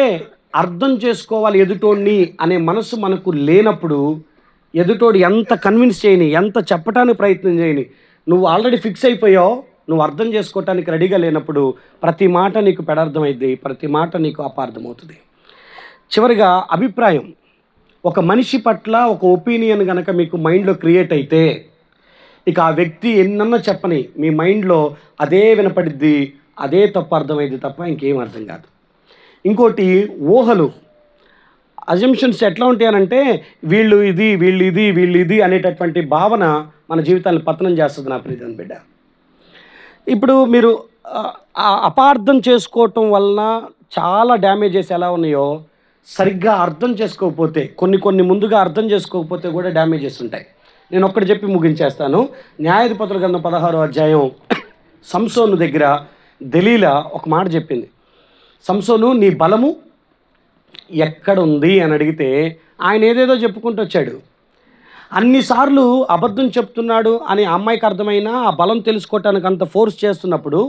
అర్థం చేసుకోవాలి ఎదుటోడిని అనే మనసు మనకు లేనప్పుడు, ఎదుటోడు ఎంత కన్విన్స్ చేయని, ఎంత చెప్పడానికి ప్రయత్నం చేయని, నువ్వు ఆల్రెడీ ఫిక్స్ అయిపోయావు, నువ్వు అర్థం చేసుకోవటానికి రెడీగా లేనప్పుడు ప్రతి మాట నీకు పెడార్థమైద్ది, ప్రతి మాట నీకు అపార్థమవుతుంది. చివరిగా అభిప్రాయం, ఒక మనిషి పట్ల ఒక ఒపీనియన్ కనుక మీకు మైండ్లో క్రియేట్ అయితే ఇక ఆ వ్యక్తి ఎన్నన్నా చెప్పని మీ మైండ్లో అదే వినపడిద్ది, అదే తప్పు అర్థమైంది తప్ప ఇంకేం అర్థం కాదు. ఇంకోటి ఊహలు, అజంప్షన్స్ ఎట్లా ఉంటాయనంటే వీళ్ళు ఇది అనేటటువంటి భావన మన జీవితాన్ని పతనం చేస్తుంది నా ప్రియమైన బిడ్డ. ఇప్పుడు మీరు అపార్థం చేసుకోవటం వలన చాలా డ్యామేజెస్ ఎలా ఉన్నాయో సరిగ్గా అర్థం చేసుకోకపోతే, కొన్ని ముందుగా అర్థం చేసుకోకపోతే కూడా డ్యామేజెస్ ఉంటాయి. నేను ఒక్కటి చెప్పి ముగించేస్తాను. న్యాయాధిపతుల గ్రంథం 16వ అధ్యాయం సంసోను దగ్గర దెలీలా ఒక మాట చెప్పింది. సంసోను నీ బలము ఎక్కడుంది అని అడిగితే ఆయన ఏదేదో చెప్పుకుంటూ వచ్చాడు. అన్నిసార్లు అబద్ధం చెప్తున్నాడు అని అమ్మాయికి అర్థమైనా ఆ బలం తెలుసుకోవటానికి అంత ఫోర్స్ చేస్తున్నప్పుడు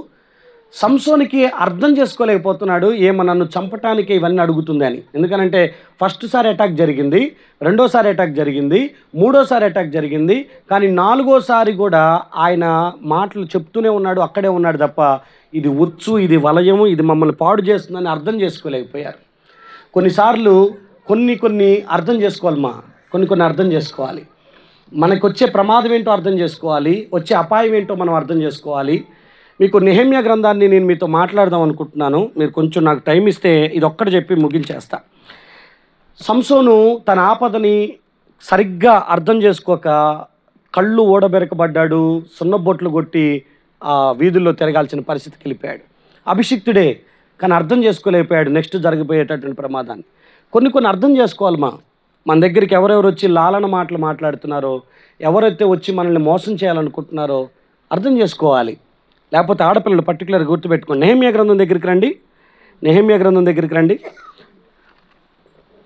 సంసోనికి అర్థం చేసుకోలేకపోతున్నాడు, నన్ను చంపటానికి ఇవన్నీ అడుగుతుంది అని. ఎందుకనంటే ఫస్ట్ సారి అటాక్ జరిగింది, రెండోసారి అటాక్ జరిగింది, మూడోసారి అటాక్ జరిగింది, కానీ నాలుగోసారి కూడా ఆయన మాటలు చెప్తూనే ఉన్నాడు, అక్కడే ఉన్నాడు తప్ప ఇది ఉచ్చు, ఇది వలయము, ఇది మమ్మల్ని పాడు చేస్తుందని అర్థం చేసుకోలేకపోయారు. కొన్నిసార్లు కొన్ని అర్థం చేసుకోవాలమ్మా, కొన్ని అర్థం చేసుకోవాలి. మనకు వచ్చే ప్రమాదం ఏంటో అర్థం చేసుకోవాలి, వచ్చే అపాయం ఏంటో మనం అర్థం చేసుకోవాలి. మీకు నెహెమ్యా గ్రంథాన్ని నేను మీతో మాట్లాడదాం అనుకుంటున్నాను. మీరు కొంచెం నాకు టైం ఇస్తే ఇది ఒక్కటి చెప్పి ముగించేస్తా. సంసోను తన ఆపదని సరిగ్గా అర్థం చేసుకోక కళ్ళు ఓడబెరకబడ్డాడు, సున్నబొట్లు కొట్టి ఆ వీధుల్లో తిరగాల్సిన పరిస్థితికి వెళ్ళిపోయాడు. అభిషిక్తుడే, కానీ అర్థం చేసుకోలేకపోయాడు నెక్స్ట్ జరగబోయేటటువంటి ప్రమాదాన్ని. కొన్ని అర్థం చేసుకోవాలి. మన దగ్గరికి ఎవరెవరు వచ్చి లాలన మాటలు మాట్లాడుతున్నారో, ఎవరైతే వచ్చి మనల్ని మోసం చేయాలనుకుంటున్నారో అర్థం చేసుకోవాలి. లేకపోతే ఆడపిల్లలు పర్టికులర్గా గుర్తుపెట్టుకోండి. నెహెమ్యా గ్రంథం దగ్గరికి రండి, నెహెమ్యా గ్రంథం దగ్గరికి రండి.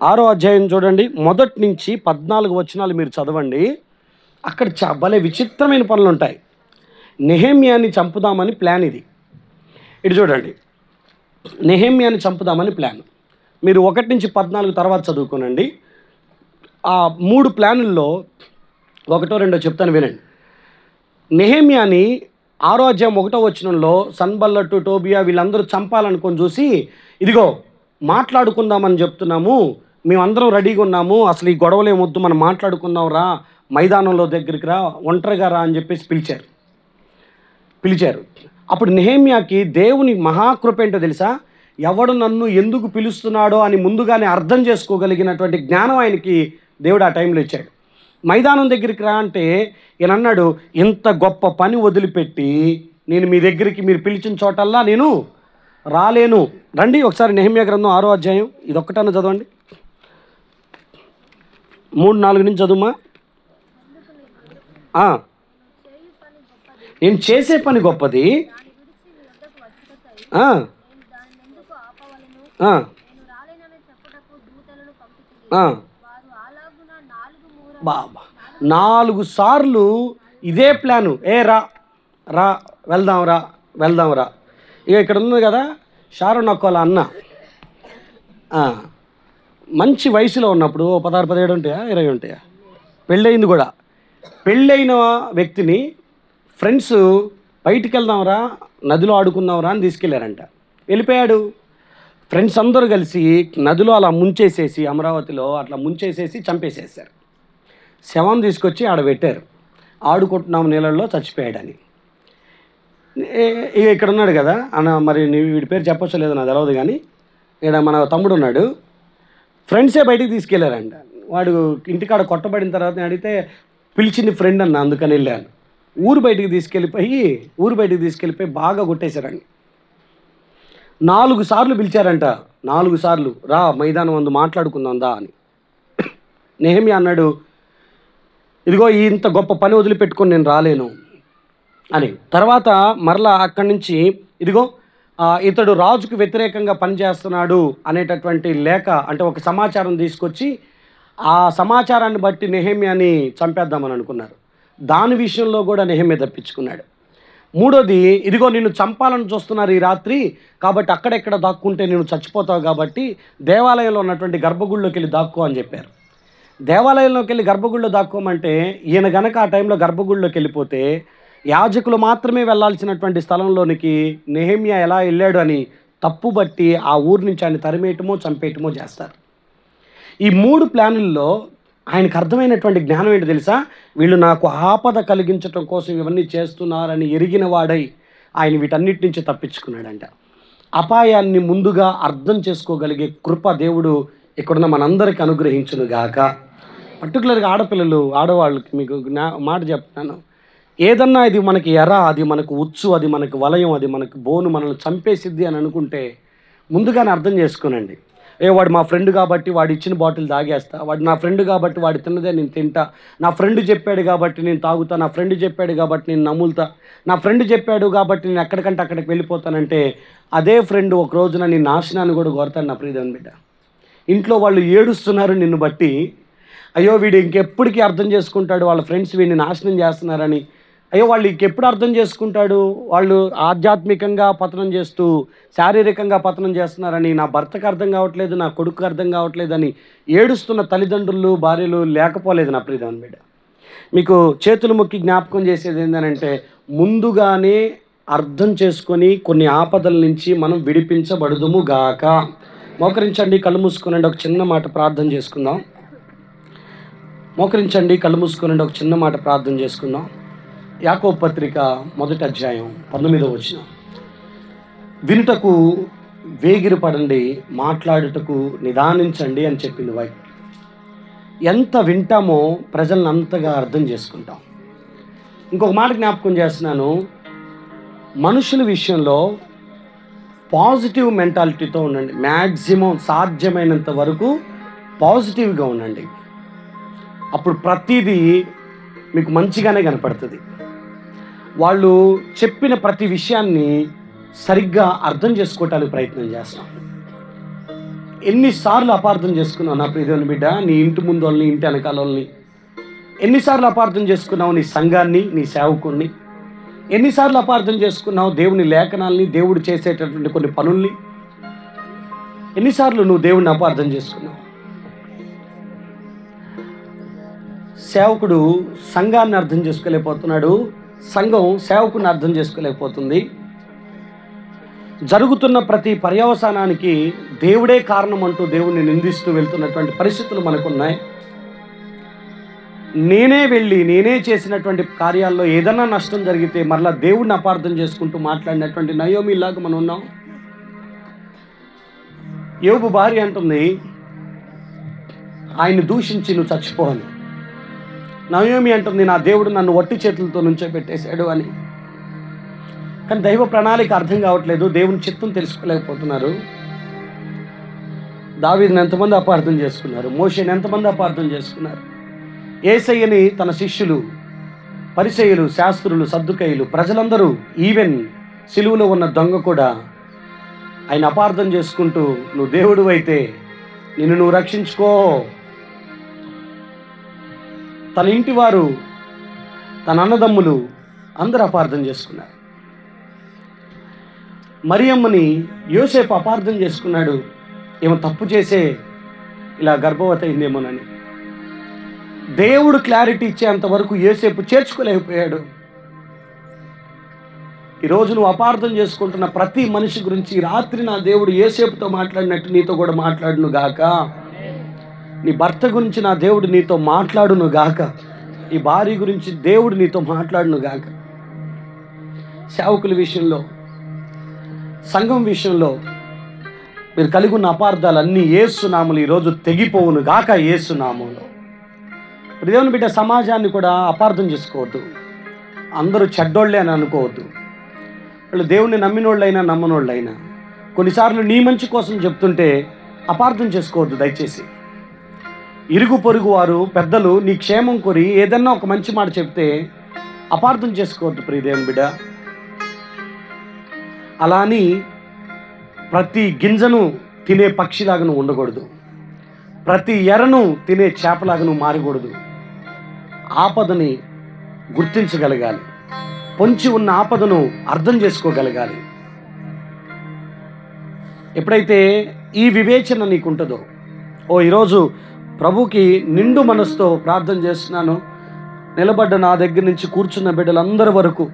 6వ అధ్యాయం చూడండి, మొదటి నుంచి 14 వచనాలు మీరు చదవండి. అక్కడ భలే విచిత్రమైన పనులు ఉంటాయి. నెహెమ్యాని చంపుదామని ప్లాన్ ఇది. ఇటు చూడండి, నెహెమ్యాని చంపుదామని ప్లాన్. మీరు 1 నుంచి 14 తర్వాత చదువుకోనండి. ఆ 3 ప్లానుల్లో 1, 2 చెప్తాను వినండి. నెహెమ్యాని 6వ అధ్యాయం 1వ వచనంలో సన్బల్లటు, టోబియా వీళ్ళందరూ చంపాలనుకొని చూసి, ఇదిగో మాట్లాడుకుందామని చెప్తున్నాము, మేమందరం రెడీగా ఉన్నాము, అసలు ఈ గొడవలు ఏమొద్దు, మనం మాట్లాడుకుందాం రా, మైదానంలో దగ్గరికి రా, ఒంటరిగా రా అని చెప్పేసి పిలిచారు. అప్పుడు నెహెమ్యాకి దేవుని మహాకృప ఏంటో తెలుసా, ఎవడు నన్ను ఎందుకు పిలుస్తున్నాడో అని ముందుగానే అర్థం చేసుకోగలిగినటువంటి జ్ఞానం ఆయనకి దేవుడు ఆ టైంలో ఇచ్చాడు. మైదానం దగ్గరికి రా అంటే ఈయన అన్నాడు, ఇంత గొప్ప పని వదిలిపెట్టి నేను మీ దగ్గరికి మీరు పిలిచిన చోటల్లా నేను రాలేను. రండి ఒకసారి నెహెమ్యా గ్రంథం 6వ అధ్యాయం ఇది ఒక్కటన్నా చదవండి. 3-4 నుంచి చదువుమా. నేను చేసే పని గొప్పది, బాబా 4 సార్లు ఇదే ప్లాను. రా వెళ్దాం రా. ఇక ఇక్కడ ఉంది కదా షారోన్ అక్కోల అన్న, మంచి వయసులో ఉన్నప్పుడు 16, 17 ఉంటాయా, 20 ఉంటాయా, పెళ్ళయింది కూడా. పెళ్ళైన వ్యక్తిని ఫ్రెండ్స్ బయటికి వెళ్దాంరా, నదిలో ఆడుకుందాంరా అని తీసుకెళ్ళారంట. వెళ్ళిపోయాడు. ఫ్రెండ్స్ అందరూ కలిసి నదిలో అలా ముంచేసేసి, అమరావతిలో అట్లా ముంచేసేసి చంపేసేసారు. శవం తీసుకొచ్చి ఆడ పెట్టారు. ఆడుకుంటున్నాం నీళ్ళల్లో, చచ్చిపోయాడని. ఇక ఇక్కడ ఉన్నాడు కదా అన్న, మరి వీడి పేరు చెప్పొచ్చో లేదో నాకు తెలియదు, కానీ ఇక్కడ మన తమ్ముడు ఉన్నాడు. ఫ్రెండ్సే బయటికి తీసుకెళ్ళారంట. వాడు ఇంటికాడ కొట్టబడిన తర్వాత నేను అడిగితే పిలిచింది ఫ్రెండ్ అన్న, అందుకని వెళ్ళాను. ఊరు బయటికి తీసుకెళ్ళిపోయి బాగా కొట్టేశారండి. 4 సార్లు పిలిచారంట. 4 సార్లు రా మైదానం అందు మాట్లాడుకుందాం దా అని. నెహెమ్యా అన్నాడు, ఇదిగో ఇంత గొప్ప పని వదిలిపెట్టుకొని నేను రాలేను అని. తర్వాత మరలా అక్కడి నుంచి ఇదిగో ఇతడు రాజుకు వ్యతిరేకంగా పనిచేస్తున్నాడు అనేటటువంటి లేఖ, అంటే ఒక సమాచారం తీసుకొచ్చి ఆ సమాచారాన్ని బట్టి నెహెమ్యాని చంపేద్దామని అనుకున్నారు. దాని విషయంలో కూడా నెహెమ్యా తప్పించుకున్నాడు. మూడోది, ఇదిగో నిన్ను చంపాలని చూస్తున్నారు ఈ రాత్రి, కాబట్టి అక్కడెక్కడ దాక్కుంటే నేను చచ్చిపోతావు, కాబట్టి దేవాలయంలో ఉన్నటువంటి గర్భగుడిలోకి వెళ్ళి దాక్కో అని చెప్పారు. దేవాలయంలోకి వెళ్ళి గర్భగుడిలో దాక్కోమంటే ఈయన గనక ఆ టైంలో గర్భగుడిలోకి వెళ్ళిపోతే యాజకులు మాత్రమే వెళ్ళాల్సినటువంటి స్థలంలోనికి నెహెమ్యా ఎలా వెళ్ళాడు అని తప్పుబట్టి ఆ ఊరి నుంచి ఆయన తరిమేయటమో చంపేయటమో చేస్తారు. ఈ 3 ప్లానుల్లో ఆయనకు అర్థమైనటువంటి జ్ఞానం ఏంటి తెలుసా? వీళ్ళు నాకు ఆపద కలిగించటం కోసం ఇవన్నీ చేస్తున్నారని ఎరిగిన వాడై ఆయన వీటన్నిటి నుంచి తప్పించుకున్నాడంట. అపాయాన్ని ముందుగా అర్థం చేసుకోగలిగే కృప దేవుడు ఇక్కడున్న మనందరికీ అనుగ్రహించునుగాక. పర్టికులర్గా ఆడవాళ్ళకి మీకు మాట చెప్తాను, ఏదన్నా ఇది మనకి ఎర, అది మనకు ఉచ్చు, అది మనకు వలయం, అది మనకు బోను, మనల్ని చంపేసిద్ది అని అనుకుంటే ముందుగానే అర్థం చేసుకోనండి. వాడు మా ఫ్రెండ్ కాబట్టి వాడు ఇచ్చిన బాటిల్ తాగేస్తా, వాడు నా ఫ్రెండ్ కాబట్టి వాడు తిన్నదే నేను తింటా, నా ఫ్రెండ్ చెప్పాడు కాబట్టి నేను తాగుతా, నా ఫ్రెండ్ చెప్పాడు కాబట్టి నేను నమ్ములుతా, నా ఫ్రెండ్ చెప్పాడు కాబట్టి నేను ఎక్కడికంటే అక్కడికి వెళ్ళిపోతానంటే అదే ఫ్రెండ్ ఒక రోజున నీ నాశనాన్ని కూడా కోరతాడు. నా ప్రియదేవుని బిడ్డ, ఇంట్లో వాళ్ళు ఏడుస్తున్నారు నిన్ను బట్టి, అయ్యో వీడు ఇంకెప్పటికీ అర్థం చేసుకుంటాడు వాళ్ళ ఫ్రెండ్స్ వీడిని నాశనం చేస్తున్నారని, అయ్యో వాళ్ళు ఇంకెప్పుడు అర్థం చేసుకుంటాడు, వాళ్ళు ఆధ్యాత్మికంగా పతనం చేస్తూ శారీరకంగా పతనం చేస్తున్నారని, నా భర్తకు అర్థం కావట్లేదు, నా కొడుకు అర్థం కావట్లేదని ఏడుస్తున్న తల్లిదండ్రులు భార్యలు లేకపోలేదు. నా ప్రియదేవుని బిడ్డ, మీకు చేతులు మొక్కి జ్ఞాపకం చేసేది ఏంటంటే ముందుగానే అర్థం చేసుకొని కొన్ని ఆపదల నుంచి మనం విడిపించబడుదుము గాక. మోకరించండి, కళ్ళు మూసుకునండి, ఒక చిన్న మాట ప్రార్థన చేసుకుందాం. మోకరించండి, కళ్ళు మూసుకునండి, ఒక చిన్న మాట ప్రార్థన చేసుకుందాం. యాకోబు పత్రిక 1వ అధ్యాయం 19వ వచనం, వినుటకు వేగిరపడండి, మాట్లాడుటకు నిదానించండి అని చెప్పింది వాక్యం. ఎంత వింటామో ప్రజలను అంతగా అర్థం చేసుకుంటాం. ఇంకొక మాట జ్ఞాపకం చేస్తున్నాను, మనుషుల విషయంలో పాజిటివ్ మెంటాలిటీతో ఉండండి. మ్యాక్సిమం సాధ్యమైనంత వరకు పాజిటివ్గా ఉండండి. అప్పుడు ప్రతిదీ మీకు మంచిగానే కనపడుతుంది. వాళ్ళు చెప్పిన ప్రతి విషయాన్ని సరిగ్గా అర్థం చేసుకోవటానికి ప్రయత్నం చేస్తాం. ఎన్నిసార్లు అపార్థం చేసుకున్నావు నా ప్రియదేవుని బిడ్డ, నీ ఇంటి ముందు వాళ్ళని, ఇంటి వెనకాల వాళ్ళని ఎన్నిసార్లు అపార్థం చేసుకున్నావు, నీ సంఘాన్ని, నీ సేవకుడిని ఎన్నిసార్లు అపార్థం చేసుకున్నావు, దేవుని లేఖనాల్ని, దేవుడు చేసేటటువంటి కొన్ని పనుల్ని ఎన్నిసార్లు నువ్వు దేవుడిని అపార్థం చేసుకున్నావు. సేవకుడు సంఘాన్ని అర్థం చేసుకోలేకపోతున్నాడు, సంఘం సేవకుడిని అర్థం చేసుకోలేకపోతుంది. జరుగుతున్న ప్రతి పర్యవసానానికి దేవుడే కారణం అంటూ దేవుణ్ణి నిందిస్తూ వెళ్తున్నటువంటి పరిస్థితులు మనకున్నాయి. నేనే చేసినటువంటి కార్యాల్లో ఏదైనా నష్టం జరిగితే మరలా దేవుడిని అపార్థం చేసుకుంటూ మాట్లాడినటువంటి నయోమిలాగా మనం ఉన్నాం. యోబు భార్య అంటుంది, ఆయన్ని దూషించి నువ్వు చచ్చిపోవాలి. నయోమి అంటుంది, నా దేవుడు నన్ను వట్టి చేతులతో నుంచోబెట్టేశాడు అని. కానీ దైవ ప్రణాళిక అర్థం కావట్లేదు, దేవుని చిత్తం తెలుసుకోలేకపోతున్నారు. దావీదుని ఎంతమంది అపార్థం చేసుకున్నారు, మోషేని ఎంతమంది అపార్థం చేసుకున్నారు. యేసయ్యని తన శిష్యులు, పరిసయ్యులు, శాస్త్రులు, సద్దుకయ్యులు, ప్రజలందరూ, ఈవెన్ సిలువలో ఉన్న దొంగ కూడా ఆయన అపార్థం చేసుకుంటూ నువ్వు దేవుడు అయితే నిన్ను నువ్వు రక్షించుకో. తన ఇంటి వారు, తన అన్నదమ్ములు అందరూ అపార్థం చేసుకున్నారు. మరియమ్మని యోసేపు అపార్థం చేసుకున్నాడు, ఏమో తప్పు చేసే ఇలా గర్భవతి అయిందేమోనని. దేవుడు క్లారిటీ ఇచ్చేంత వరకు యోసేపు చేర్చుకోలేకపోయాడు. ఈరోజు నువ్వు అపార్థం చేసుకుంటున్న ప్రతి మనిషి గురించి ఈ రాత్రి నా దేవుడు యోసేపుతో మాట్లాడినట్టు నీతో కూడా మాట్లాడును గాక. నీ భర్త గురించి నా దేవుడు నీతో మాట్లాడును గాక. ఈ భార్య గురించి దేవుడు నీతో మాట్లాడును గాక. సేవకుల విషయంలో, సంఘం విషయంలో మీరు కలిగి ఉన్న అపార్థాలన్నీ యేసు నామములో ఈరోజు తెగిపోవును గాక. యేసు నామములో. దేవుని బిడ్డ, సమాజాన్ని కూడా అపార్థం చేసుకోవద్దు. అందరూ చెడ్డోళ్ళే అని అనుకోవద్దు. వాళ్ళు దేవుణ్ణి నమ్మినోళ్ళైనా నమ్మనోళ్ళైనా కొన్నిసార్లు నీ మంచి కోసం చెప్తుంటే అపార్థం చేసుకోవద్దు దయచేసి. ఇరుగు పొరుగు వారు పెద్దలు నీ క్షేమం కోరి ఏదన్నా ఒక మంచి మాట చెప్తే అపార్థం చేసుకోవద్దు ప్రియ దేవుని బిడ్డ. అలా అని ప్రతి గింజను తినే పక్షిలాగా నువ్వు ఉండకూడదు. ప్రతి ఎరను తినే చేపలాగా నువ్వు మారకూడదు. ఆపదని గుర్తించగలగాలి. పొంచి ఉన్న ఆపదను అర్థం చేసుకోగలగాలి. ఎప్పుడైతే ఈ వివేచన నీకుంటుందో, ఈరోజు ప్రభుకి నిండు మనసుతో ప్రార్థన చేస్తున్నాను, నిలబడ్డ నా దగ్గర నుంచి కూర్చున్న బిడ్డలందరి వరకు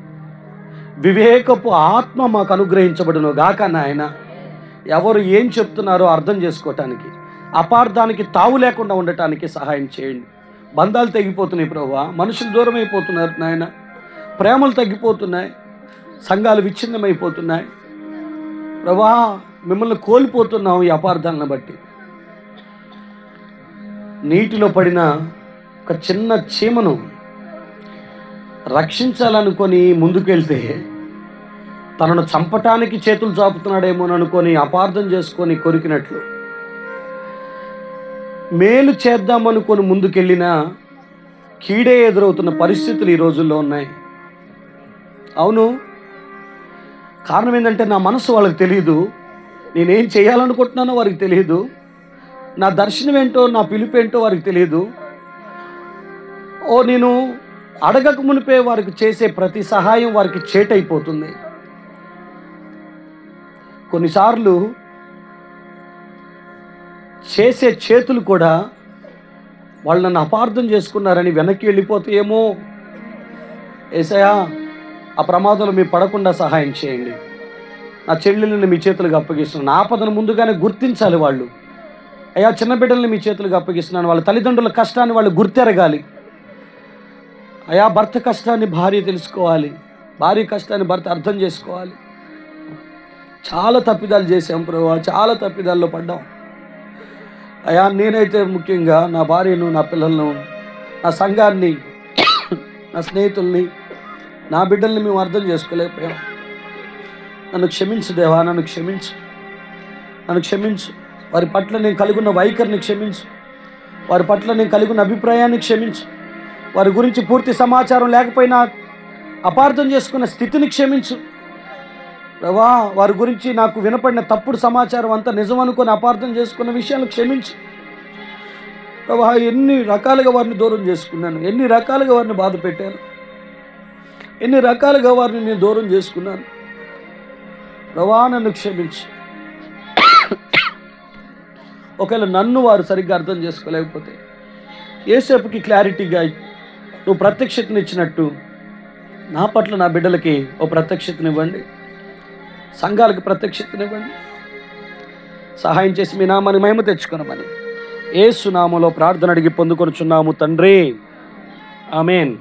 వివేకపు ఆత్మ మాకు అనుగ్రహించబడును గాక నాయన. ఎవరు ఏం చెప్తున్నారో అర్థం చేసుకోవటానికి, అపార్థానికి తావు లేకుండా ఉండటానికి సహాయం చేయండి. బంధాలు తగ్గిపోతున్నాయి ప్రభువా, మనుషులు దూరం అయిపోతున్నారు నాయన, ప్రేమలు తగ్గిపోతున్నాయి, సంఘాలు విచ్ఛిన్నమైపోతున్నాయి ప్రభువా. మిమ్మల్ని కోల్పోతున్నాం ఈ అపార్థాలను బట్టి. నీటిలో పడిన ఒక చిన్న చీమను రక్షించాలనుకొని ముందుకెళ్తే తనను చంపటానికి చేతులు చాపుతున్నాడేమో అనుకొని అపార్థం చేసుకొని కొరికినట్లు, మేలు చేద్దామనుకొని ముందుకెళ్ళినా కీడే ఎదురవుతున్న పరిస్థితులు ఈ రోజుల్లో ఉన్నాయి. అవును, కారణం ఏంటంటే నా మనసు వాళ్ళకి తెలియదు, నేనేం చేయాలనుకుంటున్నానో వారికి తెలియదు, నా దర్శనం ఏంటో నా పిలుపు ఏంటో వారికి తెలియదు. నేను అడగక మునిపే వారికి చేసే ప్రతి సహాయం వారికి చేటైపోతుంది. కొన్నిసార్లు చేసే చేతులు కూడా వాళ్ళు నన్ను అపార్థం చేసుకున్నారని వెనక్కి వెళ్ళిపోతాయేమో. యేసయ్యా, ఆ ప్రమాదంలో మీరు పడకుండా సహాయం చేయండి. నా చెల్లెలను మీ చేతులకు అప్పగిస్తున్నాను. ఆపదను ముందుగానే గుర్తించాలి వాళ్ళు. అయ్యా, చిన్న బిడ్డల్ని మీ చేతులకు అప్పగిస్తున్నాను. వాళ్ళ తల్లిదండ్రుల కష్టాన్ని వాళ్ళు గుర్తెరగాలి. అయ్యా, భర్త కష్టాన్ని భార్య తెలుసుకోవాలి, భార్య కష్టాన్ని భర్త అర్థం చేసుకోవాలి. చాలా తప్పిదాలు చేసాం ప్రభువా, చాలా తప్పిదాల్లో పడ్డాం. అయ్యా, నేనైతే ముఖ్యంగా నా భార్యను, నా పిల్లలను, నా సంఘాన్ని, నా స్నేహితుల్ని, నా బిడ్డల్ని మేము అర్థం చేసుకోలేకపోయాం. నన్ను క్షమించు దేవా, నన్ను క్షమించు, నన్ను క్షమించు. వారి పట్ల నేను కలిగి ఉన్న వైఖరిని క్షమించు, వారి పట్ల నేను కలిగి ఉన్న అభిప్రాయాన్ని క్షమించు, వారి గురించి పూర్తి సమాచారం లేకపోయినా అపార్థం చేసుకున్న స్థితిని క్షమించు ప్రభా. వారి గురించి నాకు వినపడిన తప్పుడు సమాచారం అంతా నిజం అనుకొని అపార్థం చేసుకున్న విషయాలను క్షమించు ప్రభా. ఎన్ని రకాలుగా వారిని దూరం చేసుకున్నాను, ఎన్ని రకాలుగా వారిని బాధ పెట్టాను, ఎన్ని రకాలుగా వారిని నేను దూరం చేసుకున్నాను ప్రభా. నన్ను క్షమించు. ఒకవేళ నన్ను వారు సరిగ్గా అర్థం చేసుకోలేకపోతే యేసేపుకి క్లారిటీగా నువ్వు ప్రత్యక్షతనిచ్చినట్టు నా పట్ల నా బిడ్డలకి ఓ ప్రత్యక్షతనివ్వండి, సంఘాలకు ప్రత్యక్షతనివ్వండి. సహాయం చేసి మీ నామాన్ని మహిమ తెచ్చుకొనమని యేసు నామములో ప్రార్థన అడిగి పొందుకొనుచున్నాము తండ్రి. ఆమేన్.